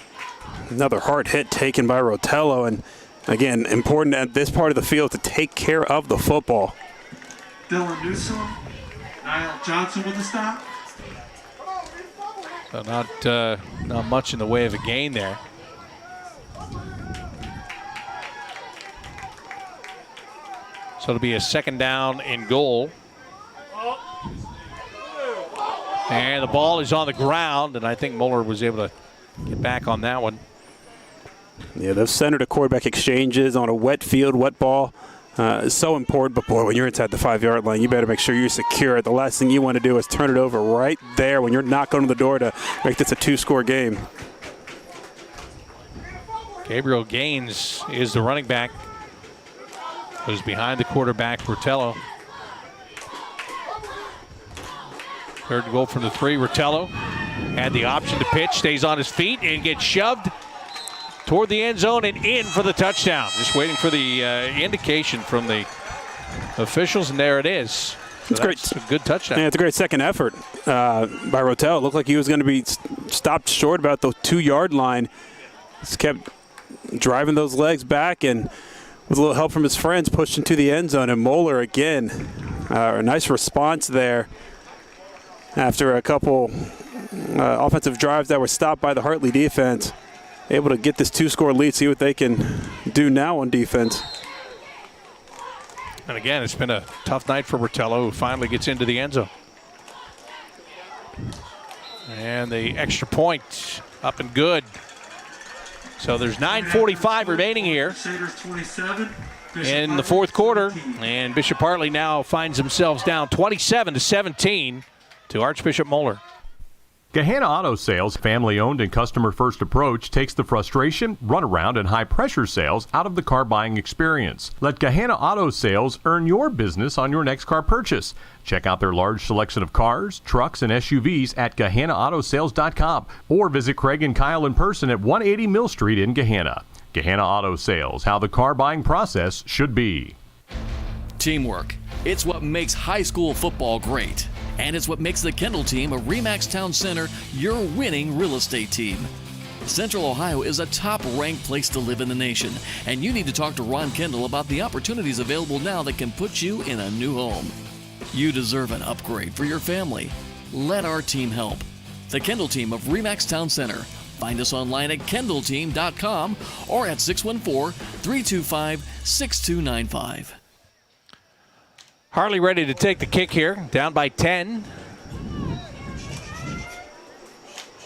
Another hard hit taken by Rotello, and again, important at this part of the field to take care of the football. Dylan Newsom, Niall Johnson with the stop. So not much in the way of a gain there. So it'll be a second down and goal. And the ball is on the ground, and I think Moeller was able to get back on that one. Yeah, those center to quarterback exchanges on a wet field, wet ball, is so important. But boy, when you're inside the 5-yard line, you better make sure you're secure. The last thing you want to do is turn it over right there when you're knocking on the door to make this a 2-score game. Gabriel Gaines is the running back, who's behind the quarterback, Rotello. Third goal from the 3. Rotello had the option to pitch, stays on his feet, and gets shoved toward the end zone and in for the touchdown. Just waiting for the indication from the officials, and there it is. So it's great. A good touchdown. Yeah, it's a great second effort by Rotello. It looked like he was going to be stopped short about the 2-yard line. Just kept driving those legs back, and with a little help from his friends, pushed into the end zone. And Moeller again, a nice response there after a couple offensive drives that were stopped by the Hartley defense. Able to get this 2-score lead, see what they can do now on defense. And again, it's been a tough night for Rotello, who finally gets into the end zone. And the extra point up and good. So there's 9:45 remaining here in the fourth quarter, and Bishop Hartley now finds themselves down 27-17 to Archbishop Moeller. Gahanna Auto Sales' family-owned and customer-first approach takes the frustration, runaround, and high-pressure sales out of the car buying experience. Let Gahanna Auto Sales earn your business on your next car purchase. Check out their large selection of cars, trucks, and SUVs at GahannaAutoSales.com or visit Craig and Kyle in person at 180 Mill Street in Gahanna. Gahanna Auto Sales, how the car buying process should be. teamwork. It's what makes high school football great. And it's what makes the Kendall team of RE/MAX Town Center your winning real estate team. Central Ohio is a top-ranked place to live in the nation, and you need to talk to Ron Kendall about the opportunities available now that can put you in a new home. You deserve an upgrade for your family. Let our team help. The Kendall team of RE/MAX Town Center. Find us online at kendallteam.com or at 614-325-6295. Hartley ready to take the kick here, down by 10.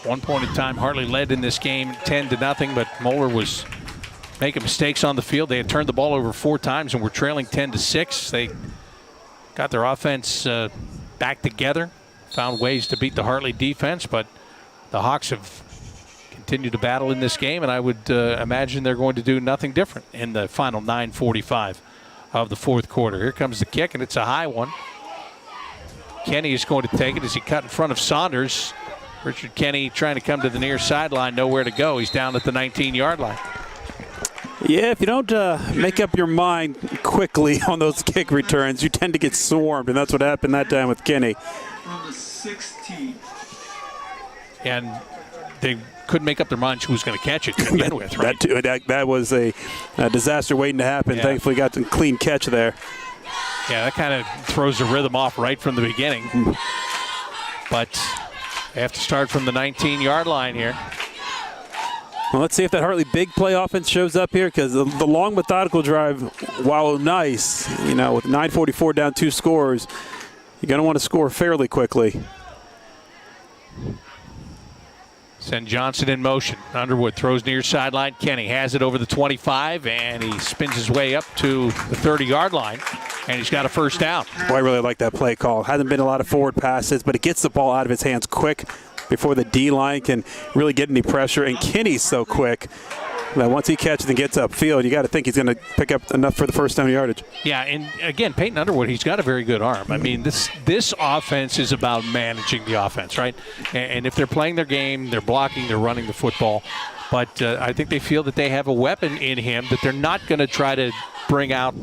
One point in time, Hartley led in this game 10-0, but Moeller was making mistakes on the field. They had turned the ball over 4 times and were trailing 10-6. They got their offense back together, found ways to beat the Hartley defense, but the Hawks have continued to battle in this game, and I would imagine they're going to do nothing different in the final 9:45 of the fourth quarter. Here comes the kick, and it's a high one. Kenny is going to take it as he cut in front of Saunders. Richard Kenny trying to come to the near sideline, nowhere to go. He's down at the 19-yard line. Yeah, if you don't make up your mind quickly on those kick returns, you tend to get swarmed, and that's what happened that time with Kenny. From the 16. And they couldn't make up their minds who was going to catch it to begin with, right? That was a disaster waiting to happen. Yeah. Thankfully got the clean catch there. Yeah, that kind of throws the rhythm off right from the beginning. But they have to start from the 19-yard line here. Well, let's see if that Hartley big play offense shows up here, because the long methodical drive, while nice, with 9:44 down 2 scores, you're going to want to score fairly quickly. Send Johnson in motion. Underwood throws near sideline. Kenny has it over the 25, and he spins his way up to the 30-yard line, and he's got a first down. Boy, I really like that play call. Hasn't been a lot of forward passes, but it gets the ball out of his hands quick before the D-line can really get any pressure. And Kenny's so quick that once he catches and gets upfield, you got to think he's going to pick up enough for the first down yardage. Yeah, and again, Peyton Underwood, he's got a very good arm. I mean, this offense is about managing the offense, right? And if they're playing their game, they're blocking, they're running the football. But I think they feel that they have a weapon in him that they're not going to try to bring out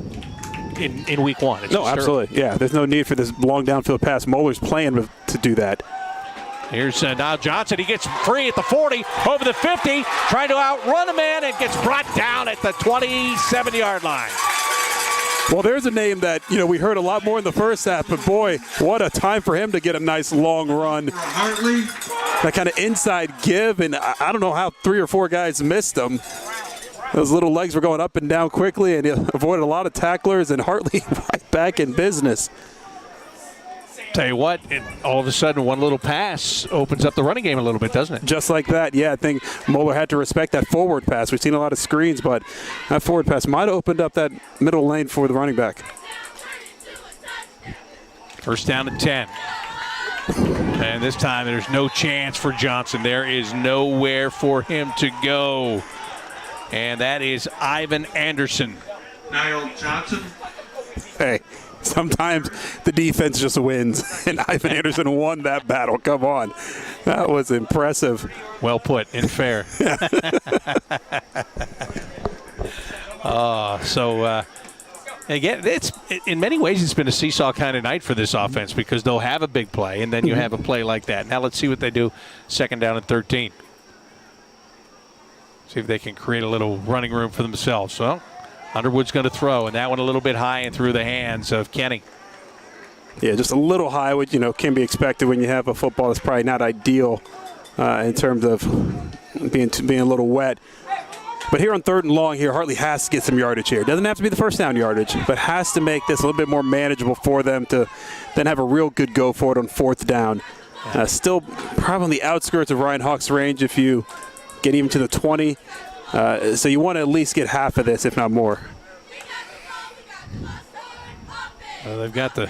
in week one. No, absolutely. Yeah, there's no need for this long downfield pass. Moeller's playing to do that. Here's now Johnson. He gets free at the 40, over the 50, trying to outrun a man, and gets brought down at the 27-yard line. Well, there's a name that, we heard a lot more in the first half, but boy, what a time for him to get a nice long run. Hartley. That kind of inside give, and I don't know how 3 or 4 guys missed him. Those little legs were going up and down quickly, and he avoided a lot of tacklers, and Hartley right back in business. Tell you what, all of a sudden one little pass opens up the running game a little bit, doesn't it? Just like that, yeah. I think Moeller had to respect that forward pass. We've seen a lot of screens, but that forward pass might have opened up that middle lane for the running back. First down and 10. And this time there's no chance for Johnson. There is nowhere for him to go. And that is Ivan Anderson. Niall Johnson. Hey. Sometimes the defense just wins, and Ivan Anderson won that battle. Come on. That was impressive. Well put and fair. Again, it's in many ways it's been a seesaw kind of night for this offense, because they'll have a big play, and then you have a play like that. Now let's see what they do second down and 13. See if they can create a little running room for themselves. So Underwood's going to throw, and that one a little bit high and through the hands of Kenny. Yeah, just a little high, which can be expected when you have a football that's probably not ideal in terms of being a little wet. But here on 3rd and long here, Hartley has to get some yardage here. Doesn't have to be the first down yardage, but has to make this a little bit more manageable for them to then have a real good go for it on 4th down. Still probably on the outskirts of Ryan Hawk's range if you get even to the 20. So you want to at least get half of this, if not more. They've got the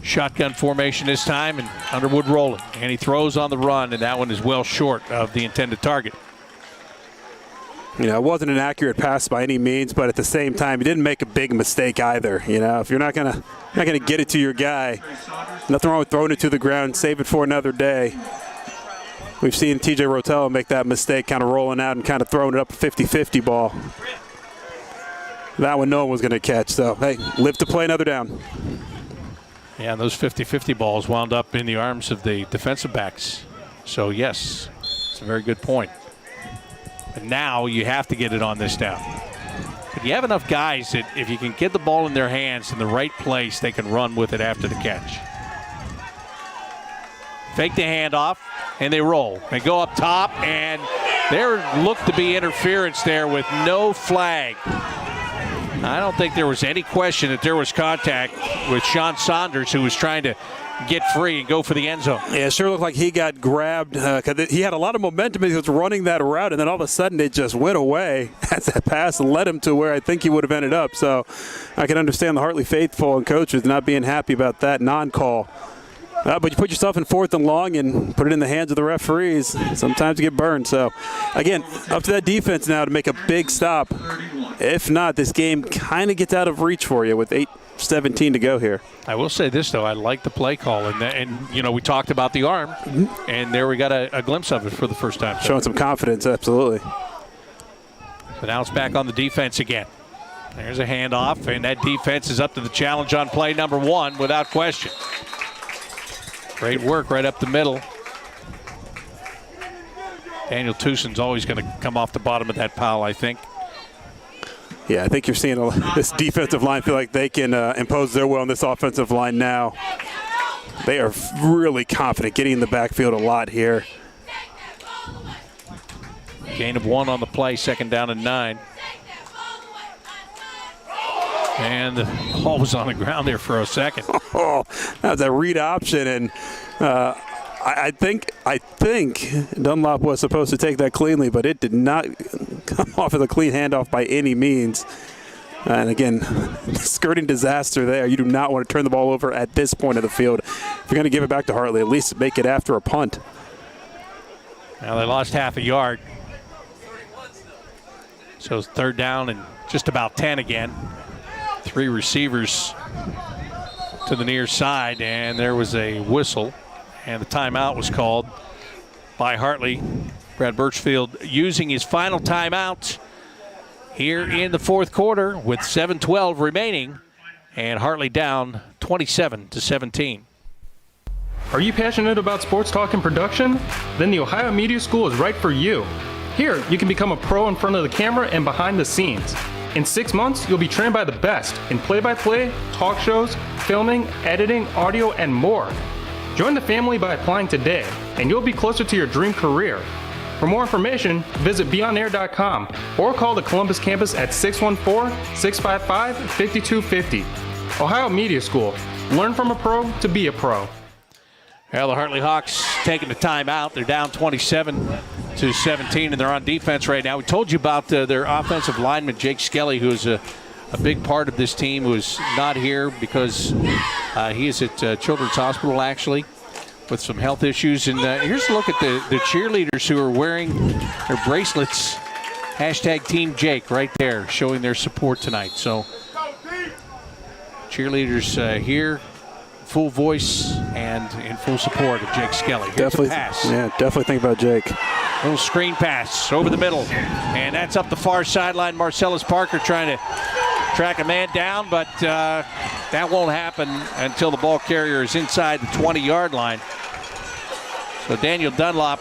shotgun formation this time, and Underwood rolling. And he throws on the run, and that one is well short of the intended target. It wasn't an accurate pass by any means, but at the same time, he didn't make a big mistake either. If you're not gonna get it to your guy, nothing wrong with throwing it to the ground, save it for another day. We've seen TJ Rotello make that mistake, kind of rolling out and kind of throwing it up a 50-50 ball. That one no one was going to catch. So, hey, live to play another down. Yeah, those 50-50 balls wound up in the arms of the defensive backs. So, yes, it's a very good point. And now you have to get it on this down. But you have enough guys that if you can get the ball in their hands in the right place, they can run with it after the catch. Fake the handoff, and they roll. They go up top, and there looked to be interference there with no flag. I don't think there was any question that there was contact with Sean Saunders, who was trying to get free and go for the end zone. Yeah, it sure looked like he got grabbed. He had a lot of momentum. He was running that route, and then all of a sudden it just went away as that pass led him to where I think he would have ended up. So I can understand the Hartley faithful and coaches not being happy about that non-call. But you put yourself in 4th and long and put it in the hands of the referees. Sometimes you get burned. So, again, up to that defense now to make a big stop. If not, this game kind of gets out of reach for you with 8:17 to go here. I will say this, though. I like the play call. And you know, we talked about the arm, and there we got a glimpse of it for the first time. Showing some confidence, absolutely. But now it's back on the defense again. There's a handoff, and that defense is up to the challenge on play number 1 without question. Great work right up the middle. Daniel Tucson's always going to come off the bottom of that pile, I think. Yeah, I think you're seeing this defensive line feel like they can impose their will on this offensive line now. They are really confident getting in the backfield a lot here. Gain of 1 on the play, 2nd down and 9. And the ball was on the ground there for a second. Oh, that was a read option, and I think Dunlop was supposed to take that cleanly, but it did not come off of a clean handoff by any means. And again, skirting disaster there. You do not want to turn the ball over at this point of the field. If you're going to give it back to Hartley, at least make it after a punt. Now they lost half a yard. So it's 3rd down and just about 10 again. 3 receivers to the near side, and there was a whistle, and the timeout was called by Hartley. Brad Birchfield using his final timeout here in the 4th quarter with 7:12 remaining, and Hartley down 27-17. Are you passionate about sports talk and production? Then the Ohio Media School is right for you. Here, you can become a pro in front of the camera and behind the scenes. In 6 months, you'll be trained by the best in play-by-play, talk shows, filming, editing, audio, and more. Join the family by applying today, and you'll be closer to your dream career. For more information, visit beonair.com or call the Columbus campus at 614-655-5250. Ohio Media School. Learn from a pro to be a pro. Well, the Hartley Hawks taking the timeout. They're down 27-17, and they're on defense right now. We told you about their offensive lineman, Jake Skelly, who is a big part of this team, who is not here because he is at Children's Hospital, actually, with some health issues. And here's a look at the cheerleaders who are wearing their bracelets. Hashtag Team Jake right there, showing their support tonight. So cheerleaders here, full voice and in full support of Jake Skelly. Here's Definitely, a pass. yeah, definitely think about Jake. Little screen pass over the middle, and that's up the far sideline. Marcellus Parker trying to track a man down, but that won't happen until the ball carrier is inside the 20-yard line. So Daniel Dunlop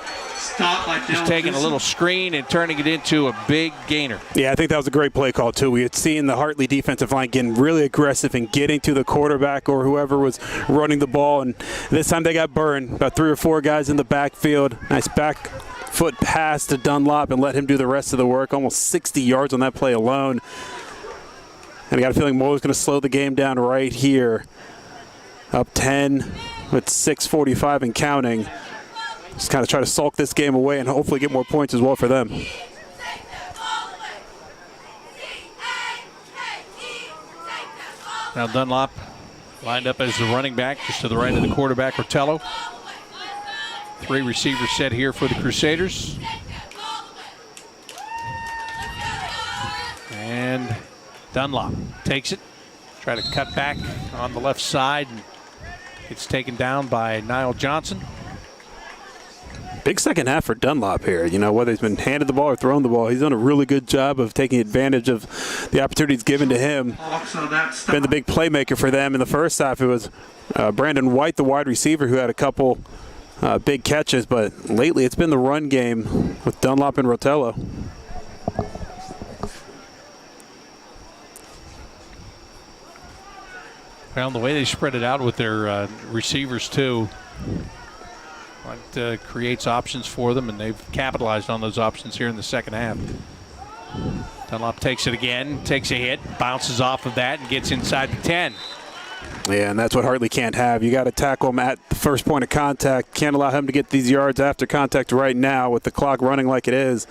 just taking a little screen and turning it into a big gainer. Yeah, I think that was a great play call, too. We had seen the Hartley defensive line getting really aggressive and getting to the quarterback or whoever was running the ball, and this time they got burned. About 3 or 4 guys in the backfield. Nice back foot pass to Dunlop and let him do the rest of the work. Almost 60 yards on that play alone. And I got a feeling Moeller's going to slow the game down right here. Up 10 with 6:45 and counting. Just kind of try to sulk this game away and hopefully get more points as well for them. Now Dunlop lined up as the running back just to the right of the quarterback, Rotello. 3 receivers set here for the Crusaders. And Dunlop takes it. Try to cut back on the left side. And it's taken down by Niall Johnson. Big second half for Dunlop here. You know, whether he's been handed the ball or thrown the ball, he's done a really good job of taking advantage of the opportunities given to him. Been the big playmaker for them in the first half. It was Brandon White, the wide receiver, who had a couple big catches, but lately it's been the run game with Dunlop and Rotello. Well, the way they spread it out with their receivers, too, it creates options for them, and they've capitalized on those options here in the second half. Dunlop takes it again, takes a hit, bounces off of that, and gets inside the 10. Yeah, and that's what Hartley can't have. You got to tackle him at the first point of contact. Can't allow him to get these yards after contact right now with the clock running like it is.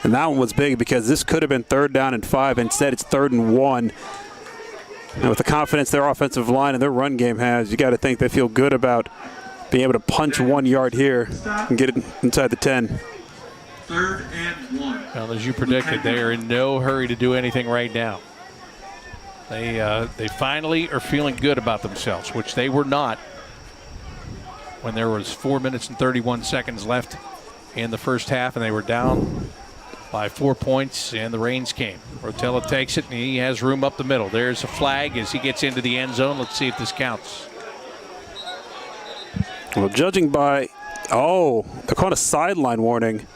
And that one was big because this could have been 3rd down and 5. Instead, it's 3rd and 1. And with the confidence their offensive line and their run game has, you got to think they feel good about being able to punch 1 yard here and get it inside the 10. 3rd and 1. Well, as you predicted, they are in no hurry to do anything right now. They finally are feeling good about themselves, which they were not when there was 4 minutes and 31 seconds left in the first half, and they were down by 4 points, and the rains came. Rotello takes it, and he has room up the middle. There's a flag as he gets into the end zone. Let's see if this counts. Well, judging by, they're calling a sideline warning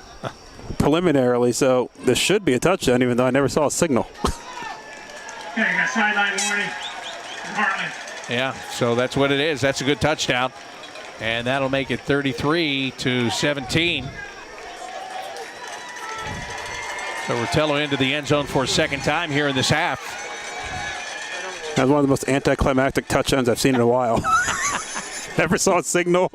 preliminarily, so this should be a touchdown, even though I never saw a signal. Okay, you got sideline warning from Hartley. Yeah, so that's what it is. That's a good touchdown, and that'll make it 33-17. So Rotello into the end zone for a second time here in this half. That was one of the most anticlimactic touchdowns I've seen in a while. Never saw a signal.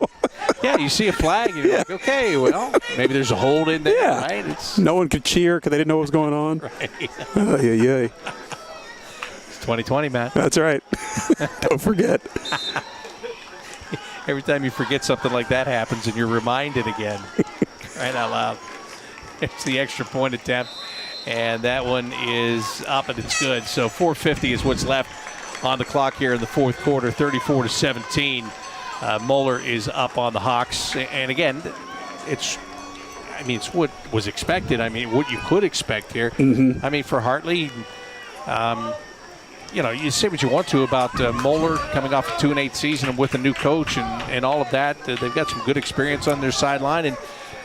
Yeah, you see a flag, and you're like, okay, well, maybe there's a hold in there, right? No one could cheer because they didn't know what was going on. Right. It's 2020, Matt. That's right. Don't forget. Every time you forget something like that happens and you're reminded again. Right out loud. It's the extra point attempt, and that one is up, and it's good. So 4:50 is what's left on the clock here in the fourth quarter, 34-17. Moeller is up on the Hawks, and again, it's what was expected. I mean, what you could expect here. Mm-hmm. I mean, for Hartley, you say what you want to about Moeller coming off a 2-8 season and with a new coach and all of that. They've got some good experience on their sideline,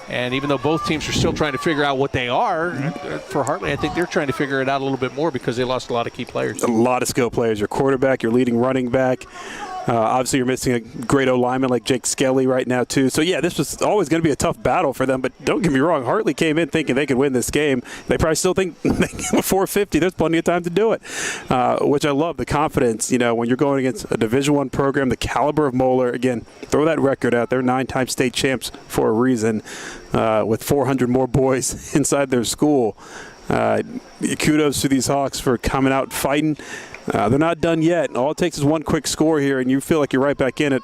and even though both teams are still trying to figure out what they are, for Hartley, I think they're trying to figure it out a little bit more because they lost a lot of key players. A lot of skill players. Your quarterback, your leading running back. Obviously, you're missing a great O-lineman like Jake Skelly right now, too. So, yeah, this was always going to be a tough battle for them. But don't get me wrong, Hartley came in thinking they could win this game. They probably still think 450, there's plenty of time to do it, which I love, the confidence. You know, when you're going against a Division I program, the caliber of Moeller, again, throw that record out. They're 9-time state champs for a reason with 400 more boys inside their school. Kudos to these Hawks for coming out and fighting. They're not done yet. All it takes is one quick score here, and you feel like you're right back in it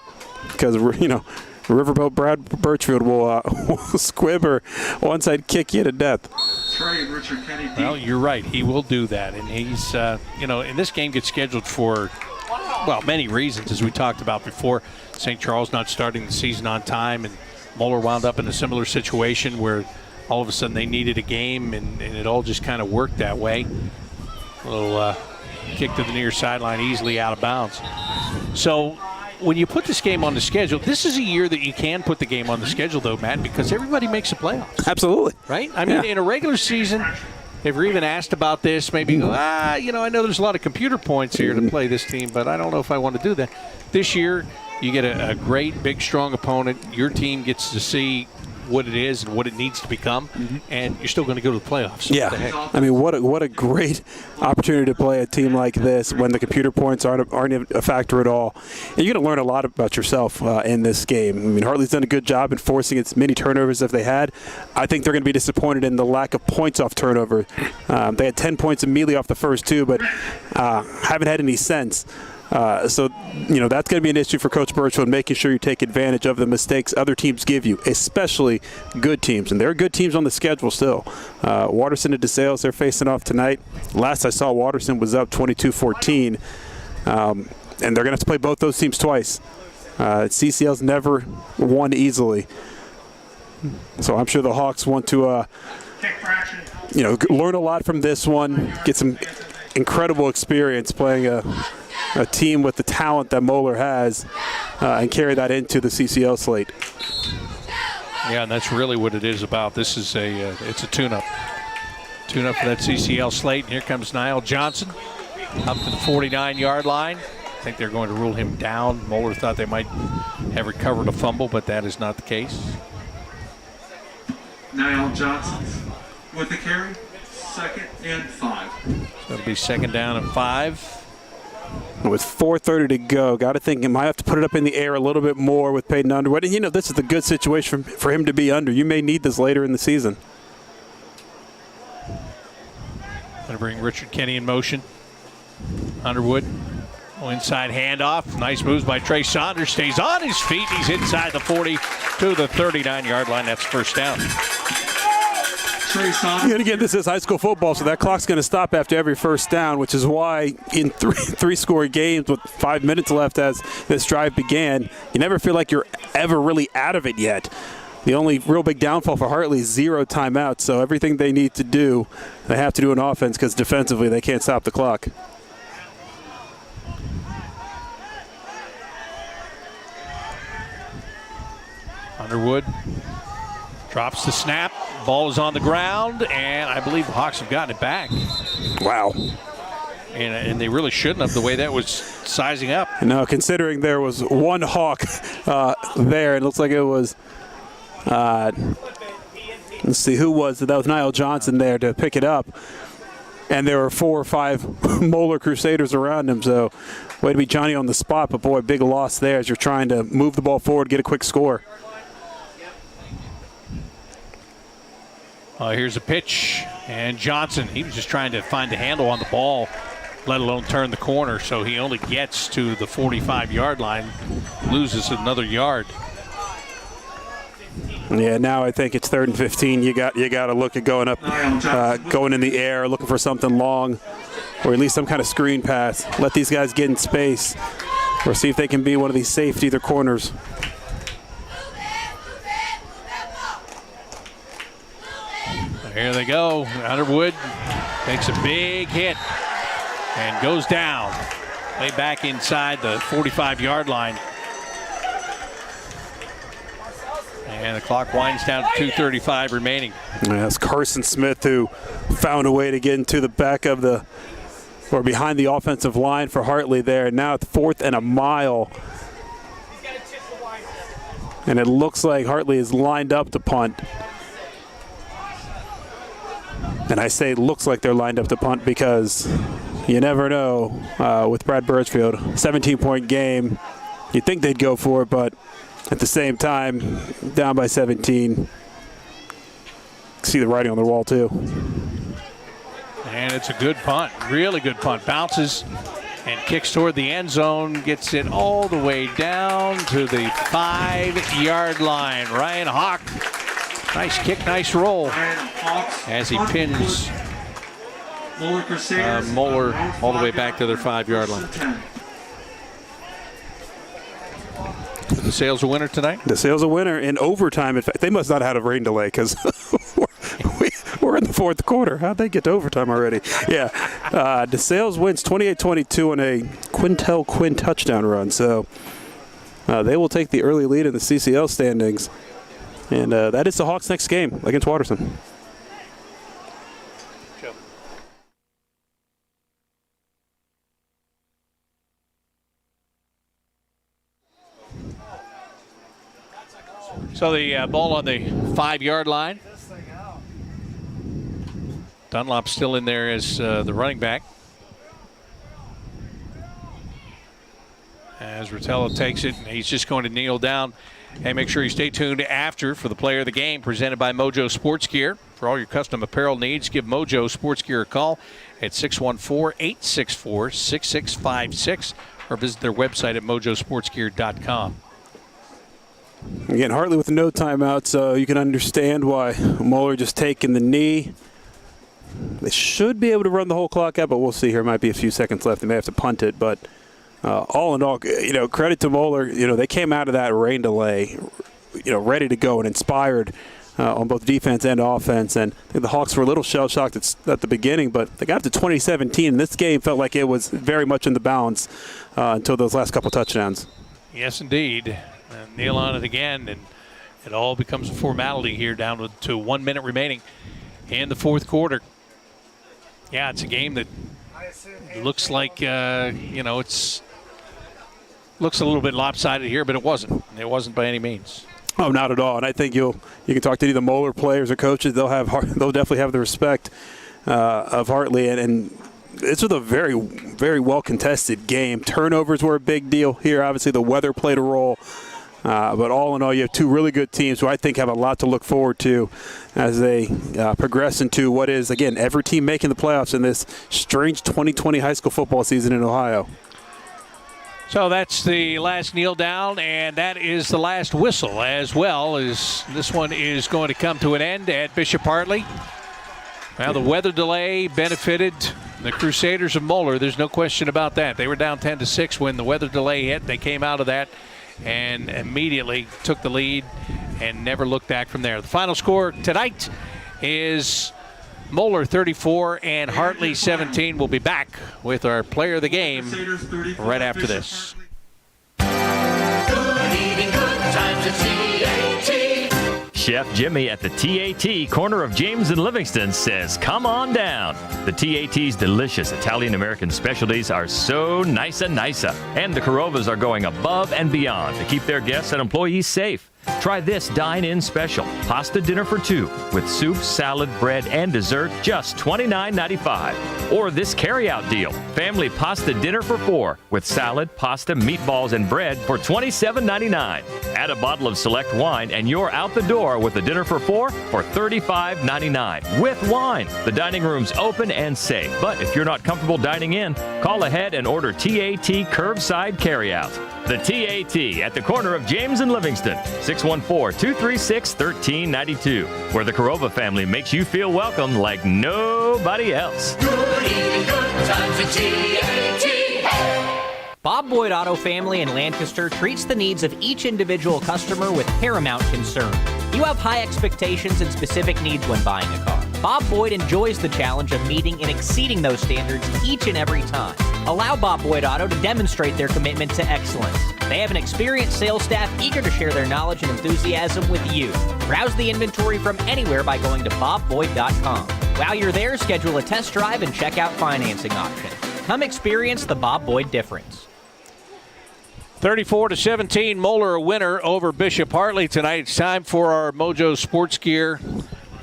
because, Riverboat Brad Birchfield will squib or onside kick you to death. Trey and Richard Kenny. Well, you're right. He will do that. And he's, and this game gets scheduled for, many reasons, as we talked about before. St. Charles not starting the season on time, and Moeller wound up in a similar situation where all of a sudden they needed a game, and it all just kind of worked that way. A little kick to the near sideline, easily out of bounds. So when you put this game on the schedule, this is a year that you can put the game on the schedule, though, Matt, because everybody makes the playoffs. Absolutely. Right? I mean, in a regular season, if you're even asked about this, maybe go, I know there's a lot of computer points here to play this team, but I don't know if I want to do that. This year, you get a great, big, strong opponent. Your team gets to see what it is and what it needs to become, and you're still going to go to the playoffs. So yeah, I mean, what a great opportunity to play a team like this when the computer points aren't a factor at all. And you're going to learn a lot about yourself in this game. I mean, Hartley's done a good job in forcing as many turnovers as they had. I think they're going to be disappointed in the lack of points off turnover. They had 10 points immediately off the first two, but haven't had any since. So that's going to be an issue for Coach Birchfield, making sure you take advantage of the mistakes other teams give you, especially good teams. And there are good teams on the schedule still. Waterson and DeSales, they're facing off tonight. Last I saw, Waterson was up 22-14. And they're going to have to play both those teams twice. CCL's never won easily. So I'm sure the Hawks want to, learn a lot from this one, get some incredible experience playing a team with the talent that Moeller has, and carry that into the CCL slate. Yeah, and that's really what it is about. This is it's a tune-up. Tune-up for that CCL slate. And here comes Niall Johnson up to the 49-yard line. I think they're going to rule him down. Moeller thought they might have recovered a fumble, but that is not the case. Niall Johnson with the carry, 2nd and 5. So it'll be 2nd down and 5. With 4:30 to go, got to think he might have to put it up in the air a little bit more with Peyton Underwood. And, this is a good situation for him to be under. You may need this later in the season. Going to bring Richard Kenny in motion. Underwood, inside handoff. Nice moves by Trey Saunders. Stays on his feet. He's inside the 40 to the 39-yard line. That's 1st down. And again, this is high school football, so that clock's going to stop after every 1st down, which is why in three-score games with 5 minutes left as this drive began, you never feel like you're ever really out of it yet. The only real big downfall for Hartley is 0 timeouts, so everything they need to do, they have to do on offense because defensively they can't stop the clock. Underwood drops the snap. Ball is on the ground, and I believe the Hawks have gotten it back. Wow. And they really shouldn't have, the way that was sizing up. No, considering there was one Hawk there, it looks like it was, let's see, who was it? That was Niall Johnson there to pick it up. And there were 4 or 5 Moeller Crusaders around him, so way to be Johnny on the spot, but boy, big loss there as you're trying to move the ball forward, get a quick score. Here's a pitch, and Johnson, he was just trying to find the handle on the ball, let alone turn the corner, so he only gets to the 45-yard line, loses another yard. Yeah, now I think it's 3rd and 15. You got to look at going up, going in the air, looking for something long, or at least some kind of screen pass. Let these guys get in space, or see if they can be one of these safety, their corners. Here they go. Underwood takes a big hit and goes down. Way back inside the 45-yard line. And the clock winds down to 2:35 remaining. Yeah, it's Carson Smith who found a way to get into the back of the, or behind the offensive line for Hartley there. Now it's 4th and a mile. And it looks like Hartley is lined up to punt. And I say it looks like they're lined up to punt because you never know with Brad Birchfield. 17-point game. You'd think they'd go for it, but at the same time, down by 17. See the writing on the wall, too. And it's a good punt, really good punt. Bounces and kicks toward the end zone, gets it all the way down to the 5-yard line. Ryan Hawk, nice kick, nice roll as he pins Moeller all the way back to their 5-yard line. The Sale's a winner tonight? The Sale's a winner in overtime. In fact, they must not have had a rain delay because we're in the 4th quarter. How'd they get to overtime already? Yeah. DeSales wins 28-22 on a Quintel Quinn touchdown run. So they will take the early lead in the CCL standings. And that is the Hawks' next game against Waterson. So the ball on the 5-yard line. Dunlop's still in there as the running back. As Rotella takes it, he's just going to kneel down. And make sure you stay tuned after for the player of the game presented by Mojo Sports Gear. For all your custom apparel needs, give Mojo Sports Gear a call at 614-864-6656 or visit their website at mojosportsgear.com. Again, Hartley with no timeout, so you can understand why Moeller just taking the knee. They should be able to run the whole clock out, but we'll see here. Might be a few seconds left. They may have to punt it, but all in all, credit to Moeller. They came out of that rain delay, ready to go and inspired on both defense and offense. And I think the Hawks were a little shell-shocked at the beginning, but they got up to 2017, and this game felt like it was very much in the balance until those last couple touchdowns. Yes, indeed. Kneel on it again, and it all becomes a formality here down to 1 minute remaining in the fourth quarter. Yeah, it's a game that looks like, it's looks a little bit lopsided here, but it wasn't. It wasn't by any means. Oh, not at all. And I think you can talk to any of the Moeller players or coaches. They'll definitely have the respect of Hartley. And this was a very, very well contested game. Turnovers were a big deal here. Obviously, the weather played a role. But all in all, you have two really good teams who I think have a lot to look forward to as they progress into what is, again, every team making the playoffs in this strange 2020 high school football season in Ohio. So that's the last kneel down, and that is the last whistle as well, as this one is going to come to an end at Bishop Hartley. Well, the weather delay benefited the Crusaders of Moeller. There's no question about that. They were down 10-6 when the weather delay hit. They came out of that and immediately took the lead and never looked back from there. The final score tonight is Moeller 34 and Hartley 17. We'll be back with our player of the game right after this. Good eating, good times at TAT. Chef Jimmy at the TAT, corner of James and Livingston, says, come on down. The TAT's delicious Italian-American specialties are so nice and nicer, and the Carovas are going above and beyond to keep their guests and employees safe. Try this dine-in special, pasta dinner for two, with soup, salad, bread, and dessert, just $29.95. Or this carry-out deal, family pasta dinner for four, with salad, pasta, meatballs, and bread for $27.99. Add a bottle of select wine, and you're out the door with a dinner for four for $35.99, with wine. The dining room's open and safe, but if you're not comfortable dining in, call ahead and order TAT curbside carry-out. The TAT at the corner of James and Livingston, 614-236-1392, where the Carova family makes you feel welcome like nobody else. Good eating, good times at TAT. Bob Boyd Auto Family in Lancaster treats the needs of each individual customer with paramount concern. You have high expectations and specific needs when buying a car. Bob Boyd enjoys the challenge of meeting and exceeding those standards each and every time. Allow Bob Boyd Auto to demonstrate their commitment to excellence. They have an experienced sales staff eager to share their knowledge and enthusiasm with you. Browse the inventory from anywhere by going to bobboyd.com. While you're there, schedule a test drive and check out financing options. Come experience the Bob Boyd difference. 34-17, Moeller a winner over Bishop Hartley tonight. It's time for our Mojo Sports Gear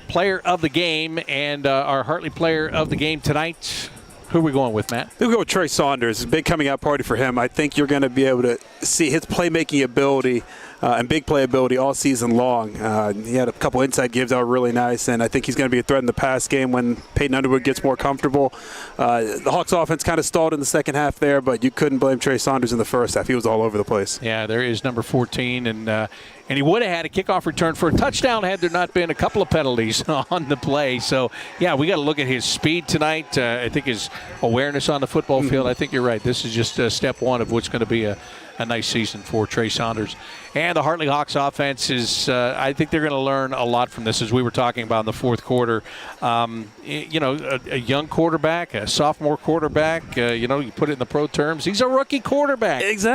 player of the game and our Hartley player of the game tonight. Who are we going with, Matt? We'll go with Trey Saunders. Big coming out party for him. I think you're going to be able to see his playmaking ability and big playability all season long. He had a couple inside gives that were really nice, and I think he's going to be a threat in the pass game when Peyton Underwood gets more comfortable. The Hawks offense kind of stalled in the second half there, but you couldn't blame Trey Saunders in the first half. He was all over the place. Yeah, there is number 14, and he would have had a kickoff return for a touchdown had there not been a couple of penalties on the play. So, yeah, we got to look at his speed tonight. I think his awareness on the football field. I think you're right. This is just step one of what's going to be a nice season for Trey Saunders. And the Hartley Hawks offense is, I think they're going to learn a lot from this, as we were talking about in the fourth quarter. A young quarterback, a sophomore quarterback, you put it in the pro terms. He's a rookie quarterback. Exactly.